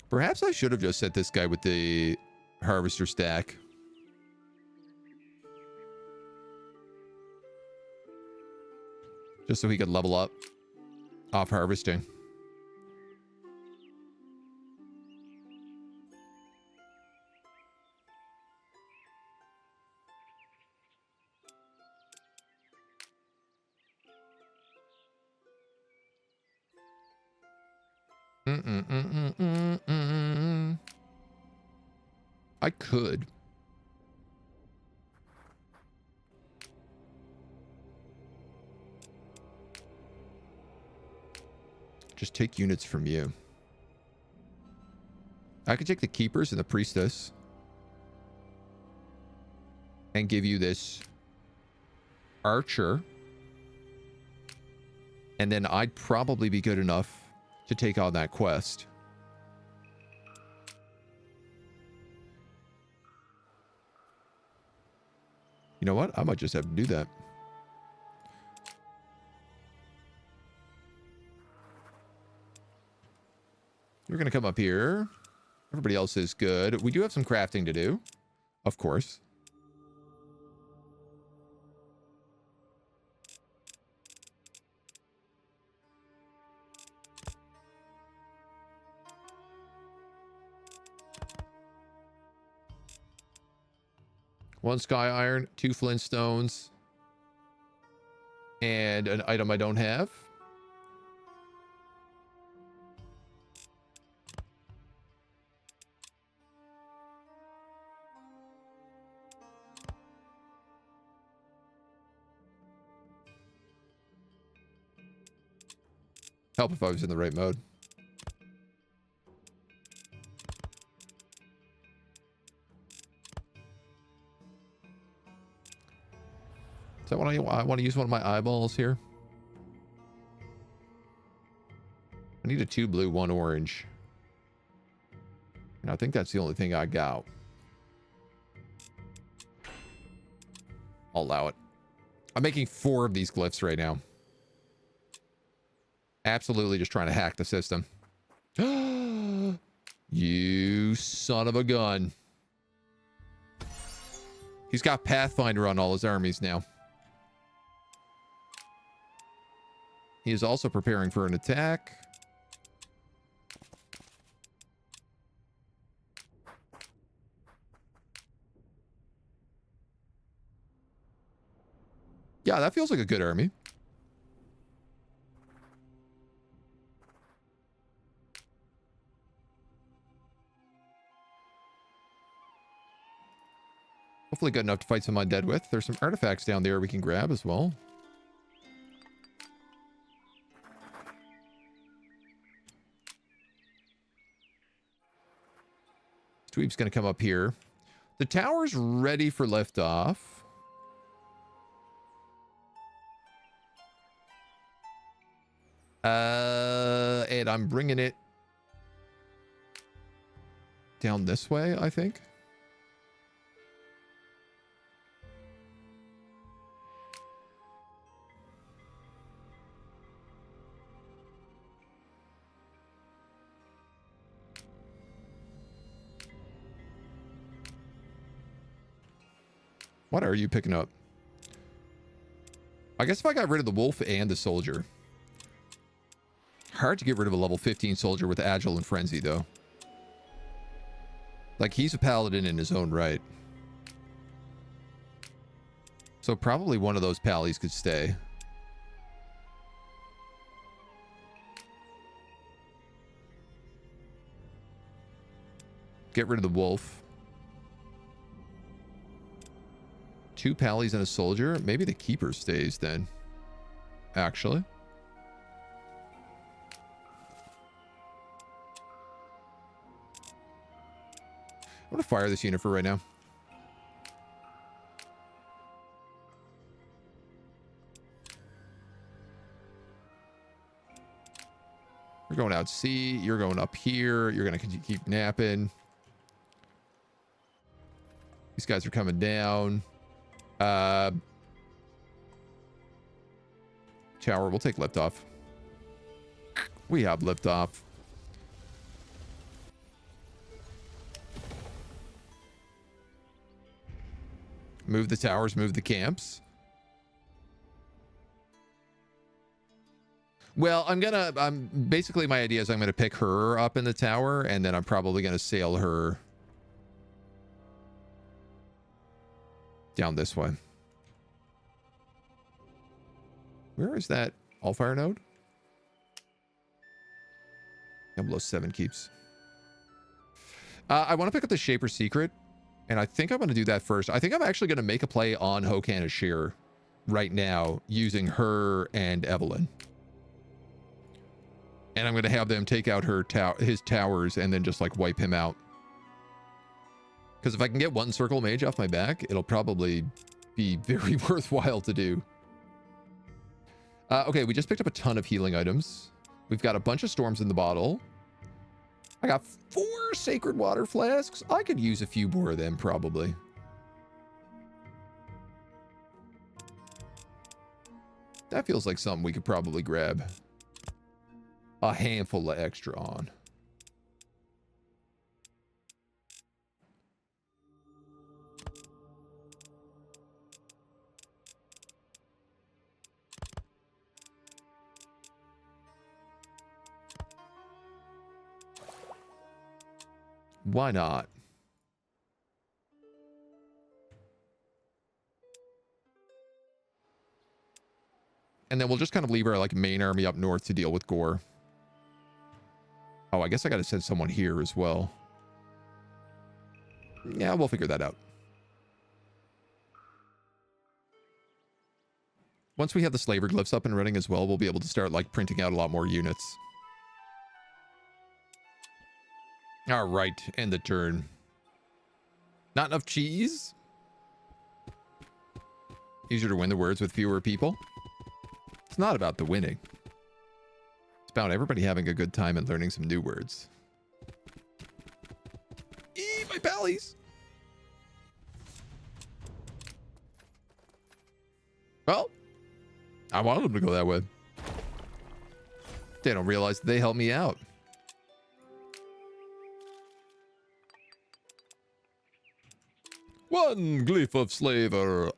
Perhaps I should have just set this guy with the harvester stack. Just so he could level up off harvesting. I could. Just take units from you. I could take the keepers and the priestess and give you this archer. And then I'd probably be good enough to take on that quest. You know what? I might just have to do that. You're going to come up here. Everybody else is good. We do have some crafting to do, of course. One sky iron, 2 flintstones, and an item I don't have. Help if I was in the right mode. Is that what I want to use one of my eyeballs here? I need a 2 blue, 1 orange. And I think that's the only thing I got. I'll allow it. I'm making 4 of these glyphs right now. Absolutely just trying to hack the system. You son of a gun. He's got Pathfinder on all his armies now. He is also preparing for an attack. Yeah, that feels like a good army. Hopefully good enough to fight some undead with. There's some artifacts down there we can grab as well. Dweeb's going to come up here. The tower's ready for liftoff. And I'm bringing it down this way, I think. What are you picking up? I guess if I got rid of the wolf and the soldier. Hard to get rid of a level 15 soldier with agile and frenzy, though. Like, he's a paladin in his own right. So probably one of those pallies could stay. Get rid of the wolf. 2 pallies and a soldier. Maybe the keeper stays then. Actually. I'm going to fire this unit for right now. You're going out C. You're going up here. You're going to keep napping. These guys are coming down. Tower, we'll take liftoff. We have liftoff. Move the towers, move the camps. Well, I'm basically my idea is I'm gonna pick her up in the tower, and then I'm probably gonna sail her down this way. Where is that Allfire node? Down below 7 keeps. I want to pick up the Shaper Secret, and I think I'm going to do that first. I think I'm actually going to make a play on Hokan Ashir right now using her and Evelyn. And I'm going to have them take out his towers and then just like wipe him out. Because if I can get one Circle Mage off my back, it'll probably be very worthwhile to do. Okay, we just picked up a ton of healing items. We've got a bunch of storms in the bottle. I got 4 sacred water flasks. I could use a few more of them probably. That feels like something we could probably grab a handful of extra on. Why not? And then we'll just kind of leave our like main army up north to deal with Gore. Oh, I guess I got to send someone here as well. Yeah, we'll figure that out. Once we have the slaver glyphs up and running as well, we'll be able to start like printing out a lot more units. All right, end the turn. Not enough cheese? Easier to win the words with fewer people? It's not about the winning. It's about everybody having a good time and learning some new words. Eee, my pallies! Well, I wanted them to go that way. They don't realize they helped me out. One glyph of slaver.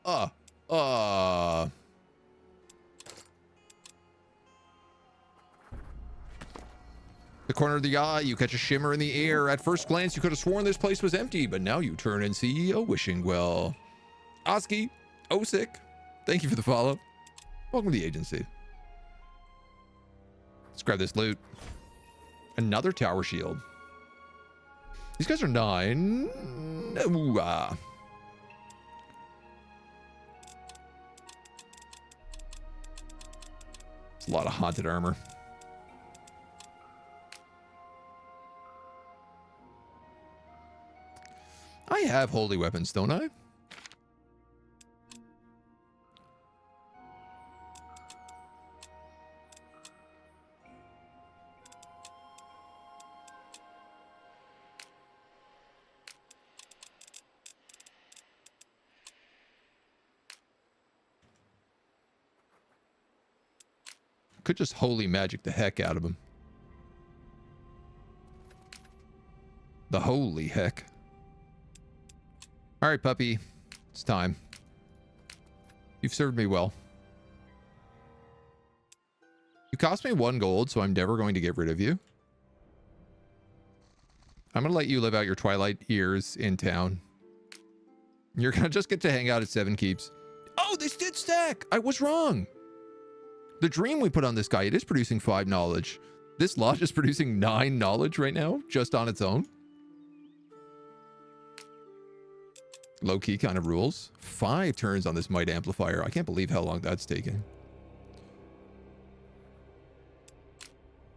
The corner of the eye, you catch a shimmer in the air. At first glance, you could have sworn this place was empty, but now you turn and see a wishing well. Oski, Osik, thank you for the follow. Welcome to the agency. Let's grab this loot. Another tower shield. These guys are 9. Ooh, It's a lot of haunted armor. I have holy weapons, don't I? Could just holy magic the heck out of him. The holy heck. All right, puppy. It's time. You've served me well. You cost me 1 gold, so I'm never going to get rid of you. I'm going to let you live out your twilight years in town. You're going to just get to hang out at 7 keeps. Oh, this did stack. I was wrong. The dream we put on this guy, it is producing 5 knowledge. This lodge is producing 9 knowledge right now, just on its own. Low-key kind of rules. 5 turns on this might amplifier. I can't believe how long that's taken.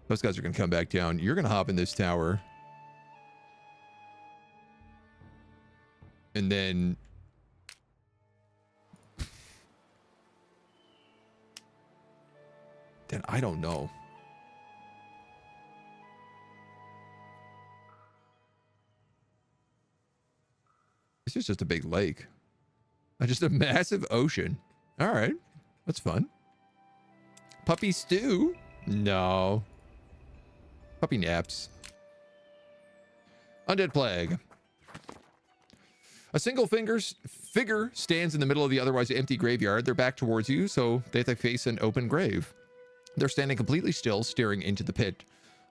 Those guys are going to come back down. You're going to hop in this tower. And then... then I don't know. This is just a big lake. Just a massive ocean. All right. That's fun. Puppy stew? No. Puppy naps. Undead plague. A single figure stands in the middle of the otherwise empty graveyard. Their back towards you, so they face an open grave. They're standing completely still, staring into the pit.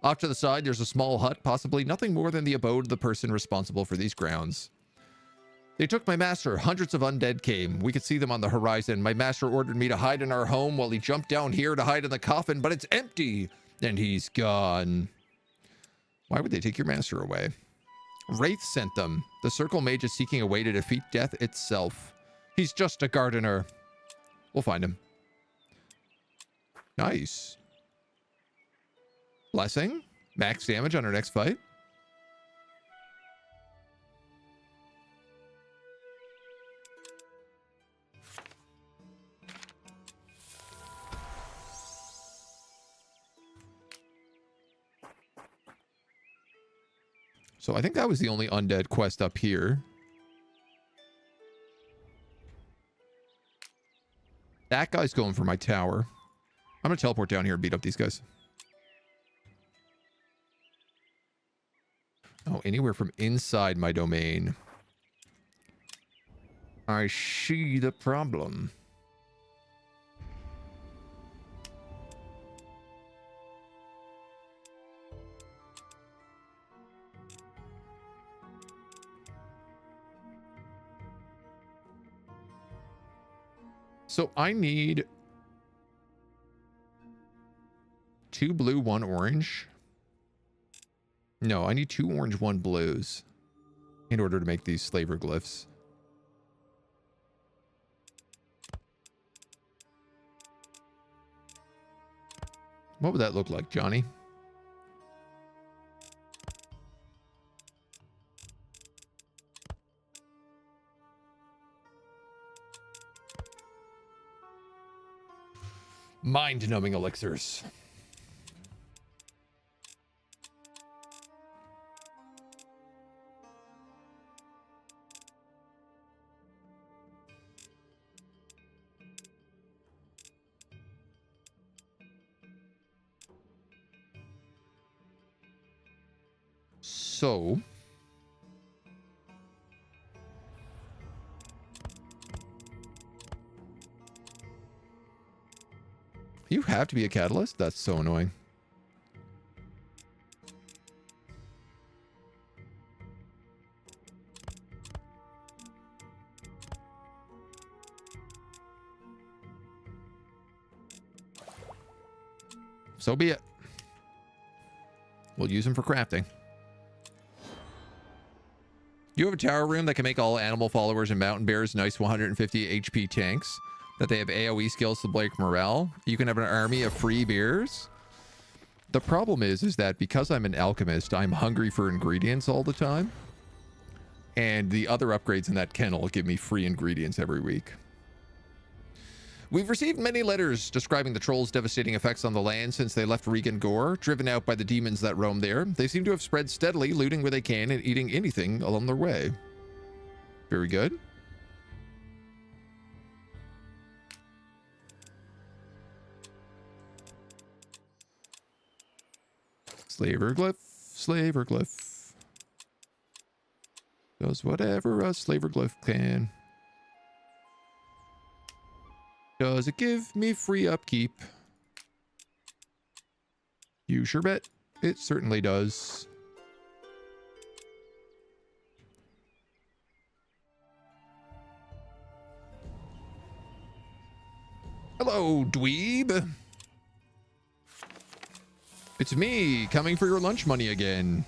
Off to the side, there's a small hut, possibly nothing more than the abode of the person responsible for these grounds. They took my master. Hundreds of undead came. We could see them on the horizon. My master ordered me to hide in our home while he jumped down here to hide in the coffin, but it's empty, and he's gone. Why would they take your master away? Wraith sent them. The circle mage is seeking a way to defeat death itself. He's just a gardener. We'll find him. Nice. Blessing. Max damage on our next fight. So I think that was the only undead quest up here. That guy's going for my tower. I'm going to teleport down here and beat up these guys. Oh, anywhere from inside my domain. I see the problem. So I need 2 blue, 1 orange. No, I need 2 orange, 1 blues in order to make these slaver glyphs. What would that look like, Johnny? Mind-numbing elixirs. So you have to be a catalyst? That's so annoying. So be it. We'll use them for crafting. You have a tower room that can make all animal followers and mountain bears nice 150 HP tanks. That they have AoE skills to break morale. You can have an army of free bears. The problem is that because I'm an alchemist, I'm hungry for ingredients all the time. And the other upgrades in that kennel give me free ingredients every week. We've received many letters describing the trolls' devastating effects on the land since they left Regan Gore, driven out by the demons that roam there. They seem to have spread steadily, looting where they can and eating anything along their way. Very good. Slaver glyph, slaver glyph. Does whatever a slaver glyph can. Does it give me free upkeep? You sure bet. It certainly does. Hello, dweeb. It's me, coming for your lunch money again.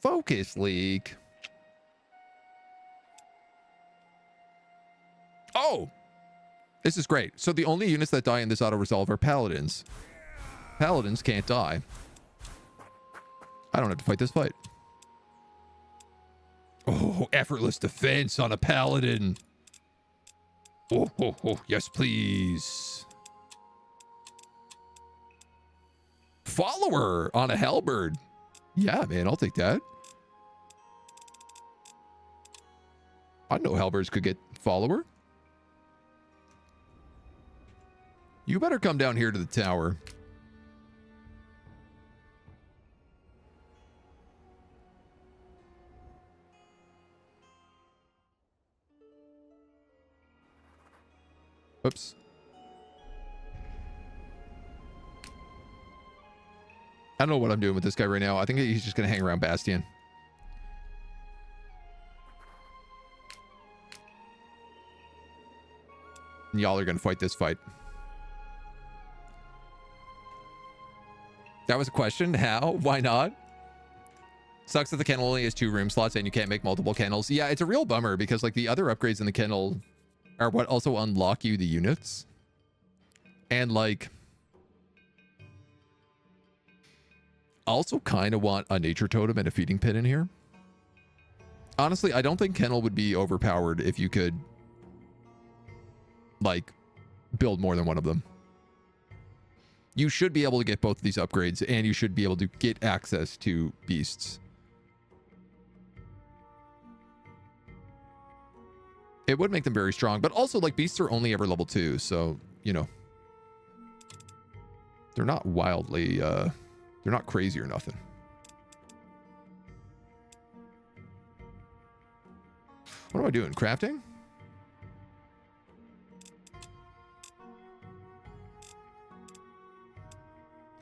Focus leak. Oh! This is great. So the only units that die in this auto-resolve are paladins. Paladins can't die. I don't have to fight this fight. Oh, effortless defense on a paladin. Oh, yes, please. Follower on a halberd. Yeah, man, I'll take that. I know halberds could get follower. You better come down here to the tower. Oops. I don't know what I'm doing with this guy right now. I think he's just going to hang around Bastion. And y'all are going to fight this fight. That was a question. How? Why not? Sucks that the kennel only has 2 room slots and you can't make multiple kennels. Yeah, it's a real bummer because like the other upgrades in the kennel are what also unlock you the units. And like... I also kind of want a nature totem and a feeding pit in here. Honestly, I don't think kennel would be overpowered if you could like build more than one of them. You should be able to get both of these upgrades and you should be able to get access to beasts. It would make them very strong, but also like beasts are only ever level 2, so you know they're not wildly they're not crazy or nothing. What am I doing? Crafting?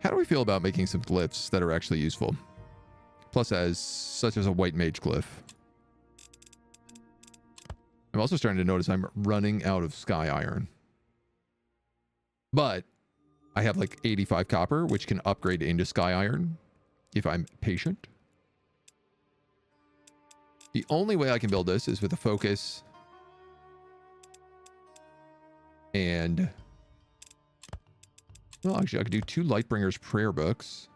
How do we feel about making some glyphs that are actually useful? Plus as such as a white mage glyph. I'm also starting to notice I'm running out of sky iron. But I have like 85 copper, which can upgrade into sky iron if I'm patient. The only way I can build this is with a focus and... Well, actually, I could do 2 Lightbringer's prayer books.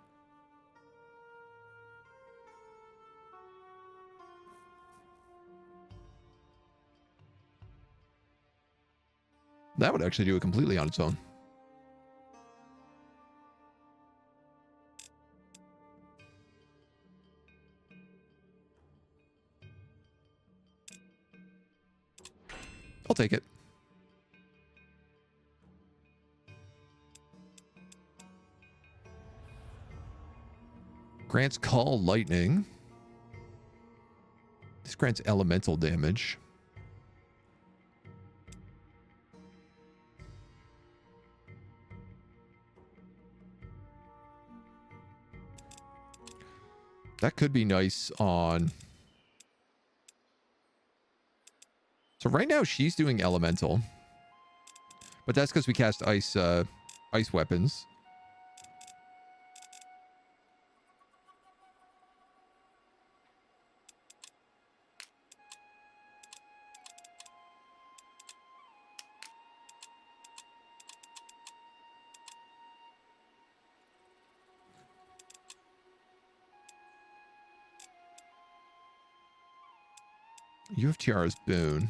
That would actually do it completely on its own. I'll take it. Grants Call Lightning. This grants elemental damage. That could be nice on... So right now she's doing elemental. But that's because we cast ice weapons. You have Tiara's Boon.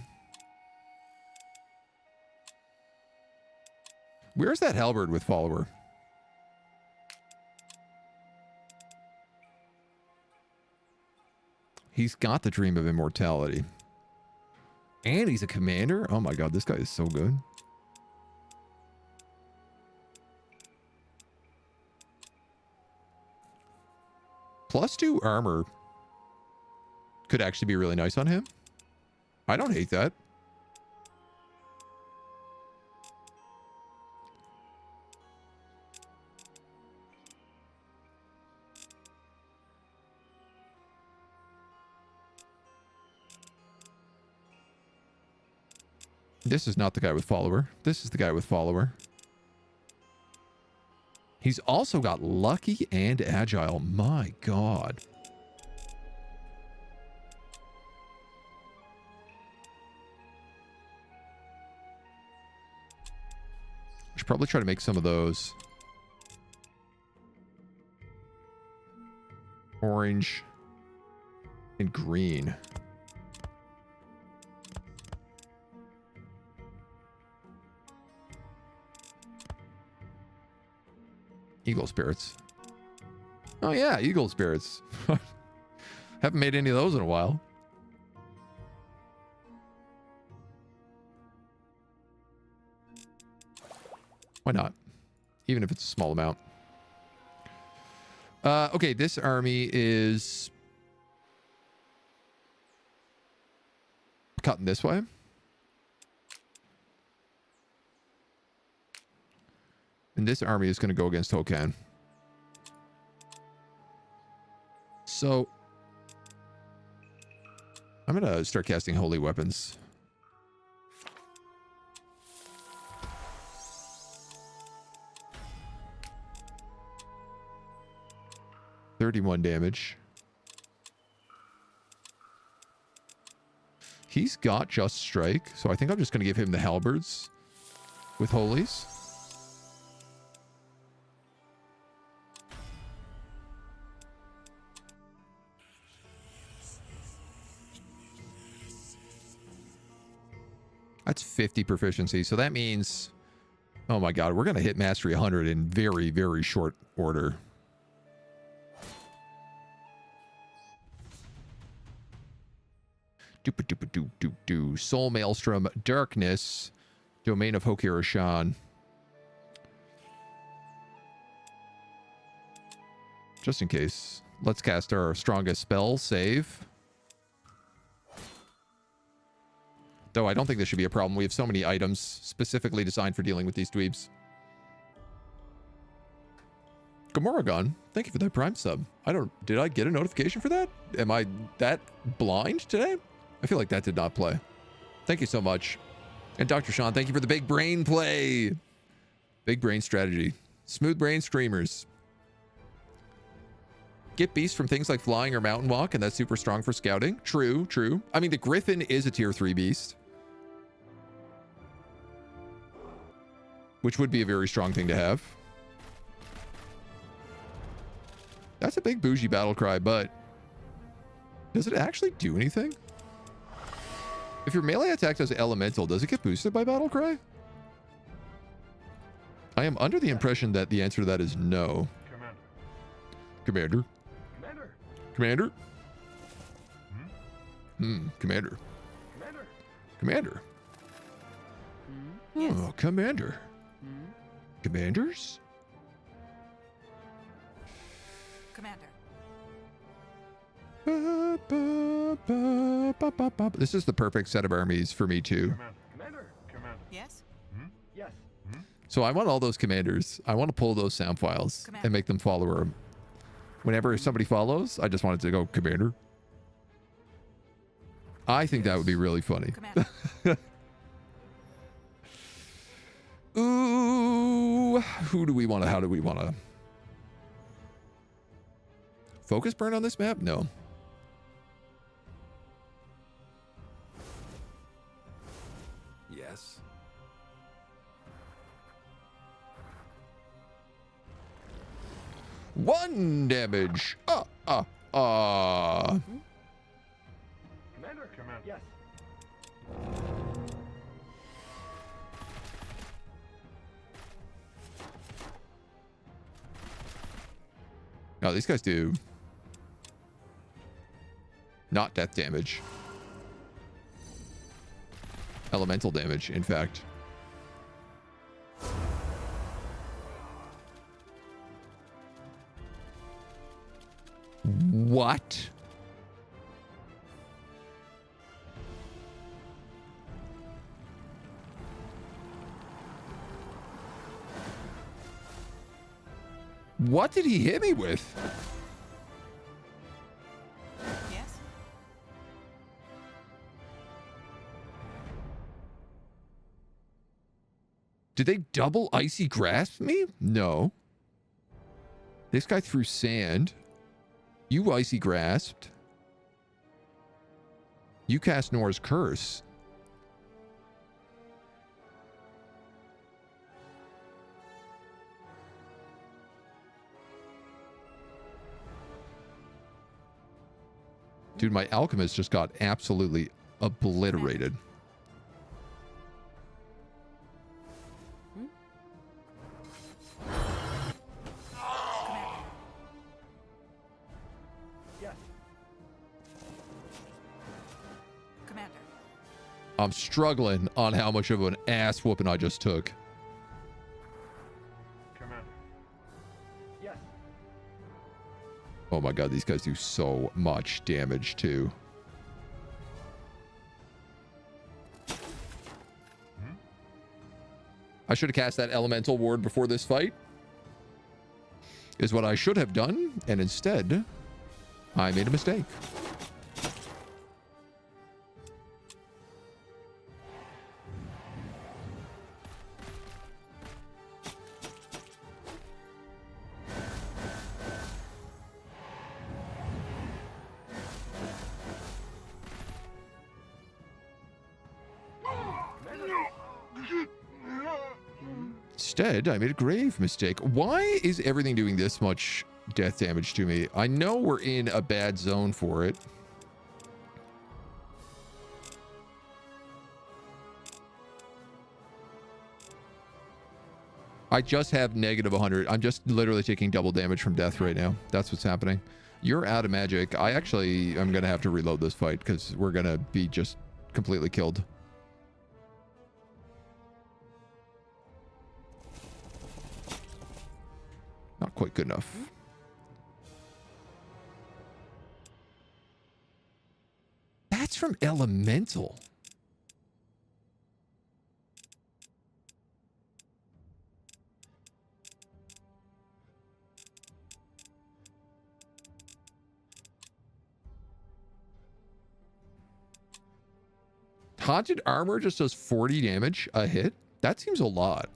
Where's that halberd with follower? He's got the Dream of Immortality. And he's a commander? Oh my god, this guy is so good. +2 armor could actually be really nice on him. I don't hate that. This is not the guy with follower. This is the guy with follower. He's also got lucky and agile. My god. Should probably try to make some of those. Orange and green. Eagle spirits. Oh yeah, eagle spirits. Haven't made any of those in a while. Why not? Even if it's a small amount. Okay, this army is cutting this way. And this army is going to go against Hokan. So I'm going to start casting holy weapons. $31 damage. He's got Just Strike, so I think I'm just going to give him the halberds with holies. That's 50 proficiency, so that means, oh my god, we're going to hit Mastery 100 in very, very short order. Doop-a-doop-a-doop-doop-doo. Soul Maelstrom, Darkness, Domain of Hokan. Just in case. Let's cast our strongest spell, Save. Though I don't think this should be a problem. We have so many items specifically designed for dealing with these dweebs. Gamorregon, thank you for that Prime sub. Did I get a notification for that? Am I that blind today? I feel like that did not play. Thank you so much. And Dr. Sean, thank you for the big brain play. Big brain strategy. Smooth brain streamers. Get beasts from things like flying or mountain walk, and that's super strong for scouting. True, true. I mean, the Griffin is a tier 3 beast, which would be a very strong thing to have. That's a big bougie battle cry, but does it actually do anything? If your melee attack does elemental, does it get boosted by battle cry? I am under the impression that the answer to that is no. Commander. Commander. Commander. Commander. Commander. Commander. Yes. Oh, Commander. Commanders? Commander. This is the perfect set of armies for me too. Commander. Commander. Yes. Yes. So I want all those commanders. I want to pull those sound files and make them follower. Whenever somebody follows, I just want it to go Commander. I think that would be really funny. Ooh, who do we want to? How do we want to? Focus burn on this map? No. Yes. One damage. Commander. Commander. Yes. No, these guys do not death damage. Elemental damage, in fact. What? What did he hit me with? Yes. Did they double icy grasp me? No. This guy threw sand. You icy grasped. You cast Nora's curse. Dude, my alchemist just got absolutely obliterated. I'm struggling on how much of an ass whooping I just took. Commander. Yes. Oh my god, these guys do so much damage too. I should have cast that elemental ward before this fight, is what I should have done, and instead I made a mistake. Instead, I made a grave mistake. Why is everything doing this much death damage to me? I know we're in a bad zone for it. I just have negative 100. I'm just literally taking double damage from death right now. That's what's happening. You're out of magic. I actually am going to have to reload this fight because we're going to be just completely killed. Not quite good enough. That's from Elemental. Haunted armor just does 40 damage a hit? That seems a lot.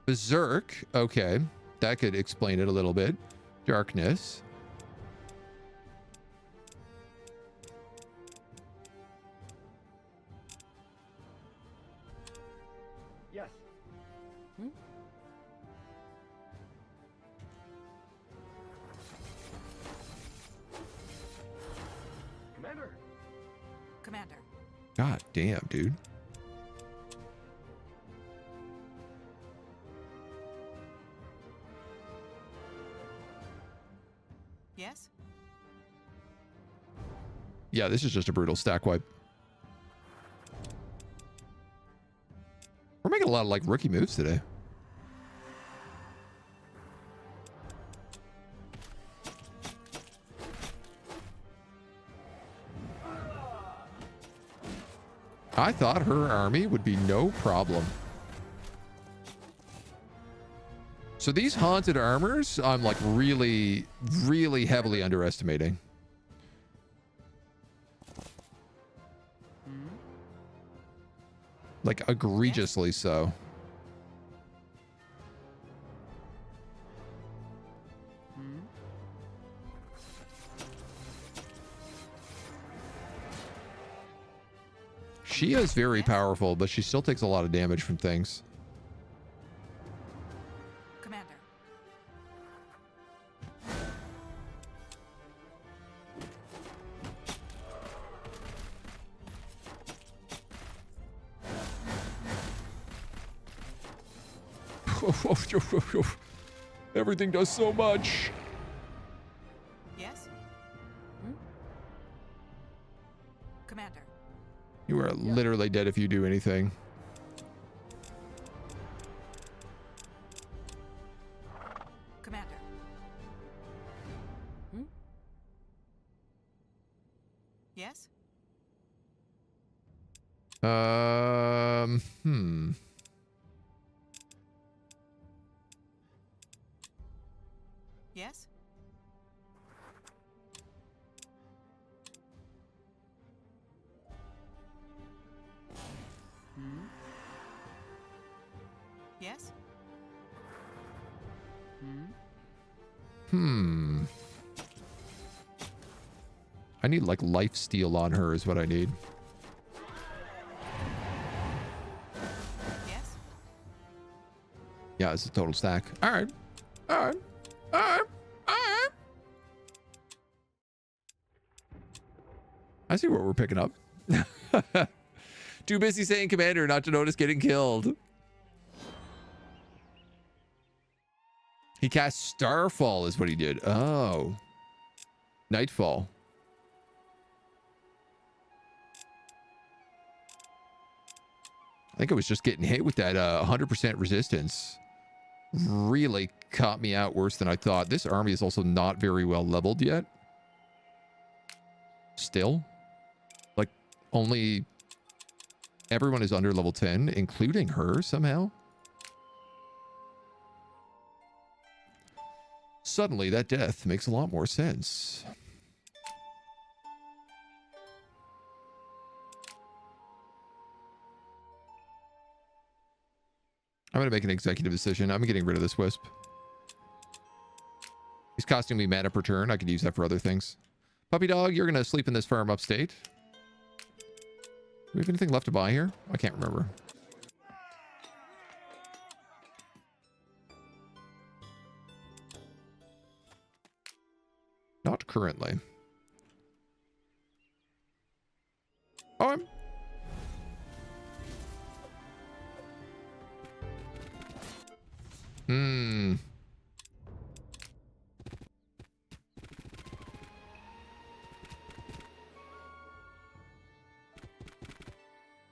Berserk, okay, that could explain it a little bit. Darkness. Yes. Commander. Commander. God damn, dude. Yes. Yeah, this is just a brutal stack wipe. We're making a lot of like rookie moves today. I thought her army would be no problem. So these haunted armors, I'm like really, really heavily underestimating. Like egregiously so. She is very powerful, but she still takes a lot of damage from things. Commander. Everything does so much. Yes. Commander. You are literally dead if you do anything. Commander. Yes. Yes. Yes. I need like life steal on her is what I need. Yes. Yeah, it's a total stack. All right. All right. All right. All right. I see what we're picking up. Too busy saying commander not to notice getting killed. He cast Starfall is what he did. Oh. Nightfall. think I was just getting hit with that 100% resistance. Really caught me out worse than I thought. This army is also not very well leveled yet. Still. Like, only... Everyone is under level 10, including her somehow. Suddenly, that death makes a lot more sense. I'm going to make an executive decision. I'm getting rid of this wisp. He's costing me mana per turn. I could use that for other things. Puppy dog, you're going to sleep in this farm upstate. Do we have anything left to buy here? I can't remember. Not currently. Oh, I'm...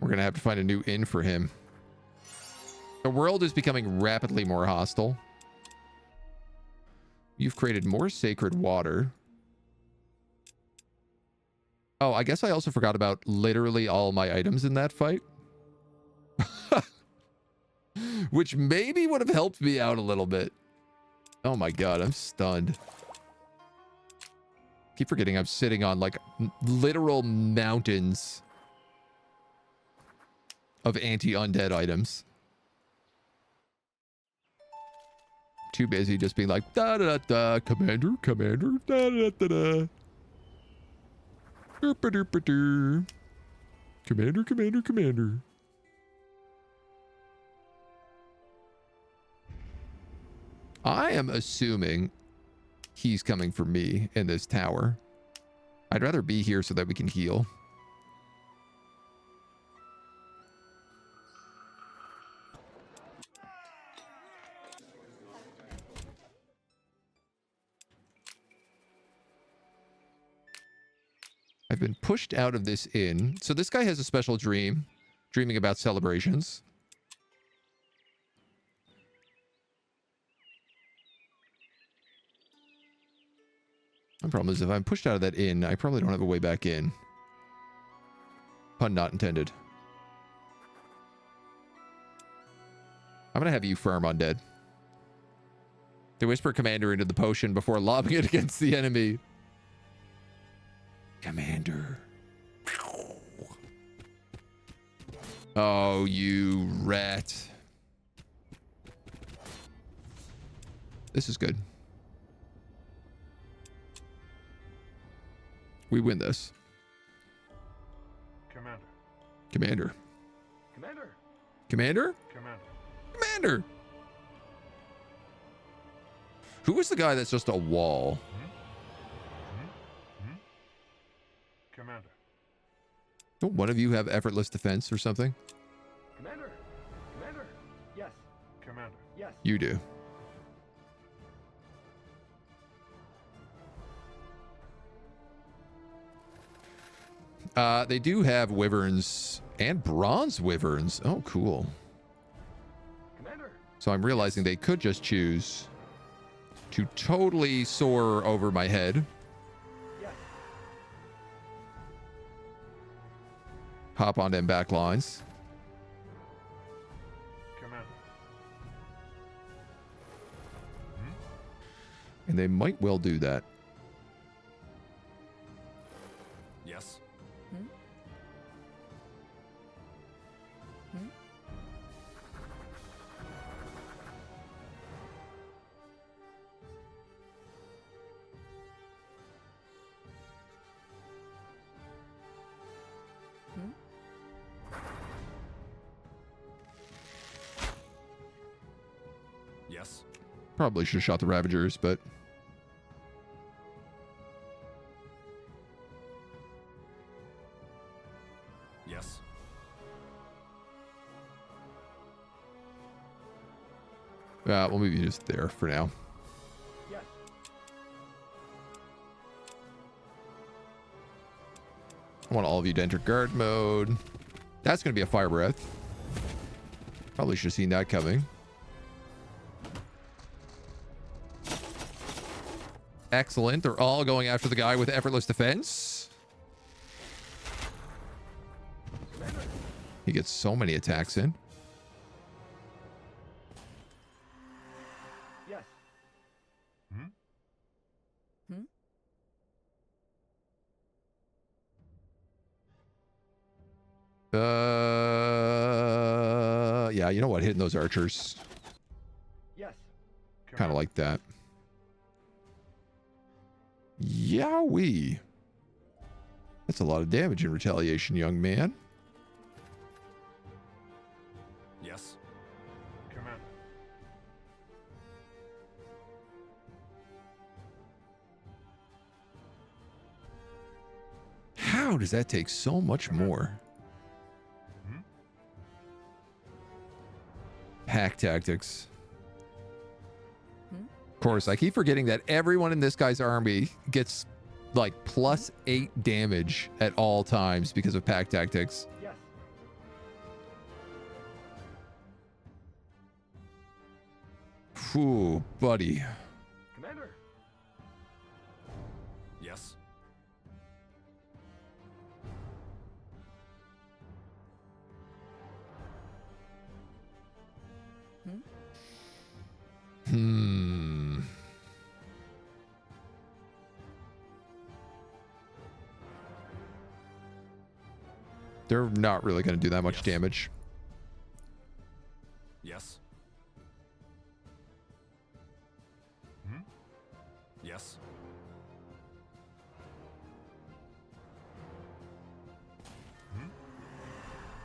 We're going to have to find a new inn for him. The world is becoming rapidly more hostile. You've created more sacred water. Oh, I guess I also forgot about literally all my items in that fight. Which maybe would have helped me out a little bit. Oh my god, I'm stunned. Keep forgetting I'm sitting on like literal mountains of anti-undead items. Too busy just being like, da da da, commander, commander, da da da da. Derpa derpa der. Commander, commander, commander. I am assuming he's coming for me in this tower. I'd rather be here so that we can heal. I've been pushed out of this inn. So this guy has a special dream, dreaming about celebrations. My problem is if I'm pushed out of that inn, I probably don't have a way back in. Pun not intended. I'm gonna have you farm undead. They whisper commander into the potion before lobbing it against the enemy. Commander. Oh, you rat. This is good. We win this. Commander. Commander. Commander. Commander? Commander. Commander! Who is the guy that's just a wall? Commander. Don't one of you have effortless defense or something? Commander. Commander. Yes. Commander. Yes. You do. They do have wyverns and bronze wyverns. Oh, cool. Commander. So I'm realizing they could just choose to totally soar over my head. Yes. Hop on them back lines. Commander. And they might well do that. Yes. Yes. Probably should have shot the Ravagers, but... Yes. we'll maybe just there for now. Yes. I want all of you to enter guard mode. That's going to be a fire breath. Probably should have seen that coming. Excellent. They're all going after the guy with effortless defense. He gets so many attacks in. Yes. Yeah, you know what? Hitting those archers. Yes. Kind of like that. Yowee. That's a lot of damage in retaliation, young man. Yes. Commander. How does that take so much more? Hack tactics. Of course, I keep forgetting that everyone in this guy's army gets like +8 damage at all times because of pack tactics. Yes. Phew, buddy. Commander. Yes. Hmm. They're not really going to do that much Yes. damage. Yes. Yes.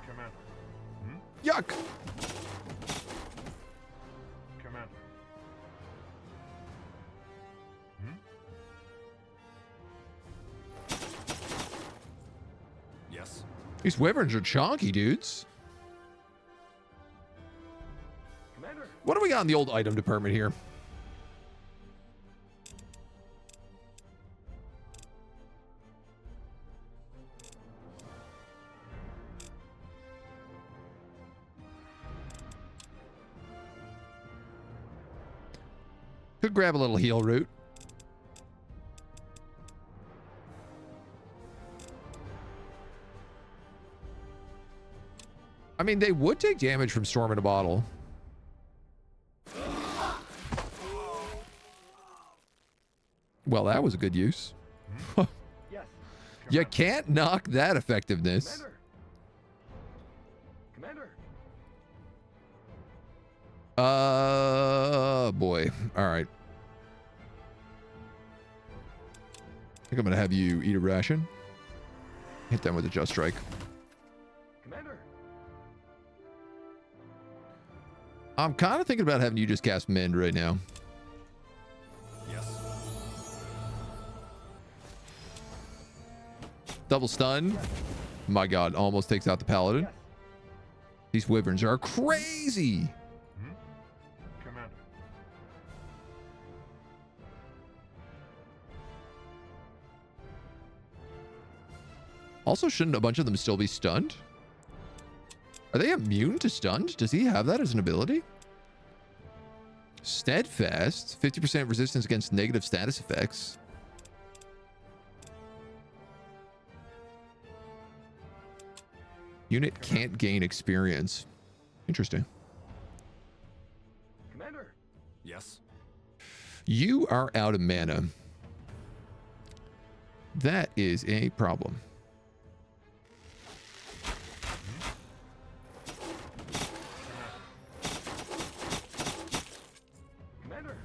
Commander. Yuck! Commander. Yes. These wyverns are chonky, dudes. Commander. What do we got in the old item department here? Could grab a little heal root. I mean, they would take damage from Storm in a Bottle. Well, that was a good use. Yes. You can't knock that effectiveness. Commander. Commander. Boy. All right. I think I'm gonna have you eat a ration. Hit them with a Just Strike. Commander. I'm kind of thinking about having you just cast Mend right now. Yes. Double stun. My God, almost takes out the Paladin. Yes. These wyverns are crazy. Commander. Also, shouldn't a bunch of them still be stunned? Are they immune to stunned? Does he have that as an ability? Steadfast, 50% resistance against negative status effects. Unit can't gain experience. Interesting. Commander. Yes. You are out of mana. That is a problem. Commander.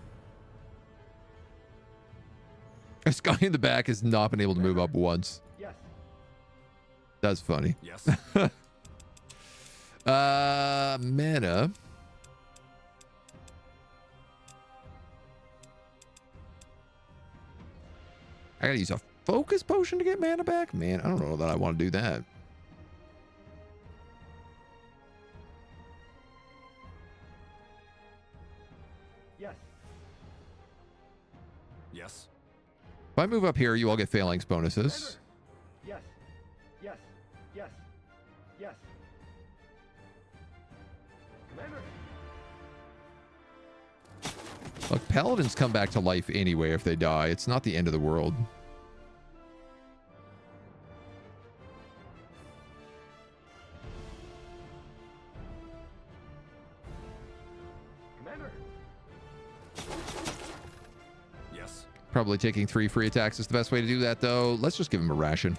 This guy in the back has not been able to move up once. Yes. That's funny. Yes. Mana. I gotta use a focus potion to get mana back? Man, I don't know that I want to do that. Yes. Yes. If I move up here, you all get phalanx bonuses. Commander. Yes. Yes. Yes. Yes. Commander. Look, paladins come back to life anyway if they die. It's not the end of the world. Commander. Yes. Probably taking 3 free attacks is the best way to do that, though. Let's just give him a ration.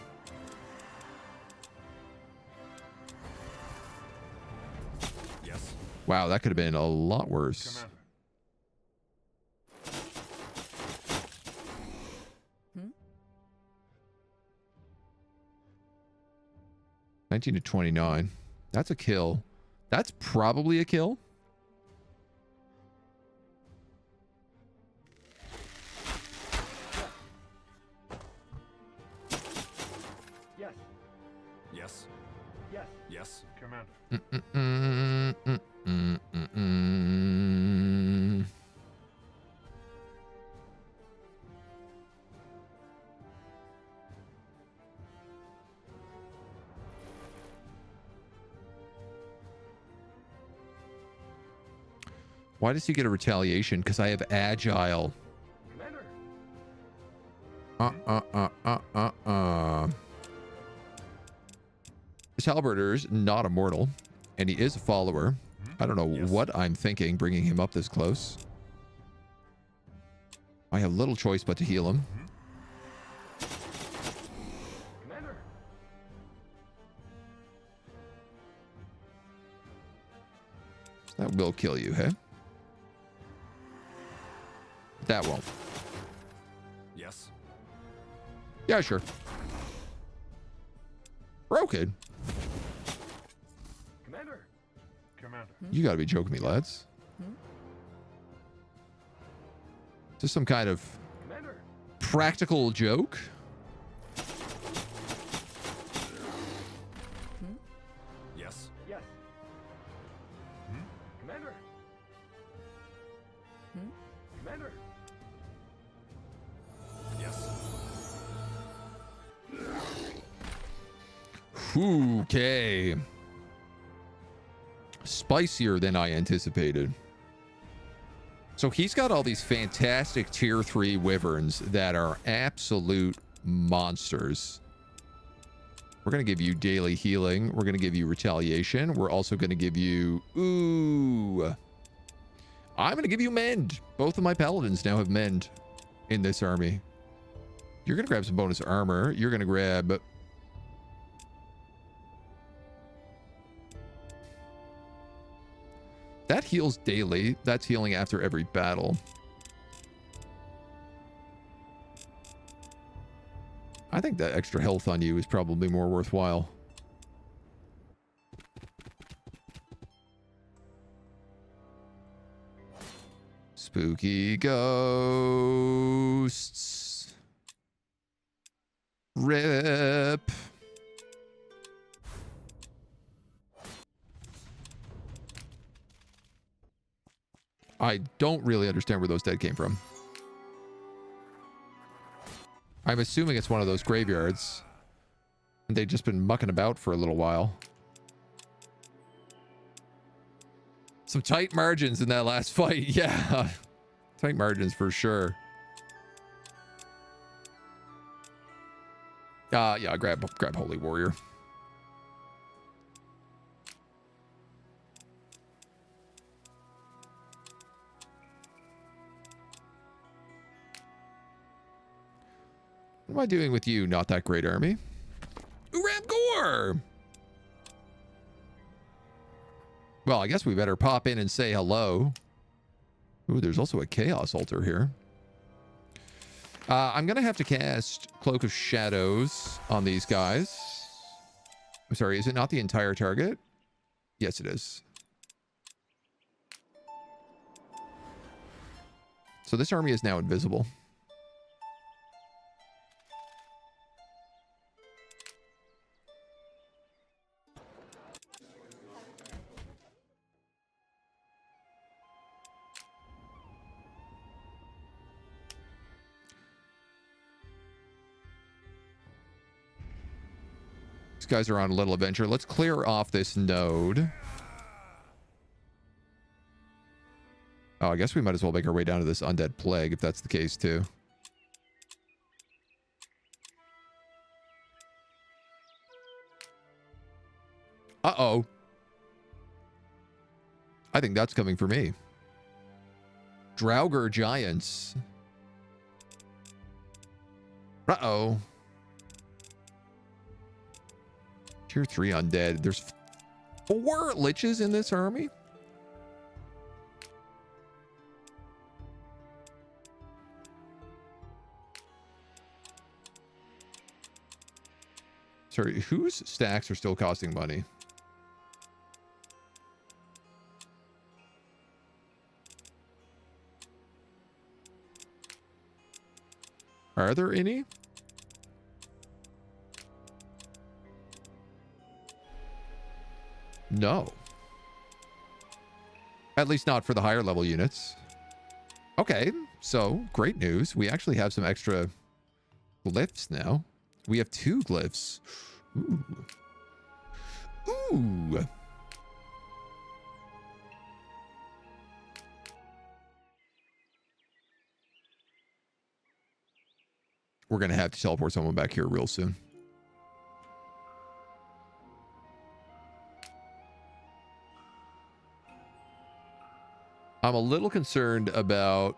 Yes. Wow, that could have been a lot worse. Commander. 19 to 29. That's a kill. That's probably a kill. Yes. Yes. Yes. Yes. Commander. Why does he get a retaliation? Because I have agile. Commander. This halberder's not immortal, and he is a follower. I don't know Yes. what I'm thinking, bringing him up this close. I have little choice but to heal him. Commander. That will kill you, hey? That won't. Yes. Yeah, sure. Broken. Commander. Commander. You gotta be joking me, lads. Is this some kind of Commander. practical joke? Yes. Yes. Commander. Commander. Yes. Okay. Spicier than I anticipated. So he's got all these fantastic tier 3 wyverns that are absolute monsters. We're going to give you daily healing. We're going to give you retaliation. We're also going to give you... Ooh. I'm going to give you mend. Both of my paladins now have mend in this army. You're going to grab some bonus armor. You're going to grab... That heals daily. That's healing after every battle. I think that extra health on you is probably more worthwhile. Spooky ghosts. Rip. I don't really understand where those dead came from. I'm assuming it's one of those graveyards. And they've just been mucking about for a little while. Some tight margins in that last fight. Yeah. Tight margins for sure. Yeah, grab Holy Warrior. What am I doing with you? Not that great army. Uram Gore! Well, I guess we better pop in and say hello. Ooh, there's also a Chaos Altar here. I'm going to have to cast Cloak of Shadows on these guys. I'm sorry, is it not the entire target? Yes, it is. So this army is now invisible. Guys are on a little adventure. Let's clear off this node. Oh, I guess we might as well make our way down to this undead plague if that's the case too. Uh-oh. I think that's coming for me. Draugr Giants. Uh-oh. Tier 3 undead. There's 4 liches in this army? Sorry, whose stacks are still costing money? Are there any? No. At least not for the higher level units. Okay, so great news. We actually have some extra glyphs now. We have 2 glyphs. Ooh. Ooh. We're going to have to teleport someone back here real soon. I'm a little concerned about...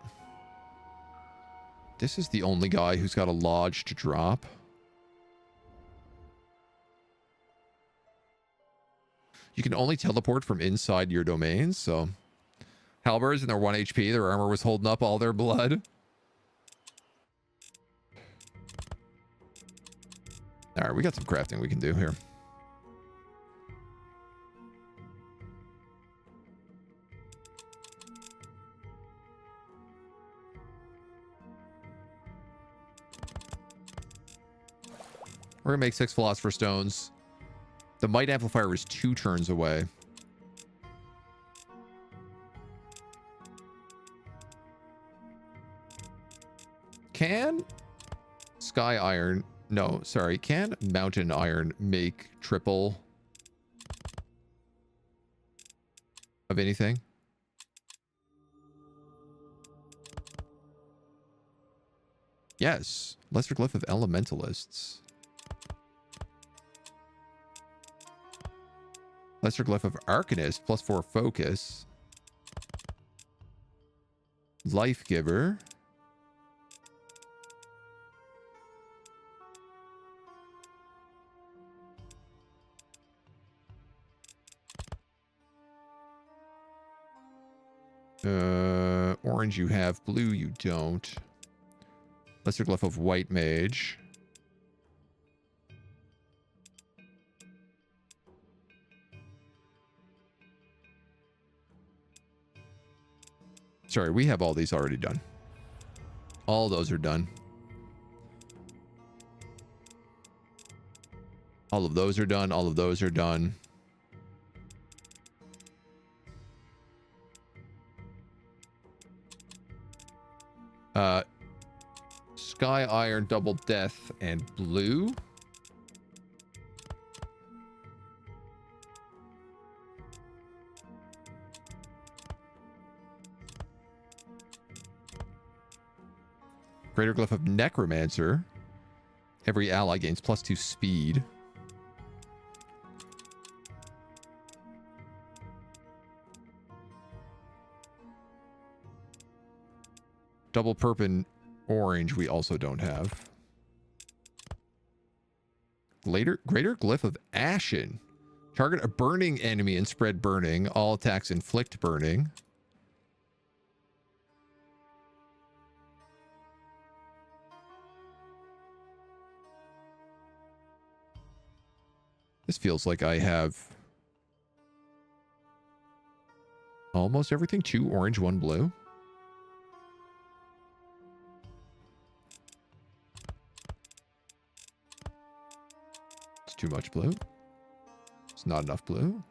This is the only guy who's got a lodge to drop. You can only teleport from inside your domains, so... Halberds and their 1 HP, their armor was holding up all their blood. Alright, we got some crafting we can do here. We're gonna make 6 Philosopher Stones. The Might Amplifier is 2 turns away. Can Sky Iron... No, sorry. Can Mountain Iron make triple of anything? Yes. Lesser Glyph of Elementalists. Lesser Glyph of Arcanist, +4 focus. Life Giver. Orange you have, blue you don't. Lesser Glyph of White Mage. Sorry, we have all these already done. All those are done. All of those are done. All of those are done. Sky Iron, Double Death, and blue. Greater Glyph of Necromancer. Every ally gains +2 speed. Double Purple Orange we also don't have. Greater Glyph of Ashen. Target a burning enemy and spread burning. All attacks inflict burning. This feels like I have almost everything. 2 orange, 1 blue. It's too much blue. It's not enough blue.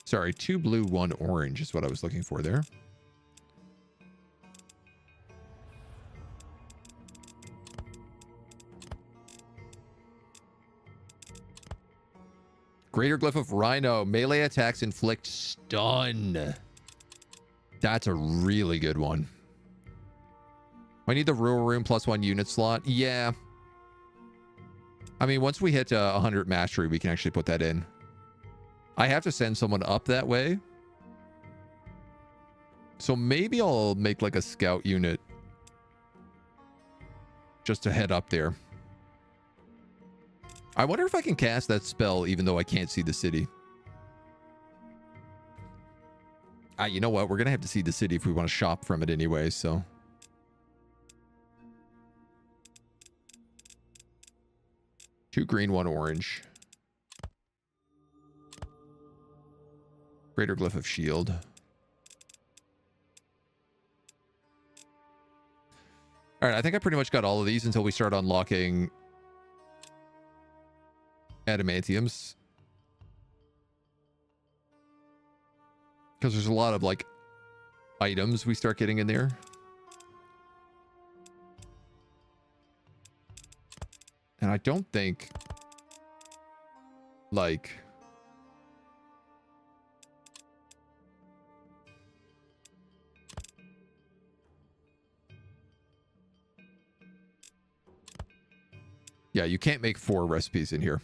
Sorry, 2 blue, 1 orange is what I was looking for there. Greater Glyph of Rhino. Melee attacks inflict stun. That's a really good one. I need the Rural Room +1 unit slot. Yeah. I mean, once we hit 100 mastery, we can actually put that in. I have to send someone up that way. So maybe I'll make like a scout unit just to head up there. I wonder if I can cast that spell even though I can't see the city. You know what? We're going to have to see the city if we want to shop from it anyway, so. Two green, one orange. Greater Glyph of Shield. All right, I think I pretty much got all of these until we start unlocking adamantiums. Because there's a lot of like items we start getting in there. And I don't think like yeah, you can't make 4 recipes in here.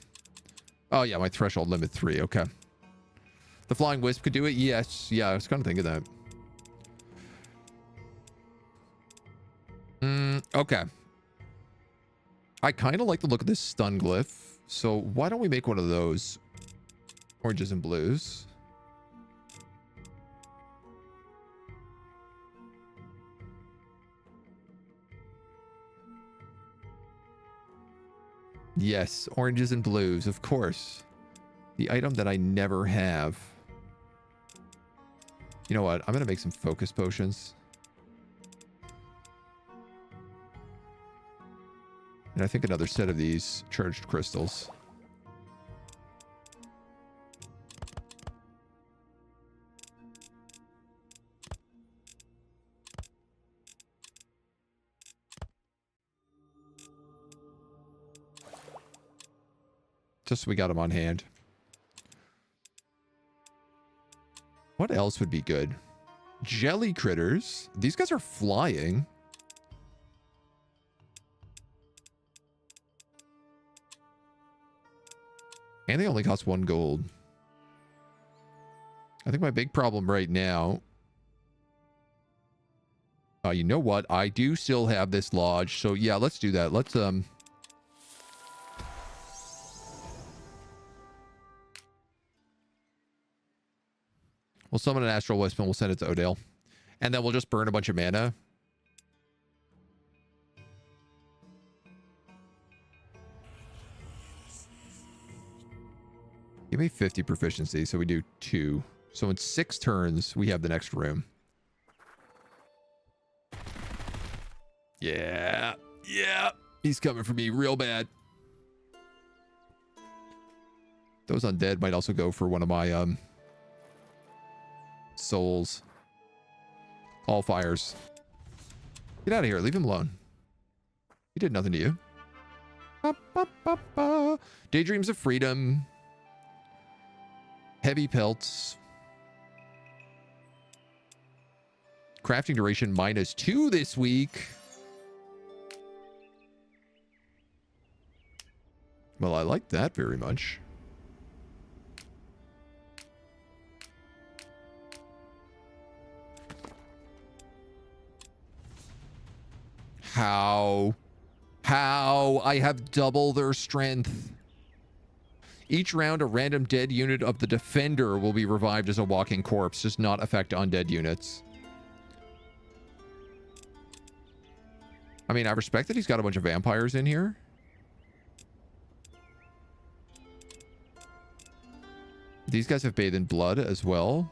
Oh yeah, my threshold limit 3. Okay. The Flying Wisp could do it? Yes. Yeah, I was kind of thinking that. Okay. I kind of like the look of this stun glyph. So why don't we make one of those? Oranges and blues. Yes, oranges and blues, of course. The item that I never have. You know what? I'm going to make some focus potions. And I think another set of these charged crystals. Just so we got them on hand. What else would be good? Jelly critters. These guys are flying. And they only cost 1 gold. I think my big problem right now... you know what? I do still have this lodge. So yeah, let's do that. Let's... We'll summon an Astral Wisp and we'll send it to Odale. And then we'll just burn a bunch of mana. Give me 50 proficiency, so we do 2. So in 6 turns, we have the next room. Yeah. Yeah. He's coming for me real bad. Those undead might also go for one of my souls. Allfires. Get out of here. Leave him alone. He did nothing to you. Ba, ba, ba, ba. Daydreams of Freedom. Heavy pelts. Crafting duration -2 this week. Well, I like that very much. How? I have double their strength. Each round, a random dead unit of the defender will be revived as a walking corpse. Does not affect undead units. I mean, I respect that he's got a bunch of vampires in here. These guys have bathed in blood as well.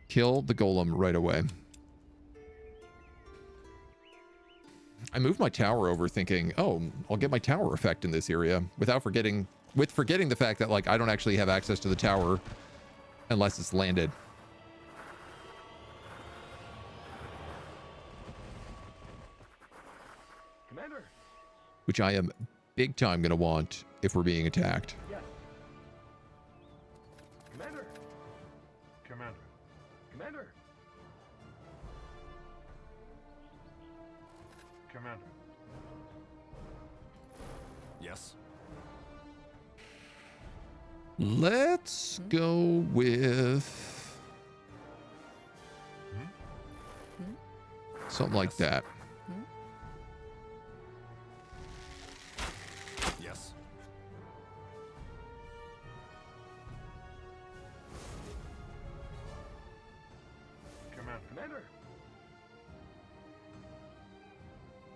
Kill the golem right away. I moved my tower over thinking, oh, I'll get my tower effect in this area without forgetting the fact that like I don't actually have access to the tower unless it's landed. Commander. Which I am big time going to want if we're being attacked. Yes. Commander. Commander. Commander. Commander. Yes. Let's go with something like that. Yes. Commander. Commander.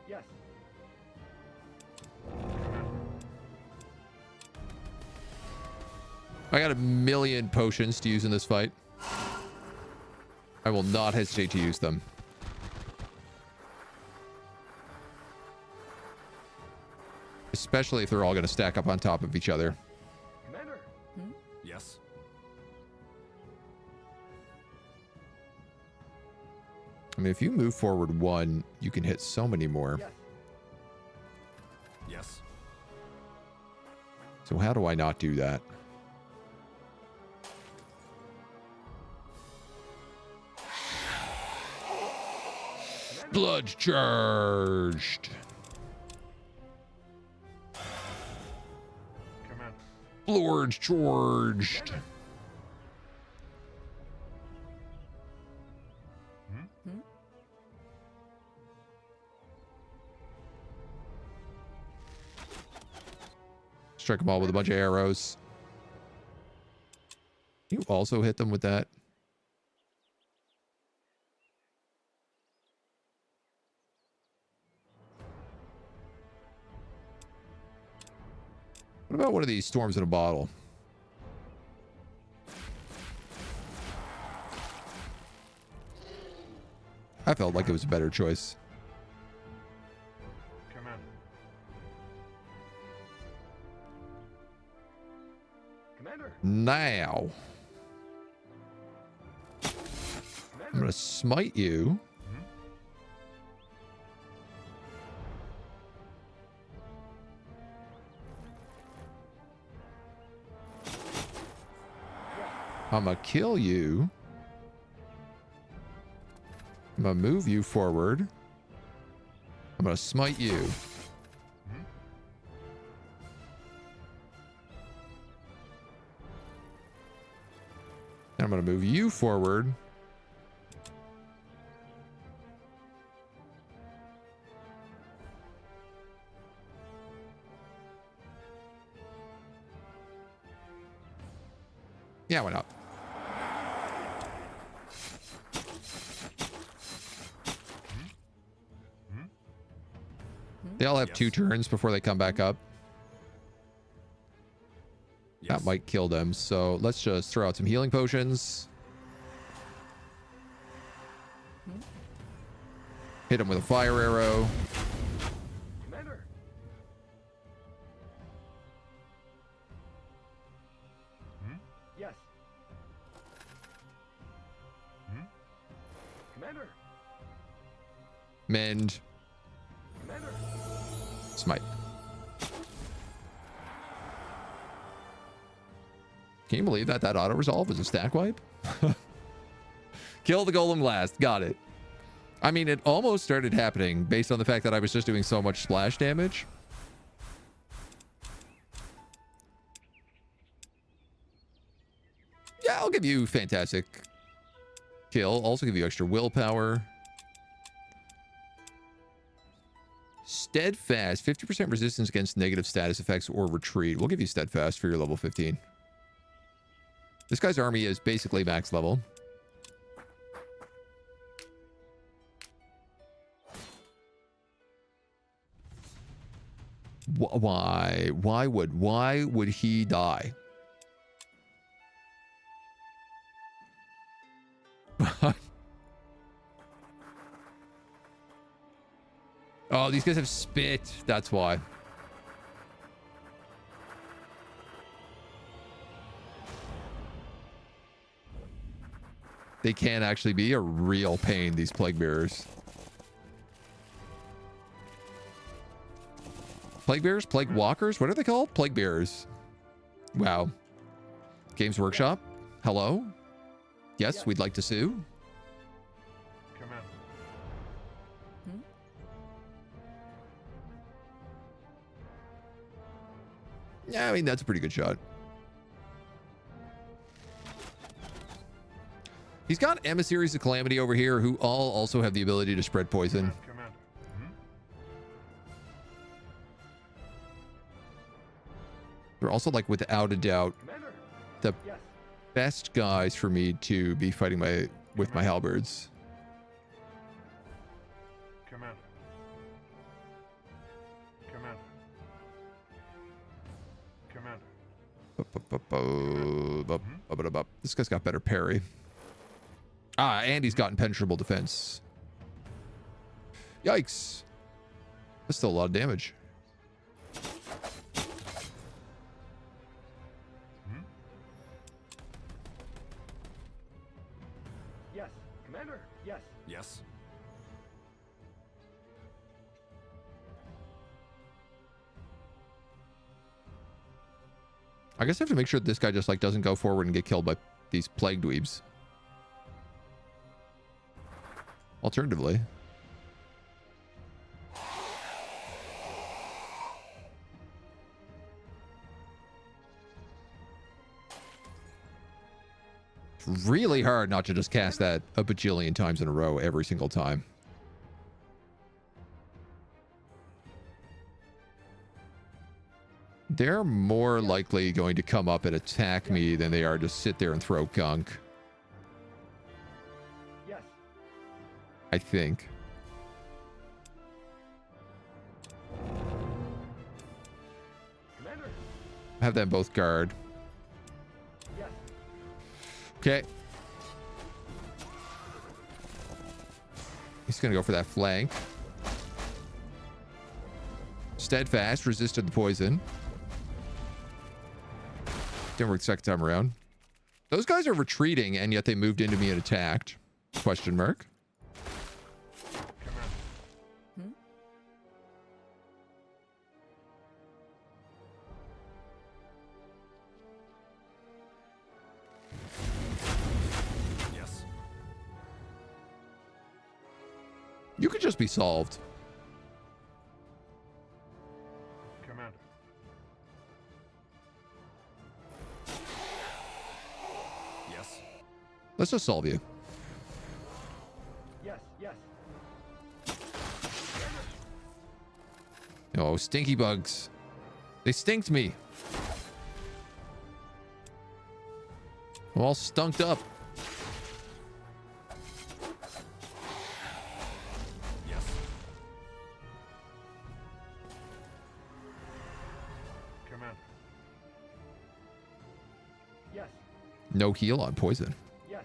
Yes. I got 1,000,000 potions to use in this fight. I will not hesitate to use them. Especially if they're all going to stack up on top of each other. Commander. Yes. I mean, if you move forward one, you can hit so many more. Yes. Yes. So how do I not do that? Blood charged. Commander. Blood charged. Strike them all with a bunch of arrows. You also hit them with that. What about one of these storms in a bottle? I felt like it was a better choice. Commander. Commander. Now, I'm Commander. going to smite you. I'm going to kill you. I'm going to move you forward. I'm going to smite you. And I'm going to move you forward. Yeah, why not? They all have 2 turns before they come back up. Yes. That might kill them. So let's just throw out some healing potions. Hit them with a fire arrow. Commander. Yes. Commander. Mend. Commander. Smite. Can you believe that that auto resolve is a stack wipe? Kill the golem last. Got it. I mean, it almost started happening based on the fact that I was just doing so much splash damage. Yeah, I'll give you fantastic kill. Also give you extra willpower. Steadfast, 50% resistance against negative status effects or retreat. We'll give you Steadfast for your level 15. This guy's army is basically max level. Why? Why would he die? Oh, these guys have spit. That's why. They can actually be a real pain, these plague bearers. Plague bears? Plague walkers? What are they called? Plague bears. Wow. Games Workshop? Hello? Yes, we'd like to sue. Commander. Yeah, I mean, that's a pretty good shot. He's got Emissaries of Calamity over here who all also have the ability to spread poison. Commander. They're also, like, without a doubt, Commander. the Yes. best guys for me to be fighting with my halberds. Commander. Commander. Commander. This guy's got better parry. And he's got impenetrable defense. Yikes. That's still a lot of damage. Yes. Commander. Yes. Yes. I guess I have to make sure that this guy just, like, doesn't go forward and get killed by these plague dweebs. Alternatively. It's really hard not to just cast that a bajillion times in a row every single time. They're more likely going to come up and attack me than they are to sit there and throw gunk. Yes. I think. Commander. Have them both guard. Yes. Okay. He's going to go for that flank. Steadfast resisted the poison. Didn't work the second time around. Those guys are retreating, and yet they moved into me and attacked. Question mark. Commander. Yes. You could just be solved. Commander. Yes. Let's just solve you. Yes. Yes. Oh, stinky bugs. They stinked me. I'm all stunked up. Yes. Commander. Yes. No heal on poison. Yes.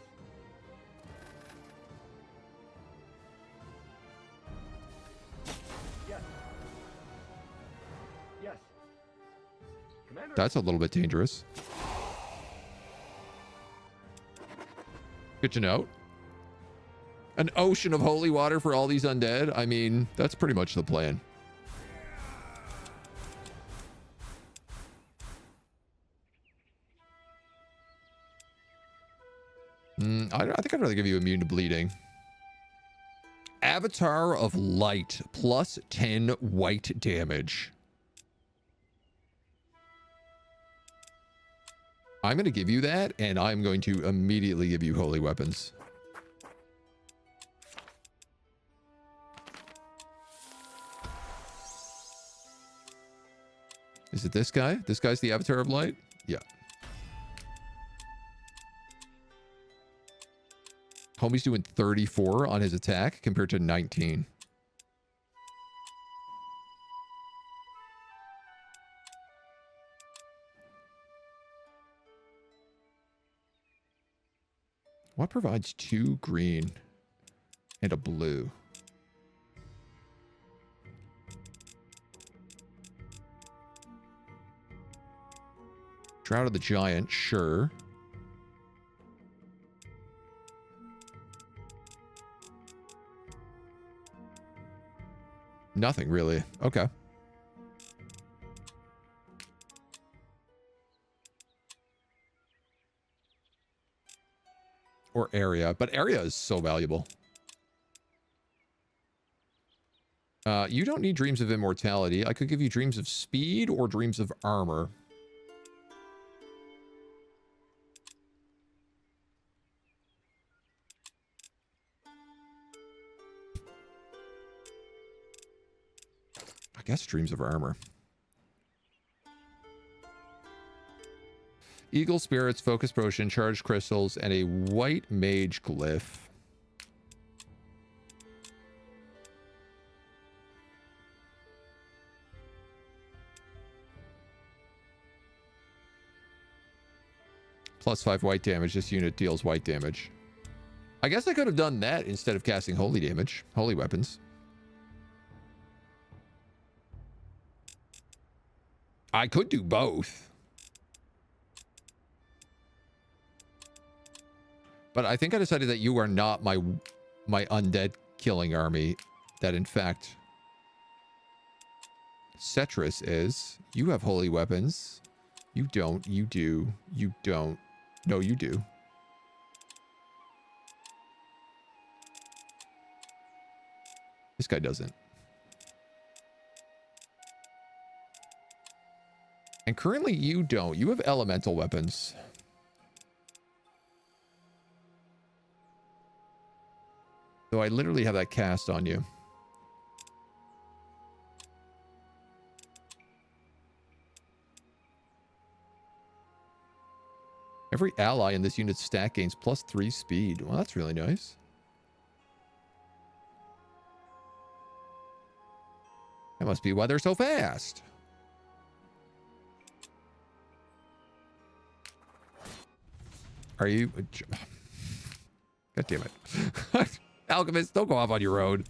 Yes. Yes. Commander. That's a little bit dangerous. Good to note. An ocean of holy water for all these undead. I mean, that's pretty much the plan. I think I'd rather give you immune to bleeding. Avatar of Light, plus 10 white damage. I'm going to give you that, and I'm going to immediately give you holy weapons. Is it this guy? This guy's the Avatar of Light? Yeah. Homie's doing 34 on his attack compared to 19. What provides 2 green and a blue? Shroud of the Giant, sure. Nothing really. Okay. Or area. But area is so valuable. You don't need dreams of immortality. I could give you dreams of speed or dreams of armor. I guess dreams of armor. Eagle spirits, focus potion, charged crystals, and a white mage glyph. +5 white damage. This unit deals white damage. I guess I could have done that instead of casting holy damage. Holy weapons. I could do both. But I think I decided that you are not my undead killing army. That in fact Cetrus is. You have holy weapons. You don't. You do. You don't. No, you do. This guy doesn't. And currently you don't. You have elemental weapons. So I literally have that cast on you. Every ally in this unit's stack gains +3 speed. Well, that's really nice. That must be why they're so fast. Are you... God damn it. Alchemist, don't go off on your own.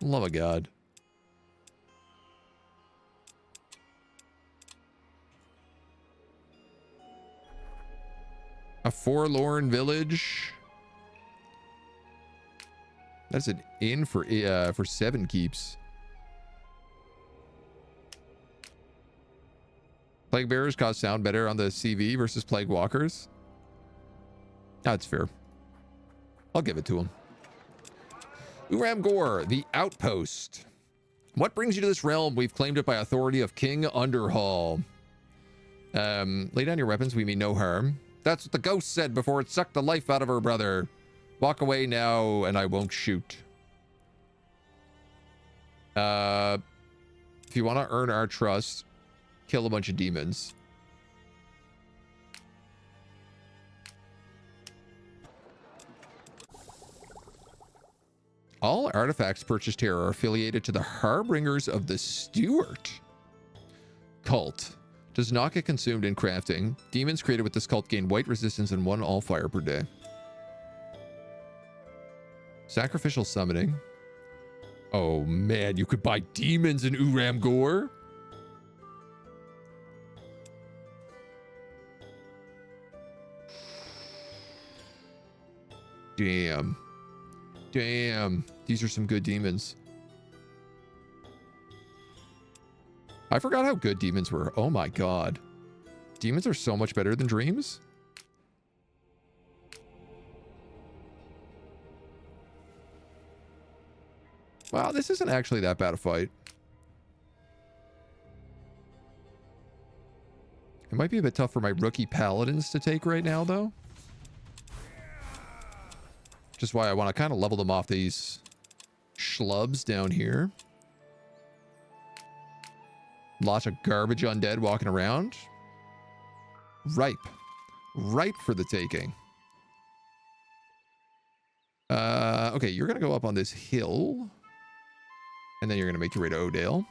Love of God. A forlorn village. That's an inn for 7 keeps. Plague bearers cause sound better on the CV versus plague walkers. That's fair. I'll give it to him. Uram Gore, the outpost. What brings you to this realm? We've claimed it by authority of King Underhall. Lay down your weapons. We mean no harm. That's what the ghost said before it sucked the life out of her brother. Walk away now and I won't shoot. If you want to earn our trust, kill a bunch of demons. All artifacts purchased here are affiliated to the Harbingers of the Stewart cult. Does not get consumed in crafting. Demons created with this cult gain white resistance and 1 Allfire per day. Sacrificial summoning. Oh man, you could buy demons in Uram Gore. Damn. Damn. These are some good demons. I forgot how good demons were. Oh my god. Demons are so much better than dreams. Wow, this isn't actually that bad a fight. It might be a bit tough for my rookie paladins to take right now, though. Just why I want to kind of level them off these schlubs down here. Lots of garbage undead walking around. Ripe. Ripe for the taking. Okay, you're going to go up on this hill. And then you're going to make your way to Odale.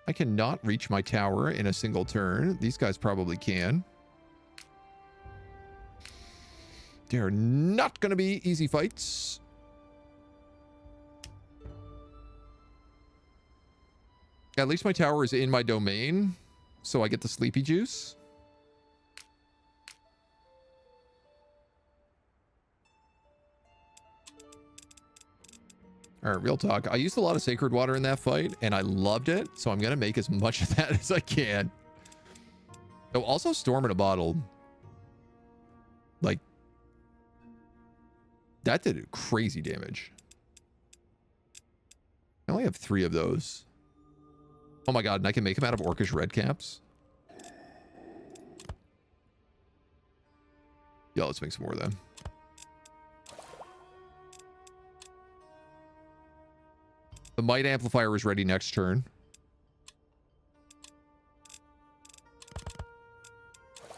I cannot reach my tower in a single turn. These guys probably can. They're not going to be easy fights. At least my tower is in my domain, so I get the sleepy juice. All right, real talk. I used a lot of sacred water in that fight, and I loved it. So I'm going to make as much of that as I can. Oh, also Storm in a Bottle. Like, that did crazy damage. I only have 3 of those. Oh my god, and I can make them out of Orcish red caps. Yeah, let's make some more of them. The Might Amplifier is ready next turn.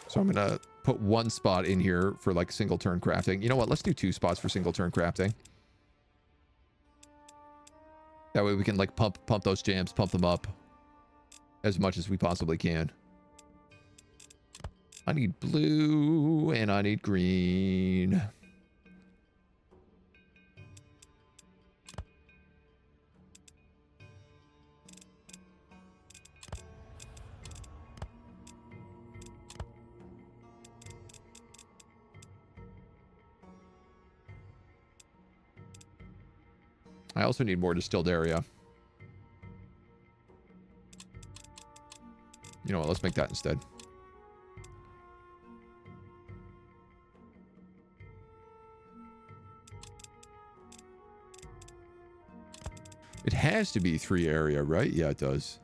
So I'm going to put 1 spot in here for like single turn crafting. You know what? Let's do 2 spots for single turn crafting. That way we can like pump those jams, pump them up as much as we possibly can. I need blue and I need green. I also need more distilled area. You know what? Let's make that instead. It has to be 3 area, right? Yeah, it does.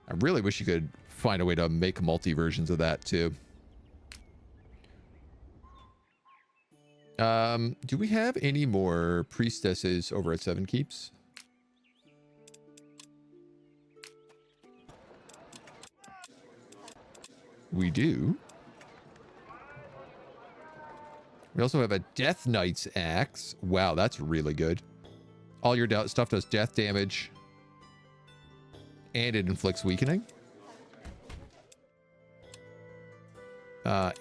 I really wish you could find a way to make multi versions of that too. Do we have any more priestesses over at 7 Keeps? We do. We also have a Death Knight's Axe. Wow, that's really good. All your stuff does death damage. And it inflicts weakening.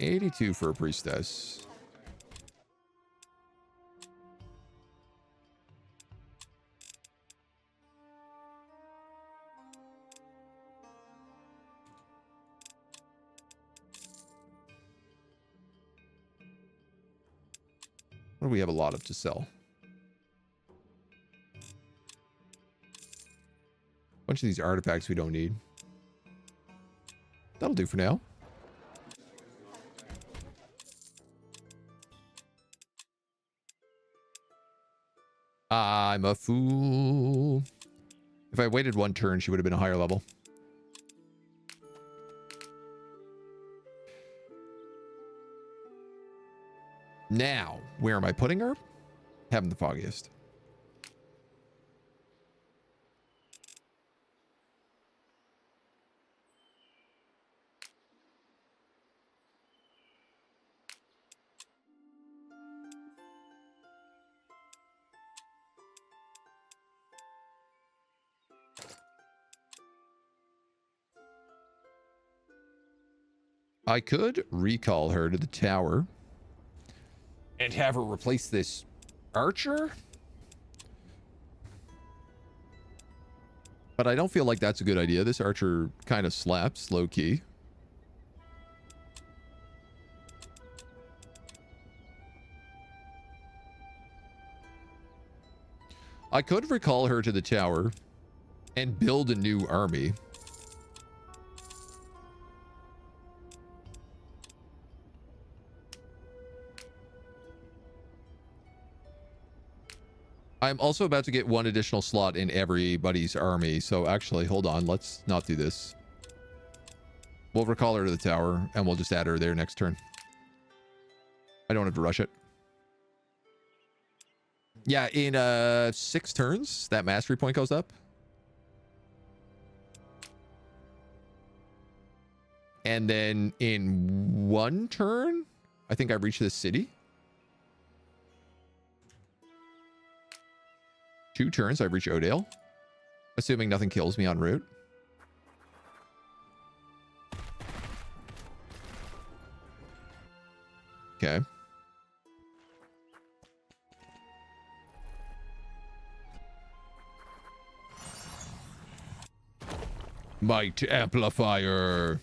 82 for a priestess. What do we have a lot of to sell? Bunch of these artifacts we don't need. That'll do for now. I'm a fool. If I waited 1 turn, she would have been a higher level. Now, where am I putting her? Haven't the foggiest. I could recall her to the tower and have her replace this archer. But I don't feel like that's a good idea. This archer kind of slaps low key. I could recall her to the tower and build a new army. I'm also about to get 1 additional slot in everybody's army. So actually, hold on. Let's not do this. We'll recall her to the tower and we'll just add her there next turn. I don't have to rush it. Yeah, in 6 turns, that mastery point goes up. And then in 1 turn, I think I reach this city. 2 turns, I reach Odale. Assuming nothing kills me en route. Okay. Might Amplifier.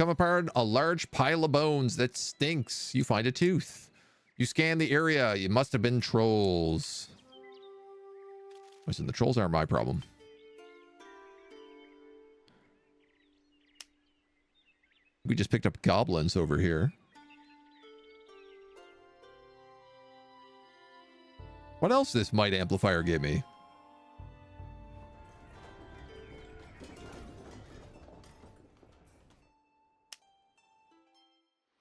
come upon a large pile of bones that stinks. You find a tooth. You scan the area. You must have been trolls. Listen, the trolls aren't my problem. We just picked up goblins over here. What else this might amplifier give me?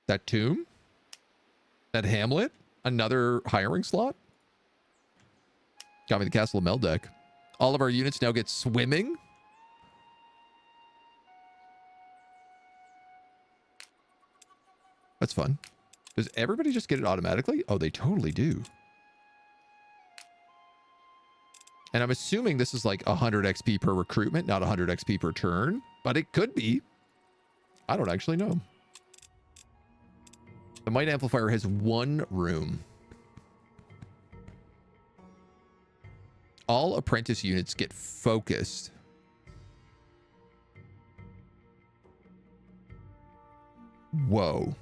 That tomb? That hamlet? Another hiring slot? Got me the Castle of Meldek. All of our units now get swimming? That's fun. Does everybody just get it automatically? Oh, they totally do. And I'm assuming this is like 100 XP per recruitment, not 100 XP per turn. But it could be. I don't actually know. The Might Amplifier has one room. All apprentice units get focused. Whoa.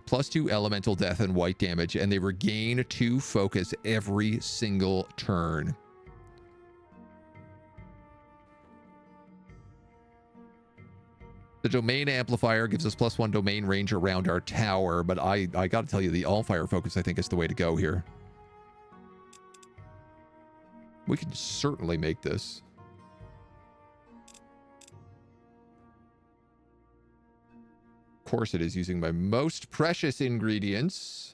+2 elemental death and white damage, and they regain 2 focus every single turn. The domain amplifier gives us +1 domain range around our tower, but I gotta tell you, the Allfire focus I think is the way to go here. We can certainly make this. Of course it is, using my most precious ingredients.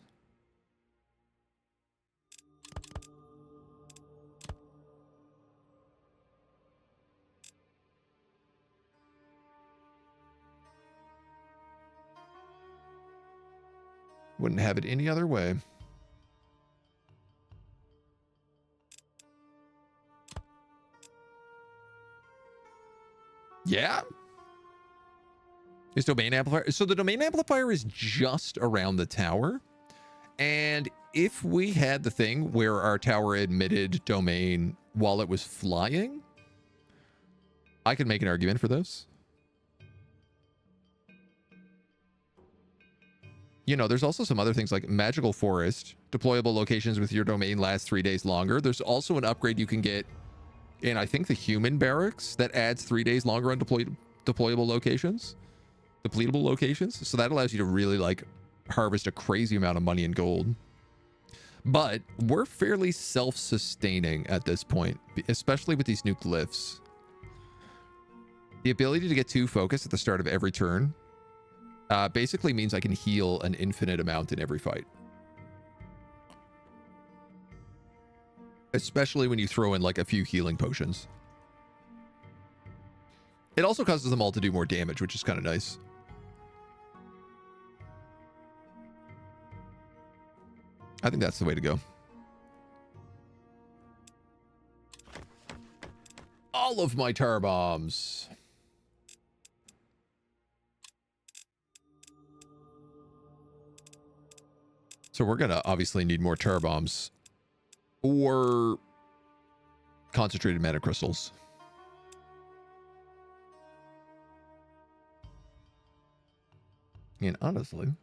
Wouldn't have it any other way. Yeah. Is domain amplifier. So the domain amplifier is just around the tower. And if we had the thing where our tower admitted domain while it was flying, I could make an argument for this. You know, there's also some other things like magical forest, deployable locations with your domain last 3 days longer. There's also an upgrade you can get in, I think, the human barracks that adds 3 days longer on deployable locations, depletable locations. So that allows you to really like harvest a crazy amount of money and gold. But we're fairly self-sustaining at this point, especially with these new glyphs. The ability to get 2 focus at the start of every turn basically means I can heal an infinite amount in every fight. Especially when you throw in like a few healing potions. It also causes them all to do more damage, which is kind of nice. I think that's the way to go. All of my tar bombs. So we're gonna obviously need more tar bombs or concentrated mana crystals. And honestly,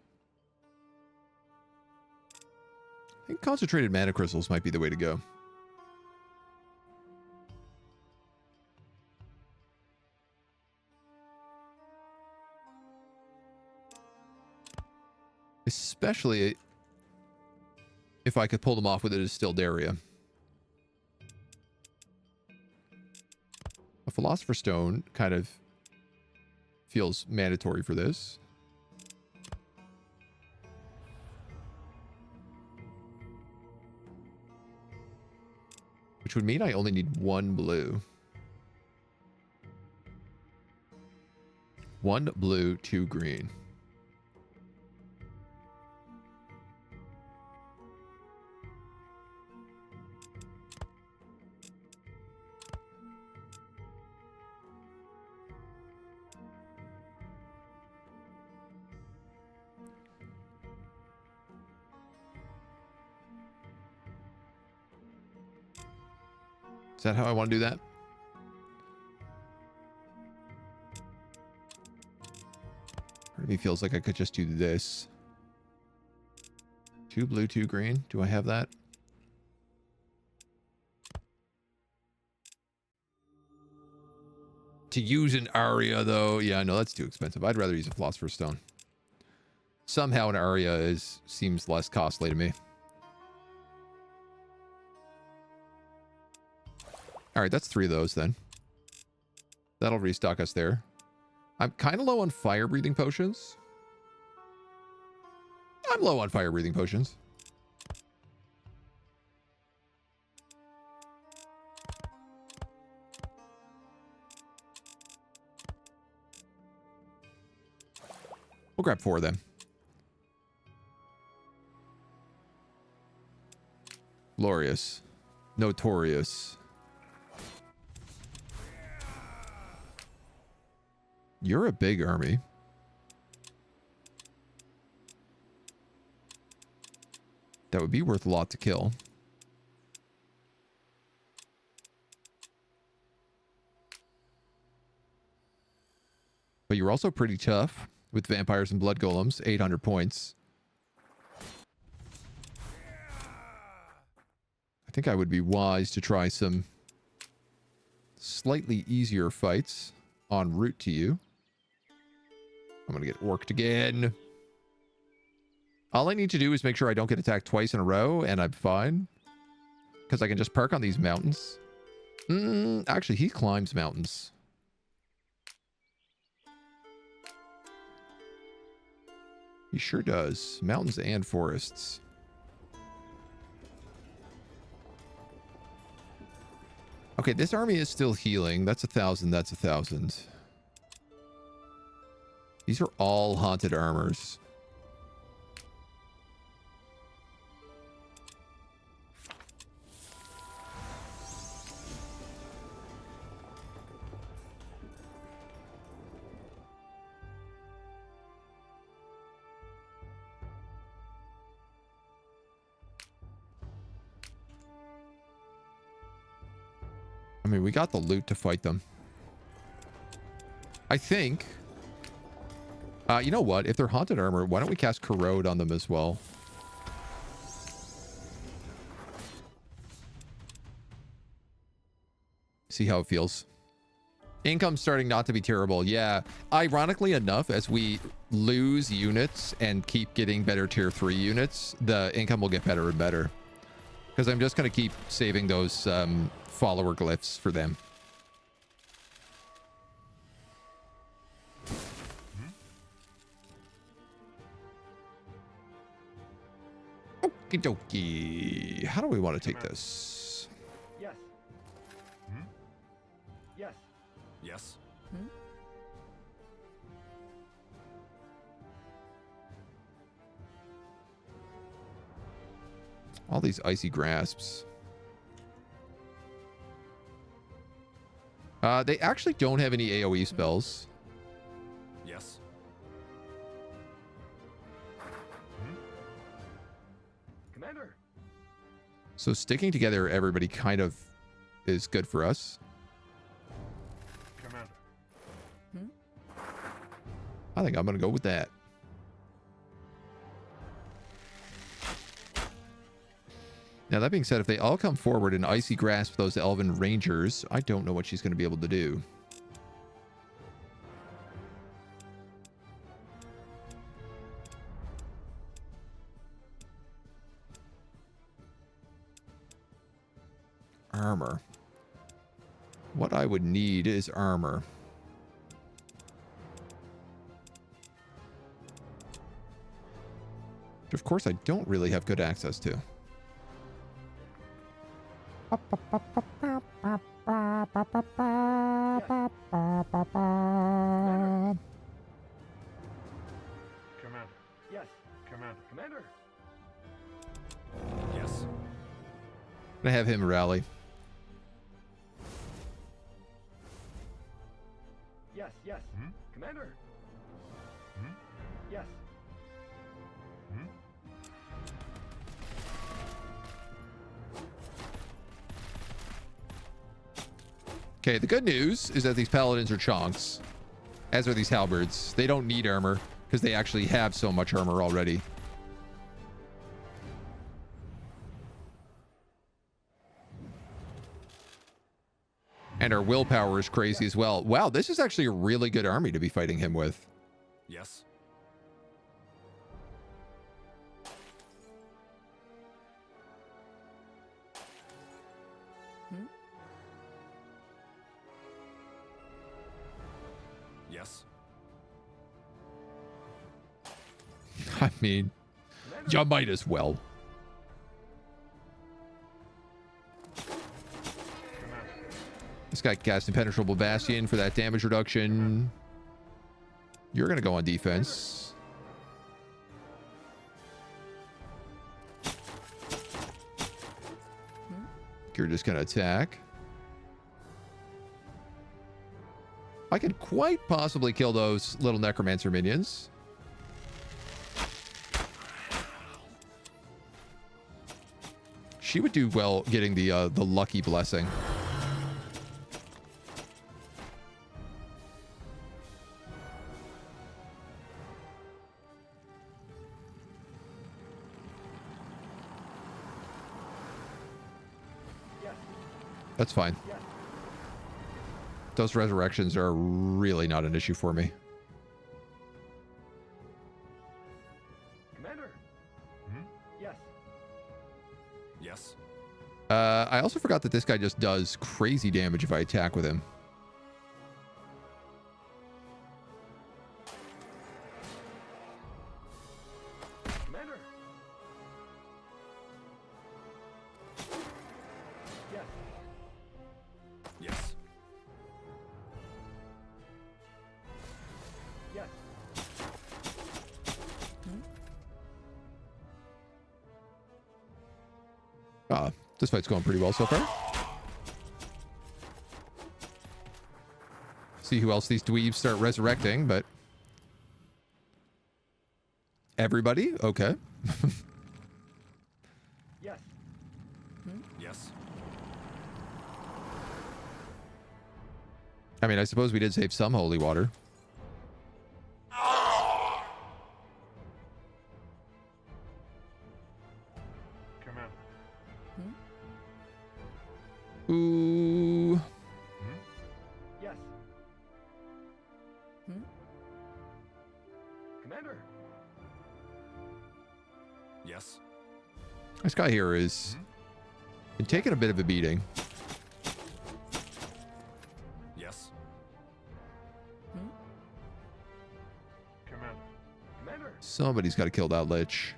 I think concentrated mana crystals might be the way to go. Especially if I could pull them off with a distilled area. A Philosopher's Stone kind of feels mandatory for this. Which would mean I only need 1 blue. 1 blue, 2 green. Is that how I want to do that? me feels like I could just do this. 2 blue, 2 green. Do I have that? To use an aria, though, yeah, no, that's too expensive. I'd rather use a Philosopher's Stone. Somehow an aria seems less costly to me. All right, that's 3 of those then. That'll restock us there. I'm kind of low on fire-breathing potions. I'm low on fire-breathing potions. We'll grab 4 of them. Glorious. Notorious. You're a big army. That would be worth a lot to kill. But you're also pretty tough with vampires and blood golems. 800 points. I think I would be wise to try some slightly easier fights en route to you. I'm going to get orked again. All I need to do is make sure I don't get attacked twice in a row, and I'm fine. Because I can just park on these mountains. Actually, he climbs mountains. He sure does. Mountains and forests. Okay, this army is still healing. That's 1,000. That's 1,000. These are all haunted armors. I mean, we got the loot to fight them. I think. You know what? If they're haunted armor, why don't we cast Corrode on them as well? See how it feels. Income's starting not to be terrible. Yeah. Ironically enough, as we lose units and keep getting better tier 3 units, the income will get better and better. Because I'm just going to keep saving those follower glyphs for them. Okie dokie. How do we want to take this? Yes. Yes. Yes. All these icy grasps. They actually don't have any AoE spells. Yes. Commander. So sticking together, everybody kind of is good for us. Commander. I think I'm going to go with that. Now, that being said, if they all come forward and icy grasp those elven rangers, I don't know what she's going to be able to do. Armor. What I would need is armor. Which, of course, I don't really have good access to. Commander. Yes. Commander. Commander. Yes. I'm gonna have him rally. Yes. Yes. Commander. Yes. Okay, the good news is that these paladins are chonks, as are these halberds. They don't need armor. because they actually have so much armor already. And our willpower is crazy as well. Wow, this is actually a really good army to be fighting him with. Yes. Hmm? Yes. I mean, you might as well. This guy cast Impenetrable Bastion for that damage reduction. You're going to go on defense. You're just going to attack. I could quite possibly kill those little Necromancer minions. She would do well getting the Lucky Blessing. That's fine. Those resurrections are really not an issue for me. Commander. Yes. Yes. I also forgot that this guy just does crazy damage if I attack with him. Commander. Yes. Yes. Yes. This fight's going pretty well so far. See who else these dweebs start resurrecting, but... Everybody? Okay. Yes. Yes. I mean, I suppose we did save some holy water. Commander. Ooh. Yes. Commander. Yes. This guy here is been taking a bit of a beating. Yes. Commander. Commander. Somebody's got to kill that lich.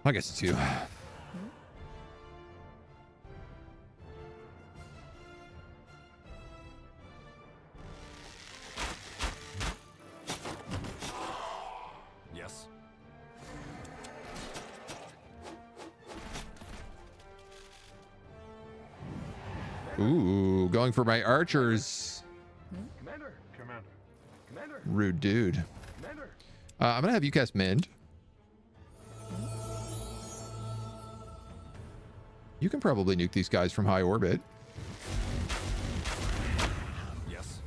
I guess it's you. Yes. Ooh, going for my archers. Commander. Commander. Commander. Rude dude. Commander. I'm going to have you cast Mend. You can probably nuke these guys from high orbit. Yes.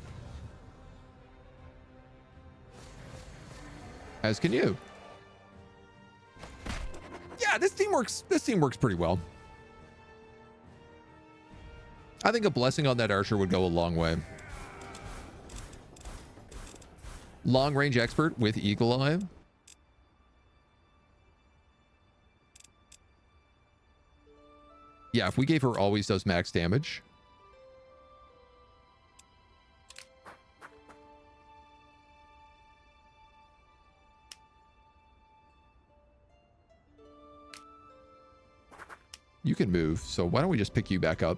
As can you. Yeah, this team works pretty well. I think a blessing on that archer would go a long way. Long range expert with eagle eye. Yeah, if we gave her always does max damage. You can move, so why don't we just pick you back up?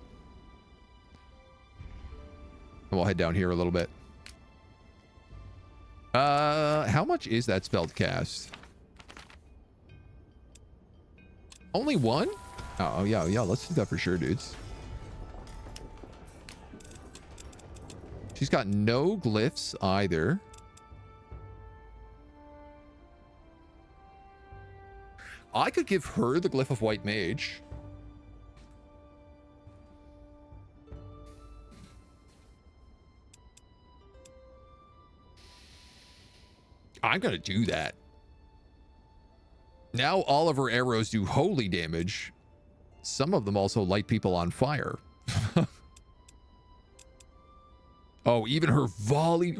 And we'll head down here a little bit. How much is that spell to cast? Only one? Oh, yeah, let's do that for sure, dudes. She's got no glyphs either. I could give her the glyph of White Mage. I'm going to do that. Now all of her arrows do holy damage. Some of them also light people on fire. Oh, even her volley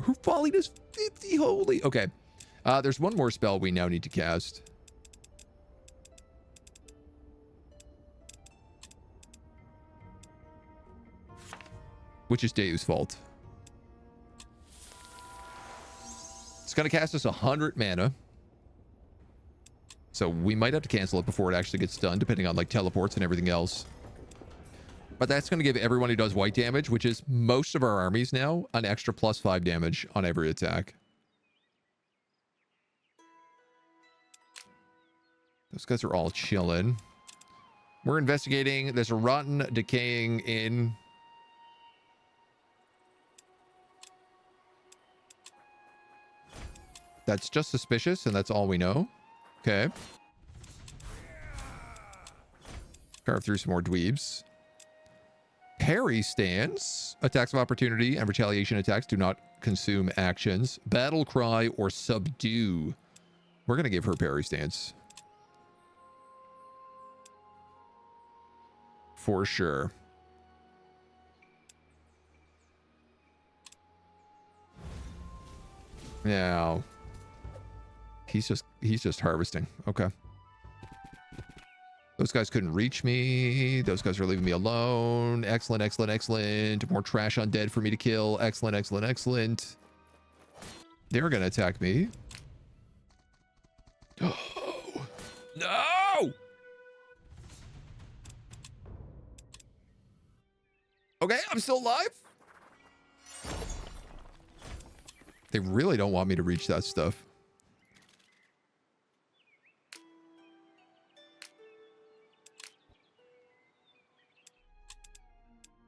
does 50 holy. Okay. There's one more spell we now need to cast. Which is Deu's fault. It's going to cast us 100 mana. So we might have to cancel it before it actually gets done, depending on like teleports and everything else. But that's going to give everyone who does white damage, which is most of our armies now, an extra +5 damage on every attack. Those guys are all chilling. We're investigating. There's a rotten, decaying inn. That's just suspicious, and that's all we know. Okay. Carve through some more dweebs. Parry stance. Attacks of opportunity and retaliation attacks do not consume actions. Battle cry or subdue. We're going to give her parry stance. For sure. Now, he's just harvesting. Okay. Those guys couldn't reach me. Those guys are leaving me alone. Excellent, excellent, excellent. More trash undead for me to kill. Excellent, excellent, excellent. They're going to attack me. Oh, no! Okay, I'm still alive. They really don't want me to reach that stuff.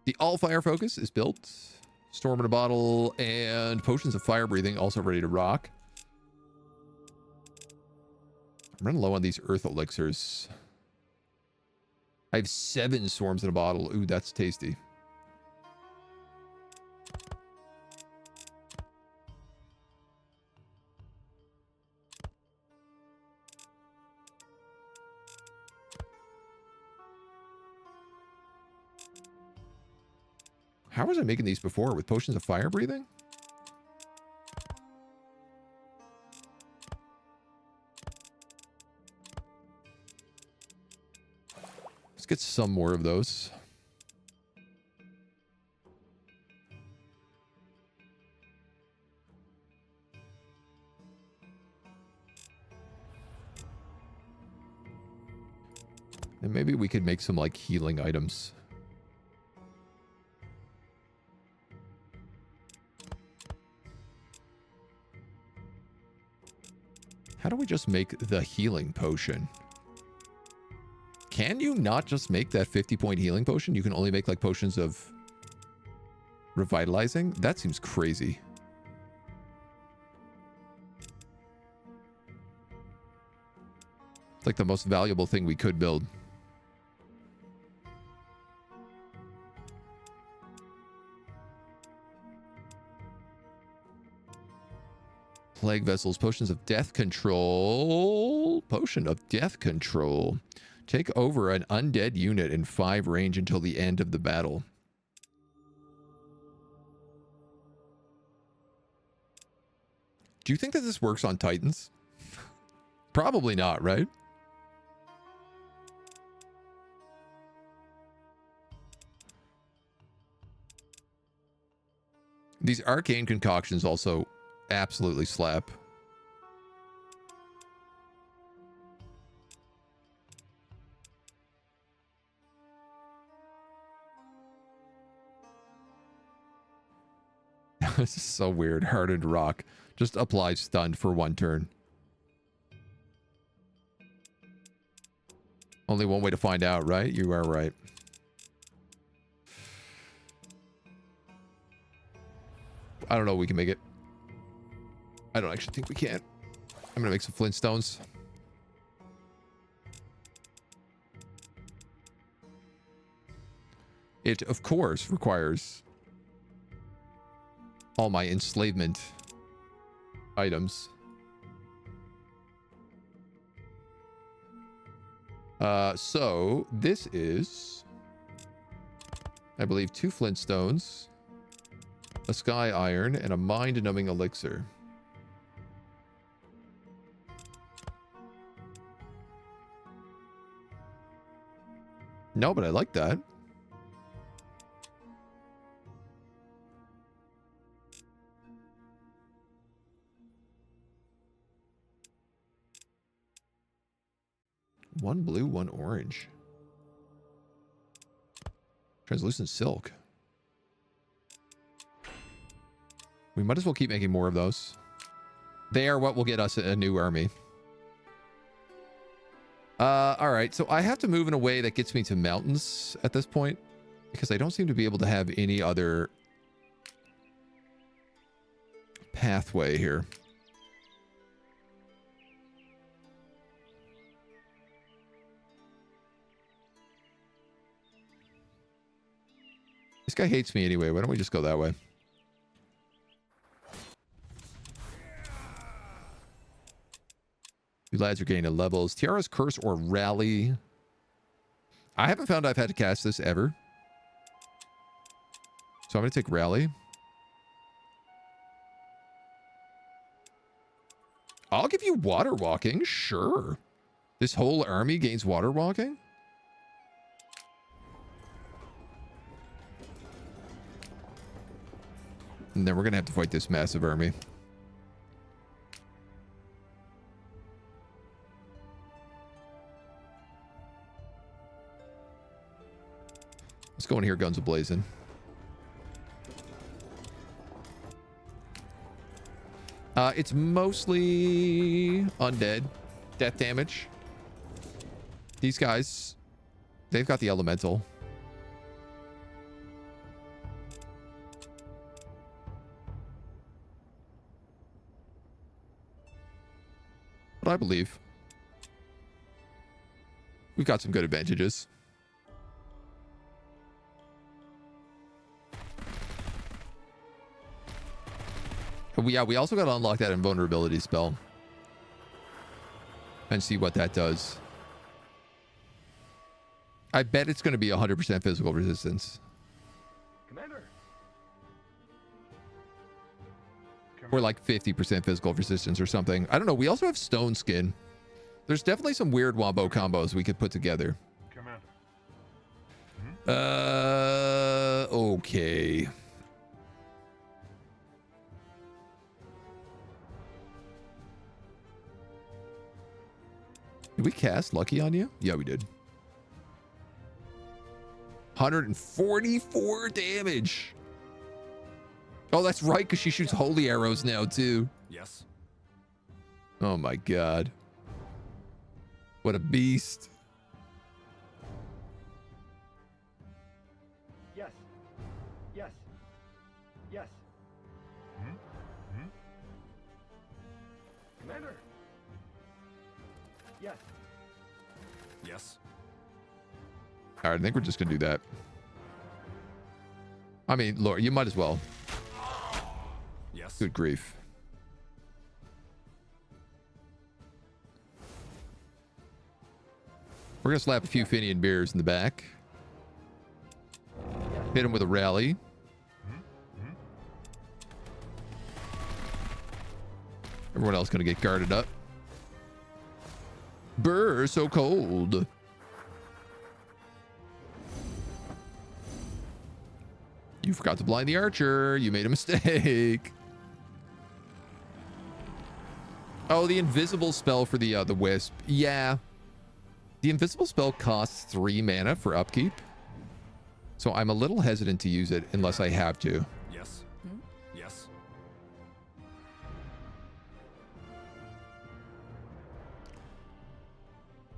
The Allfire focus is built. Storm in a bottle and potions of fire breathing also ready to rock. I'm running low on these earth elixirs. I have 7 storms in a bottle. Ooh, that's tasty. How was I making these before? With potions of fire breathing? Let's get some more of those. And maybe we could make some like healing items. How do we just make the healing potion? Can you not just make that 50-point healing potion? You can only make like potions of revitalizing? That seems crazy. It's like the most valuable thing we could build. Plague vessels, potions of death control. Potion of death control. Take over an undead unit in 5 range until the end of the battle. Do you think that this works on Titans? Probably not, right? These arcane concoctions also absolutely slap. This is so weird. Hardened rock. Just apply stunned for 1 turn. Only one way to find out, right? You are right. I don't know if we can make it. I don't actually think we can. I'm going to make some flintstones. It, of course, requires all my enslavement items. So this is, I believe, 2 flintstones, a sky iron, and a mind-numbing elixir. No, but I like that. One blue, one orange. Translucent silk. We might as well keep making more of those. They are what will get us a new army. All right, so I have to move in a way that gets me to mountains at this point, because I don't seem to be able to have any other pathway here. This guy hates me anyway. Why don't we just go that way? You lads are gaining levels. Tiara's Curse or Rally. I haven't found I've had to cast this ever. So I'm going to take Rally. I'll give you Water Walking. Sure. This whole army gains Water Walking? And then we're going to have to fight this massive army. Let's go in here, guns a-blazing. It's mostly undead. Death damage. These guys, they've got the elemental. But I believe we've got some good advantages. We also got to unlock that invulnerability spell and see what that does. I bet it's going to be 100% physical resistance. Commander. Or like 50% physical resistance or something. I don't know. We also have stone skin. There's definitely some weird wombo combos we could put together. Commander. Okay. Did we cast Lucky on you? Yeah, we did. 144 damage. Oh, that's right, because she shoots holy arrows now, too. Yes. Oh, my God. What a beast. Yes. Yes. Yes. Commander. Yes. Yes. All right, I think we're just going to do that. I mean, Lord, you might as well. Yes. Good grief. We're going to slap a few Finian bears in the back. Hit him with a rally. Everyone else going to get guarded up. Brr, so cold. You forgot to blind the archer. You made a mistake. Oh, the invisible spell for the wisp. Yeah. The invisible spell costs 3 mana for upkeep. So I'm a little hesitant to use it unless I have to. Yes. Yes.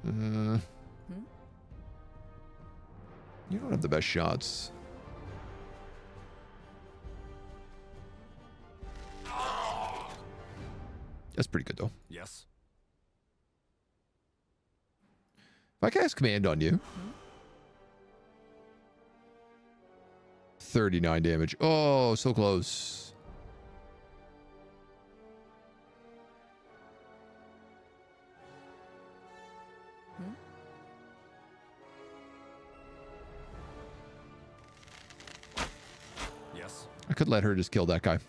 You don't have the best shots. That's pretty good, though. Yes. If I cast command on you. 39 damage. Oh, so close. could let her just kill that guy.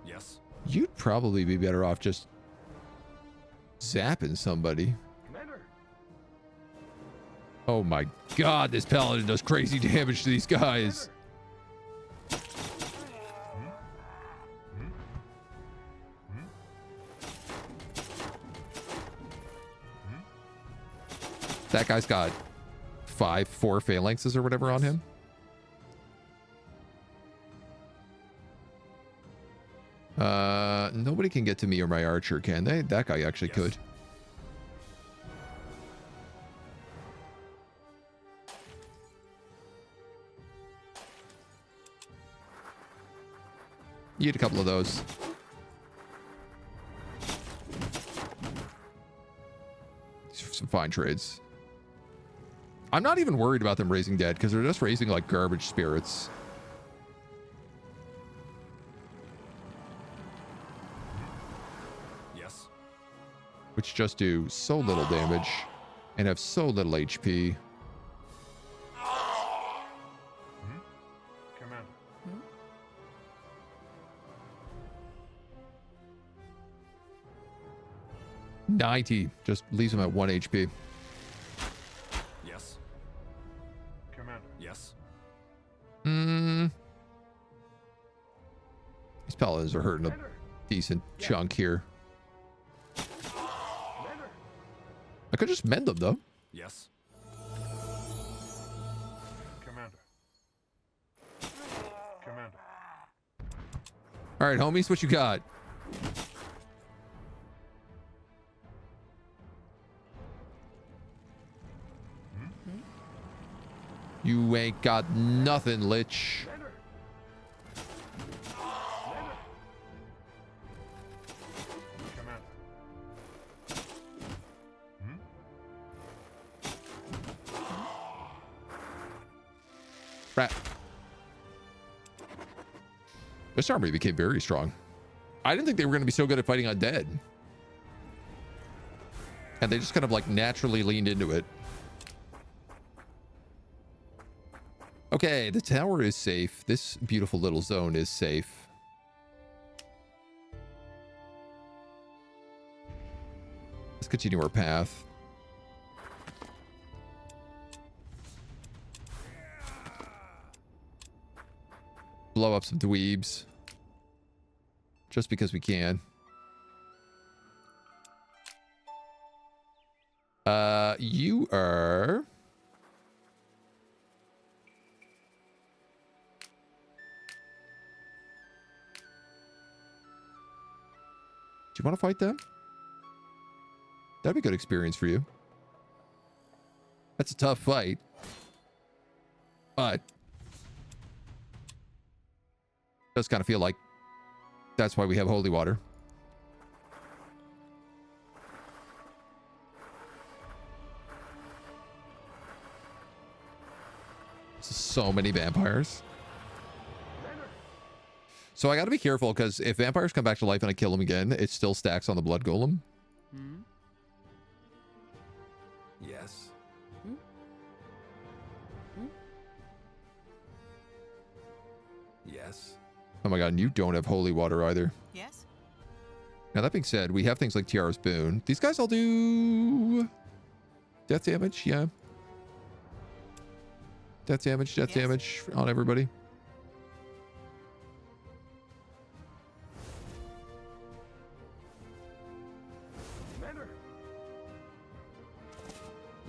Yes. You'd probably be better off just zapping somebody. Commander. Oh my god, this paladin does crazy damage to these guys. That guy's got 4 phalanxes or whatever on him. Nobody can get to me or my archer, can they? That guy actually Yes. could. You get a couple of those. Some fine trades. I'm not even worried about them raising dead because they're just raising like garbage spirits. Yes. Which just do so little damage and have so little HP. Commander. 90 just leaves him at 1 HP. Yes. Commander. Yes. These paladins are hurting a Commander. decent chunk here. Commander. I could just mend them though. Yes. Commander. Commander. All right, homies, what you got? You ain't got nothing, Lich. Commander. Commander. Rat. This army became very strong. I didn't think they were going to be so good at fighting undead. And they just kind of like naturally leaned into it. Okay, the tower is safe. This beautiful little zone is safe. Let's continue our path. Blow up some dweebs. Just because we can. You are... Do you want to fight them? That'd be a good experience for you. That's a tough fight. But it does kind of feel like that's why we have holy water. So many vampires. So I got to be careful because if vampires come back to life and I kill them again, it still stacks on the blood golem. Yes. Yes. Oh my god, and you don't have holy water either. Yes? Now that being said, we have things like Tiara's Boon. These guys all do death damage, yeah. Death damage Yes. damage on everybody. Commander.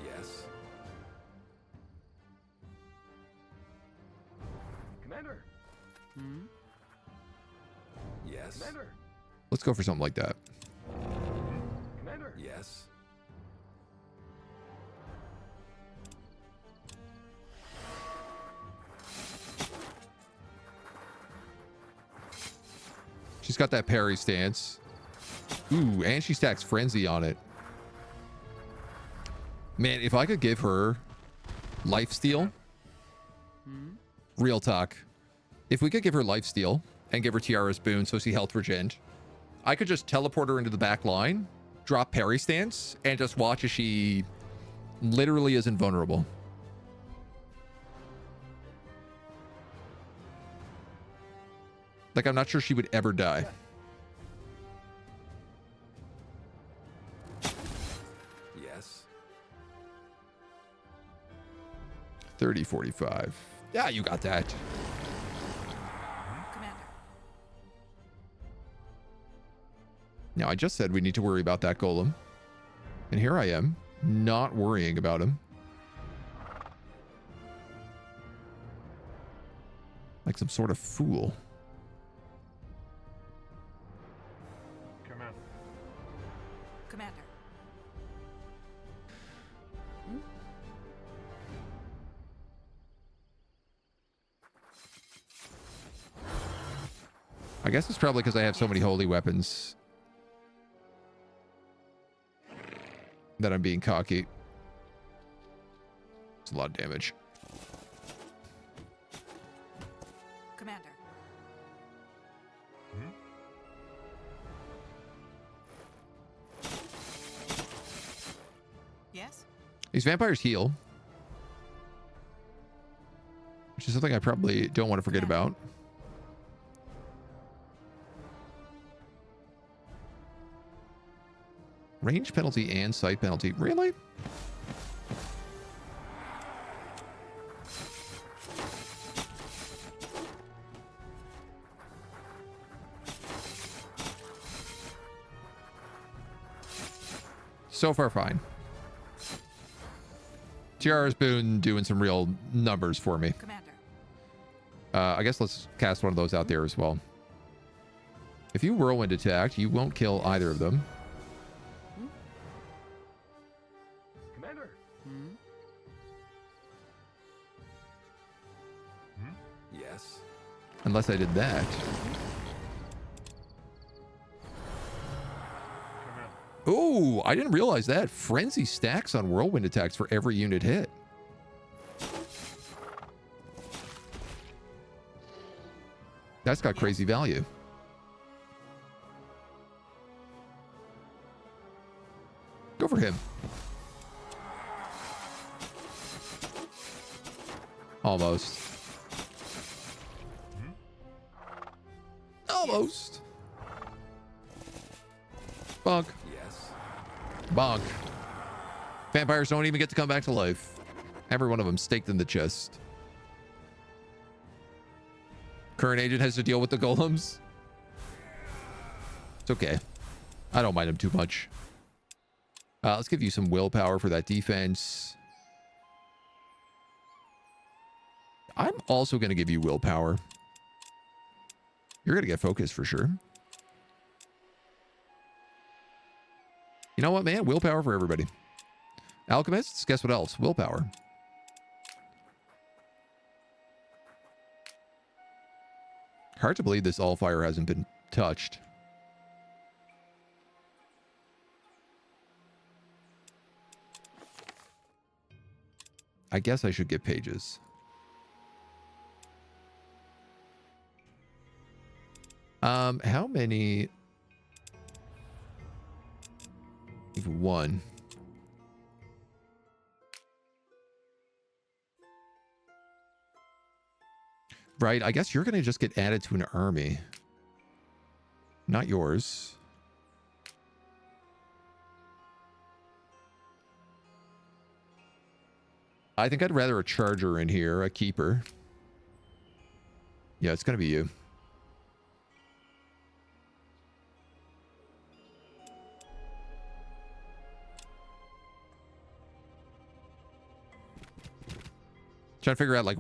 Yes. Commander. Yes. Commander. Let's go for something like that. Commander. Yes. She's got that parry stance. Ooh, and she stacks Frenzy on it. Man, if I could give her lifesteal, real talk. If we could give her lifesteal and give her Tiara's Boon so she health regen, I could just teleport her into the back line, drop parry stance, and just watch as she Literally is invulnerable. Like, I'm not sure she would ever die. Yes. 30, 45. Yeah, you got that. Commander. Now, I just said we need to worry about that golem. And here I am, not worrying about him. Like some sort of fool. Commander. Commander. I guess it's probably because I have so many holy weapons that I'm being cocky. It's a lot of damage. Commander. Yes? These vampires heal, which is something I probably don't want to forget about. Range penalty and sight penalty. Really? So far, fine. Tiara's been doing some real numbers for me. Commander. I guess let's cast one of those out there as well. If you whirlwind attack, you won't kill either of them. Commander. Yes. Unless I did that. Oh, I didn't realize that. Frenzy stacks on whirlwind attacks for every unit hit. That's got crazy value. Go for him. Almost. Almost. Bonk. Yes. Bonk. Vampires don't even get to come back to life. Every one of them staked in the chest. Current agent has to deal with the golems. It's okay. I don't mind him too much. Let's give you some willpower for that defense. I'm also going to give you willpower. You're going to get focus for sure. You know what, man? Willpower for everybody. Alchemists, guess what else? Willpower. Hard to believe this Allfire hasn't been touched. I guess I should get pages. How many? One. Right, I guess you're going to just get added to an army. Not yours. I think I'd rather a charger in here, a keeper. Yeah, it's going to be you. Trying to figure out like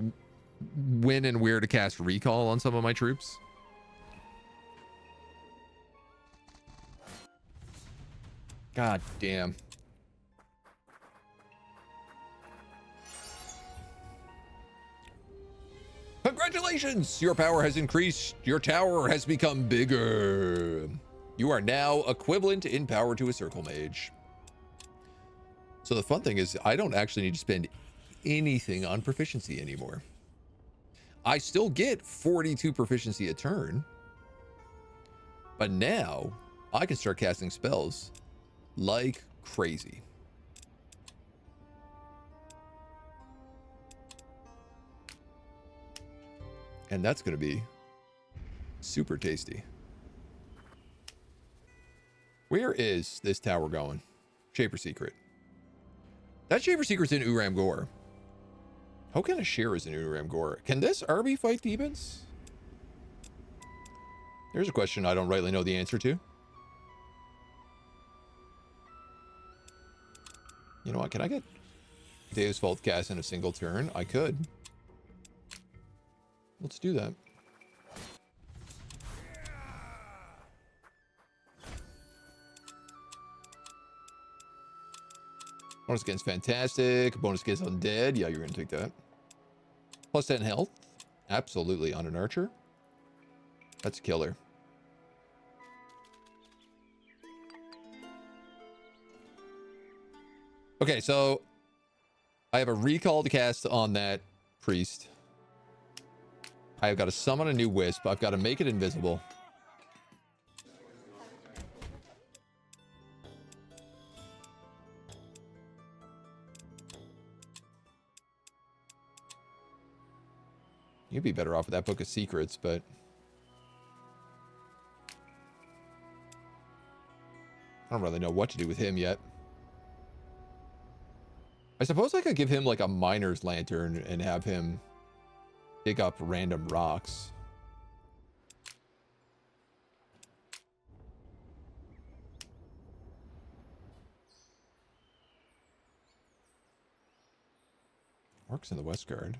when and where to cast recall on some of my troops. God damn. Congratulations! Your power has increased. Your tower has become bigger. You are now equivalent in power to a circle mage. So the fun thing is I don't actually need to spend anything on proficiency anymore. I still get 42 proficiency a turn, but now I can start casting spells like crazy. And that's going to be super tasty. Where is this tower going? Shaper Secret. That Shaper Secret's in Uram Gore. Hokan Ashir is in Uram Gore. Can this Arby fight Thebans? There's a question I don't rightly know the answer to. You know what? Can I get Deus Vult cast in a single turn? I could. Let's do that. Bonus against Fantastic. Bonus against Undead. Yeah, you're going to take that. Plus 10 health. Absolutely on an archer. That's killer. Okay, so I have a recall to cast on that priest. I've got to summon a new wisp. I've got to make it invisible. You'd be better off with that Book of Secrets, but I don't really know what to do with him yet. I suppose I could give him like a miner's lantern and have him dig up random rocks. Orcs in the West Guard.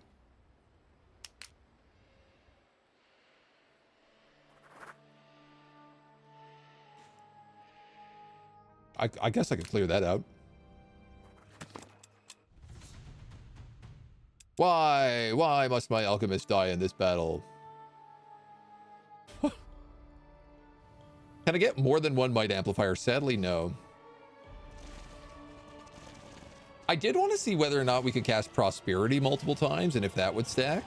I guess I could clear that out. Why? Why must my alchemist die in this battle? Can I get more than one might amplifier? Sadly, no. I did want to see whether or not we could cast prosperity multiple times and if that would stack.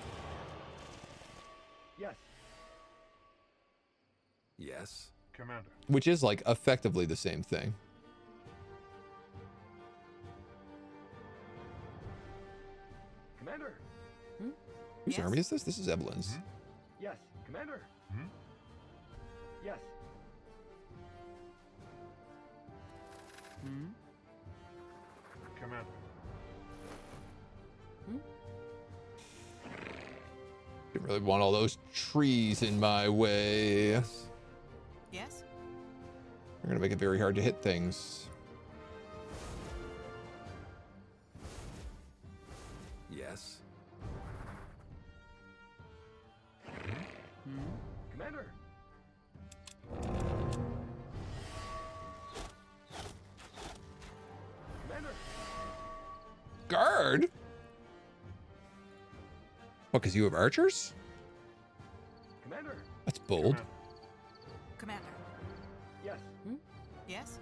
Yes. Yes. Commander. Which is like effectively the same thing. Commander. Whose army is this? This is Evelyn's. Yes. Commander. Yes. Commander. Didn't really want all those trees in my way. Yes. Yes. They're gonna make it very hard to hit things. Yes. Commander. Commander. Guard? What, because you have archers? Commander. That's bold. Commander. Yes. Yes.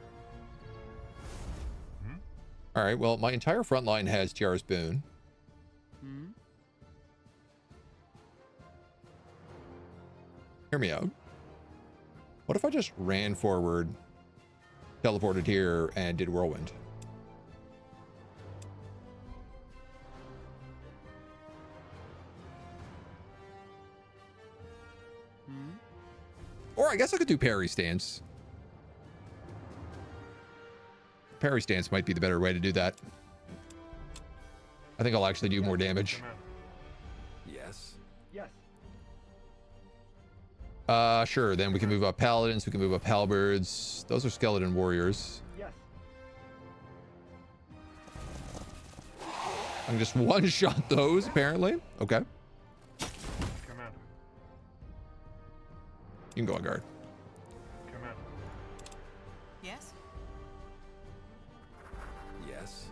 All right, well, my entire front line has Jar's Boon. Hear me out. What if I just ran forward, teleported here, and did Whirlwind? Or I guess I could do Parry Stance. Parry Stance might be the better way to do that. I think I'll actually do more damage. Commander. Yes. Yes. Sure, then we can move up Paladins, we can move up Halberds. Those are Skeleton Warriors. Yes. I can just one-shot those, apparently. Okay. Commander. You can go on guard. Commander. Yes. Yes.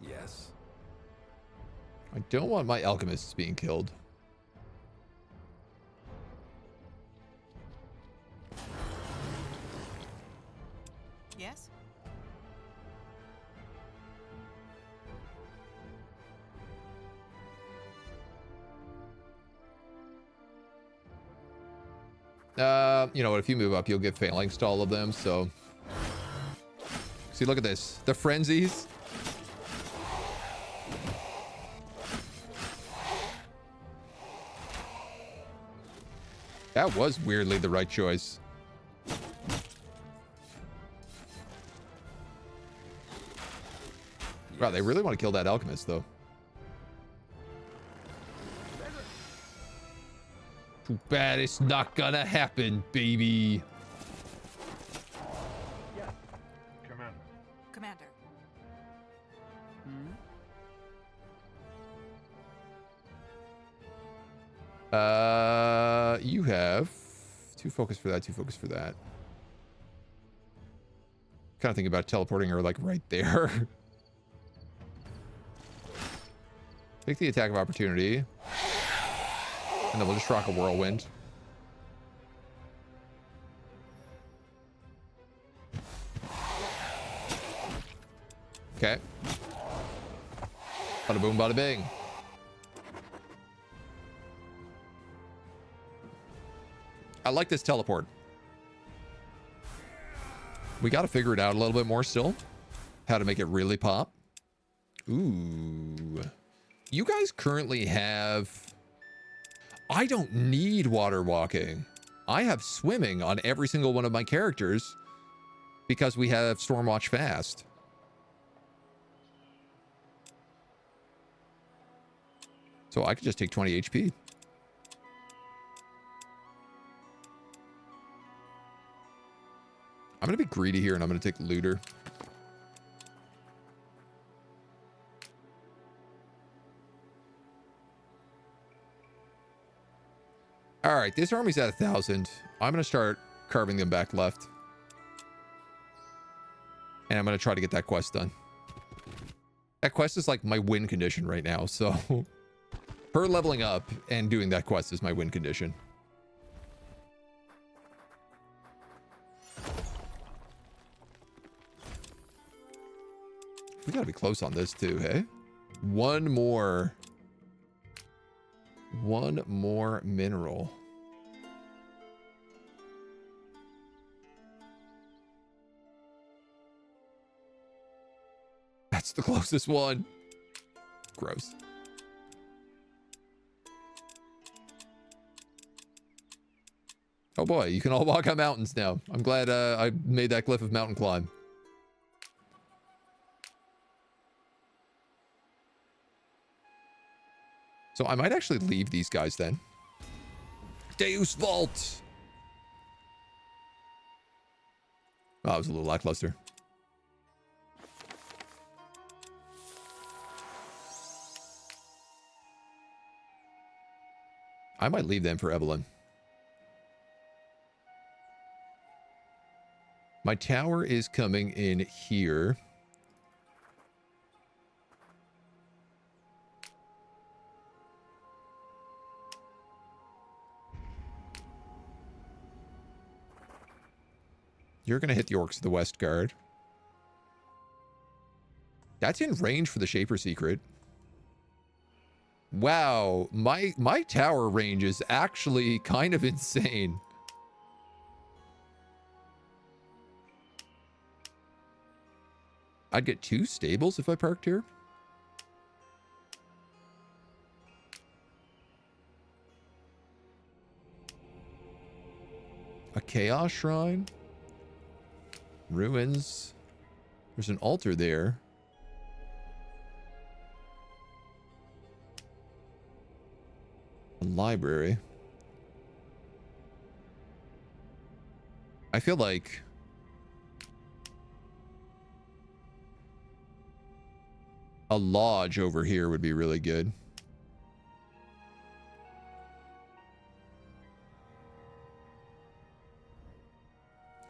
Yes. I don't want my alchemists being killed. Yes. You know what? If you move up, you'll get phalanx to all of them. So, see, look at this. The frenzies. That was weirdly the right choice. Wow, they really want to kill that alchemist, though. Too bad it's not gonna happen, baby. Yes. Commander. Commander. You have 2 focus for that, 2 focus for that. Kind of thinking about teleporting her like right there. Take the attack of opportunity. And then we'll just rock a whirlwind. Okay. Bada boom, bada bing. I like this teleport. We got to figure it out a little bit more still. How to make it really pop. Ooh. You guys currently have... I don't need water walking. I have swimming on every single one of my characters because we have Stormwatch Faste. So I could just take 20 HP. I'm going to be greedy here and I'm going to take Looter. All right, this army's at 1,000. I'm going to start carving them back left. And I'm going to try to get that quest done. That quest is like my win condition right now. So her leveling up and doing that quest is my win condition. We got to be close on this too, hey? One more mineral. That's the closest one. Gross. Oh boy, you can all walk on mountains now. I'm glad I made that glyph of mountain climb. So I might actually leave these guys then. Deus Vault. Oh, that was a little lackluster. I might leave them for Evelyn. My tower is coming in here. You're going to hit the orcs of the West Guard. That's in range for the Shaper Secret. Wow, my tower range is actually kind of insane. I'd get 2 stables if I parked here. A Chaos Shrine. Ruins. There's an altar there. A library. I feel like a lodge over here would be really good.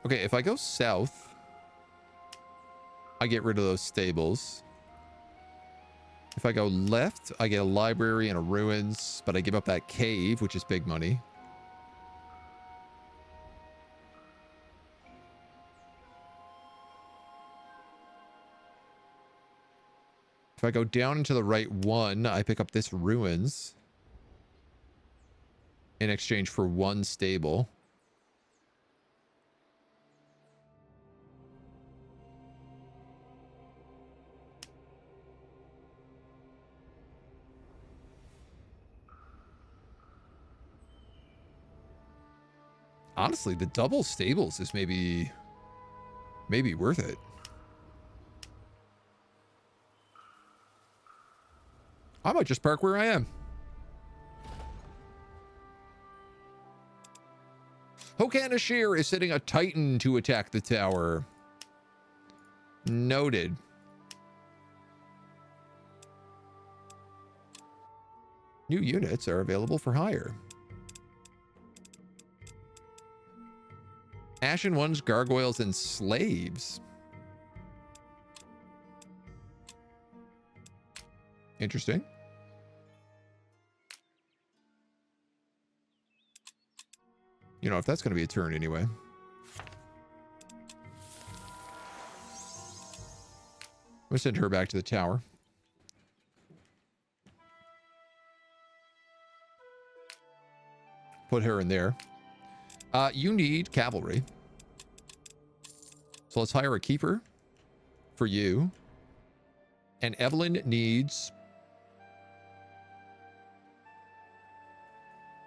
Okay, if I go south, I get rid of those stables. If I go left, I get a library and a ruins, but I give up that cave, which is big money. If I go down into the right one, I pick up this ruins in exchange for 1 stable. Honestly, the double stables is maybe worth it. I might just park where I am. Hokan Ashir is sending a Titan to attack the tower. Noted. New units are available for hire. Ashen Ones, Gargoyles, and Slaves. Interesting. You know, if that's going to be a turn anyway. I'm going to send her back to the tower. Put her in there. You need cavalry. So let's hire a keeper for you. And Evelyn needs...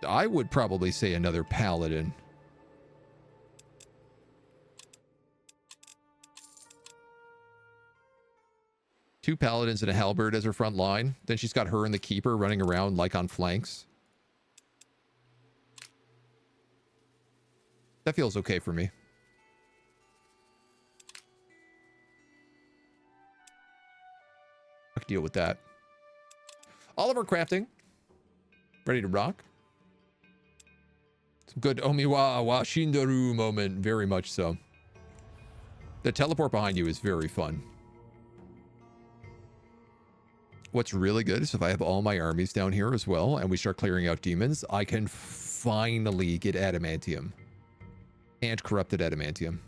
I would probably say another paladin. Two paladins and a halberd as her front line. Then she's got her and the keeper running around like on flanks. That feels okay for me. I can deal with that. Oliver crafting. Ready to rock. Some good Omiwa wa Shindaru moment. Very much so. The teleport behind you is very fun. What's really good is if I have all my armies down here as well and we start clearing out demons, I can finally get adamantium. And corrupted adamantium.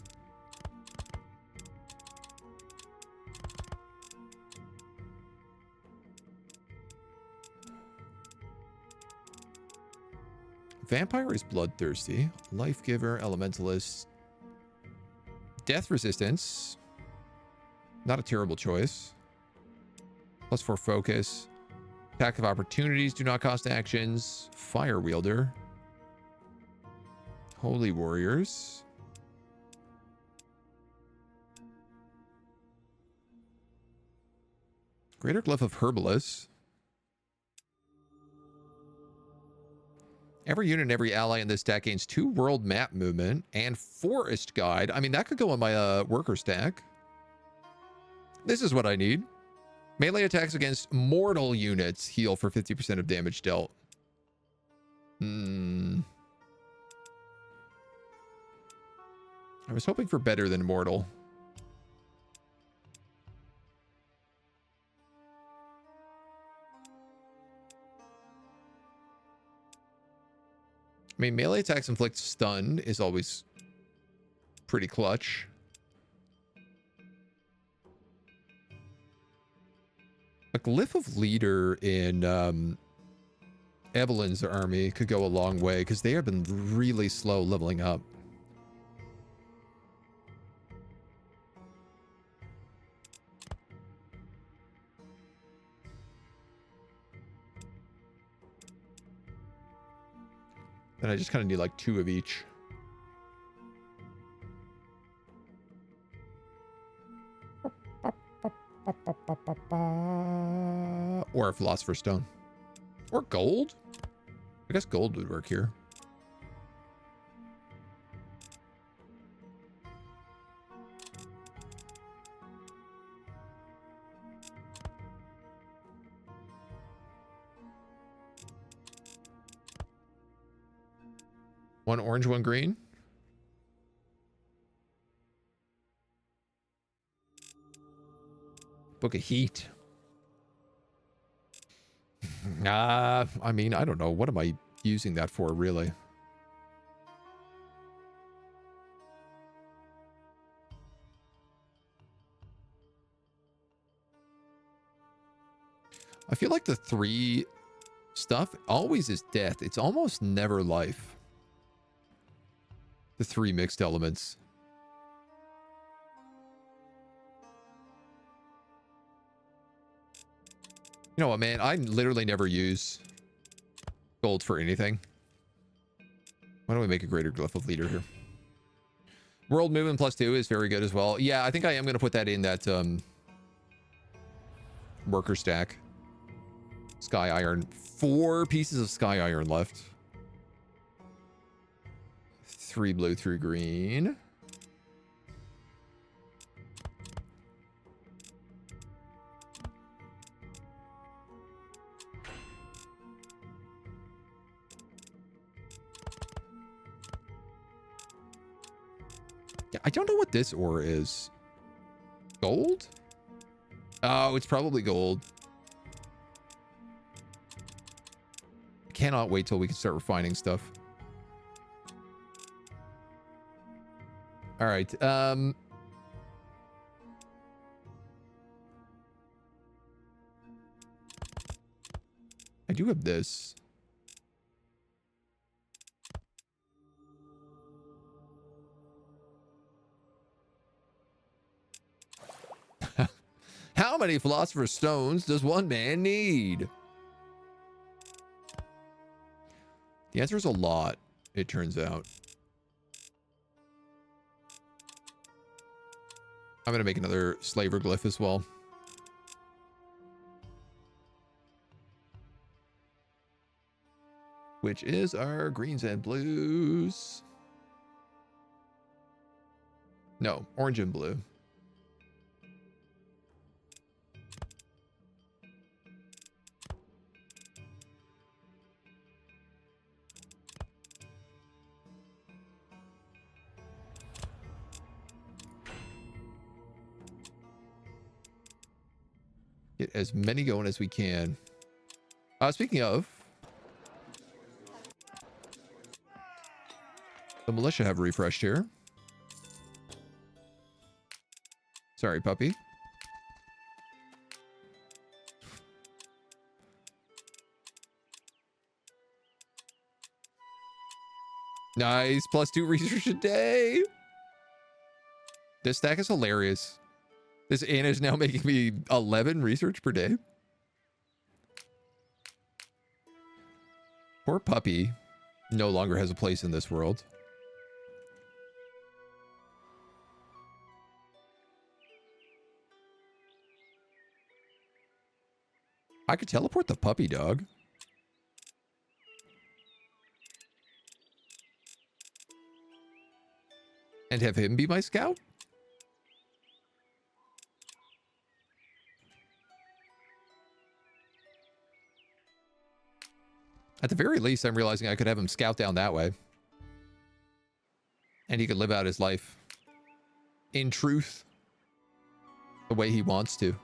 Vampire is bloodthirsty. Life giver, elementalist. Death resistance. Not a terrible choice. +4 focus. Attack of opportunities do not cost actions. Fire wielder. Holy warriors. Greater glyph of herbalist. Every unit and every ally in this deck gains 2 world map movement and forest guide. I mean, that could go on my worker stack. This is what I need. Melee attacks against mortal units heal for 50% of damage dealt. I was hoping for better than mortal. I mean, melee attacks inflict stun is always pretty clutch. A glyph of leader in Evelyn's army could go a long way because they have been really slow leveling up. And I just kind of need like 2 of each. Or a philosopher's stone. Or gold? I guess gold would work here. One orange, one green. Book of Heat. I mean, I don't know. What am I using that for, really? I feel like the 3 stuff always is death. It's almost never life. The 3 mixed elements. You know what, man? I literally never use gold for anything. Why don't we make a greater glyph of leader here? World movement +2 is very good as well. Yeah, I think I am going to put that in that worker stack. Sky iron. 4 pieces of sky iron left. 3 blue, 3 green. Yeah, I don't know what this ore is. Gold? Oh, it's probably gold. I cannot wait till we can start refining stuff. All right. I do have this. How many Philosopher's Stones does one man need? The answer is a lot, it turns out. I'm going to make another slaver glyph as well. Which is our greens and blues. No, orange and blue. Get as many going as we can. Speaking of, the militia have refreshed here. Sorry, puppy. Nice. +2 research a day. This stack is hilarious. This Anna is now making me 11 research per day. Poor puppy no longer has a place in this world. I could teleport the puppy dog. And have him be my scout? At the very least, I'm realizing I could have him scout down that way. And he could live out his life in truth the way he wants to.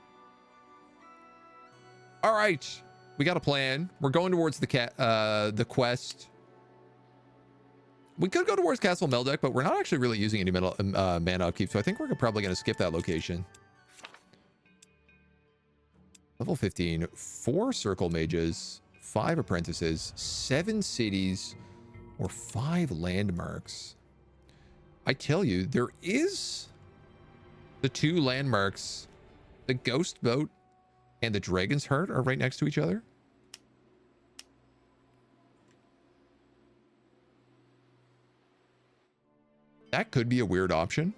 All right, we got a plan. We're going towards the quest. We could go towards Castle Meldeck, but we're not actually really using any mana upkeep, so I think we're probably going to skip that location. Level 15, 4 circle mages, 5 apprentices, 7 cities, or 5 landmarks. I tell you, there is the 2 landmarks. The Ghost Boat and the Dragon's Heart are right next to each other. That could be a weird option.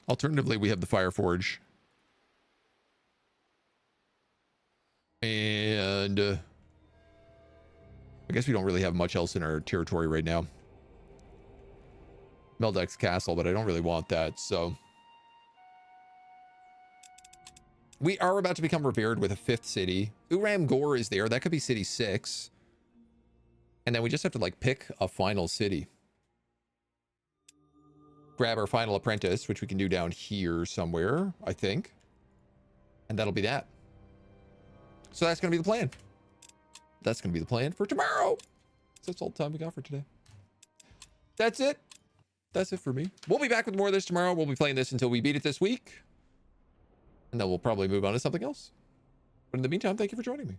Alternatively, we have the Fire Forge. And I guess we don't really have much else in our territory right now. Meldeck's Castle, but I don't really want that, so. We are about to become revered with a 5th city. Uram Gore is there. That could be city 6. And then we just have to like pick a final city. Grab our final apprentice, which we can do down here somewhere, I think. And that'll be that. So that's going to be the plan. That's going to be the plan for tomorrow. So that's all the time we got for today. That's it. That's it for me. We'll be back with more of this tomorrow. We'll be playing this until we beat it this week. And then we'll probably move on to something else. But in the meantime, thank you for joining me.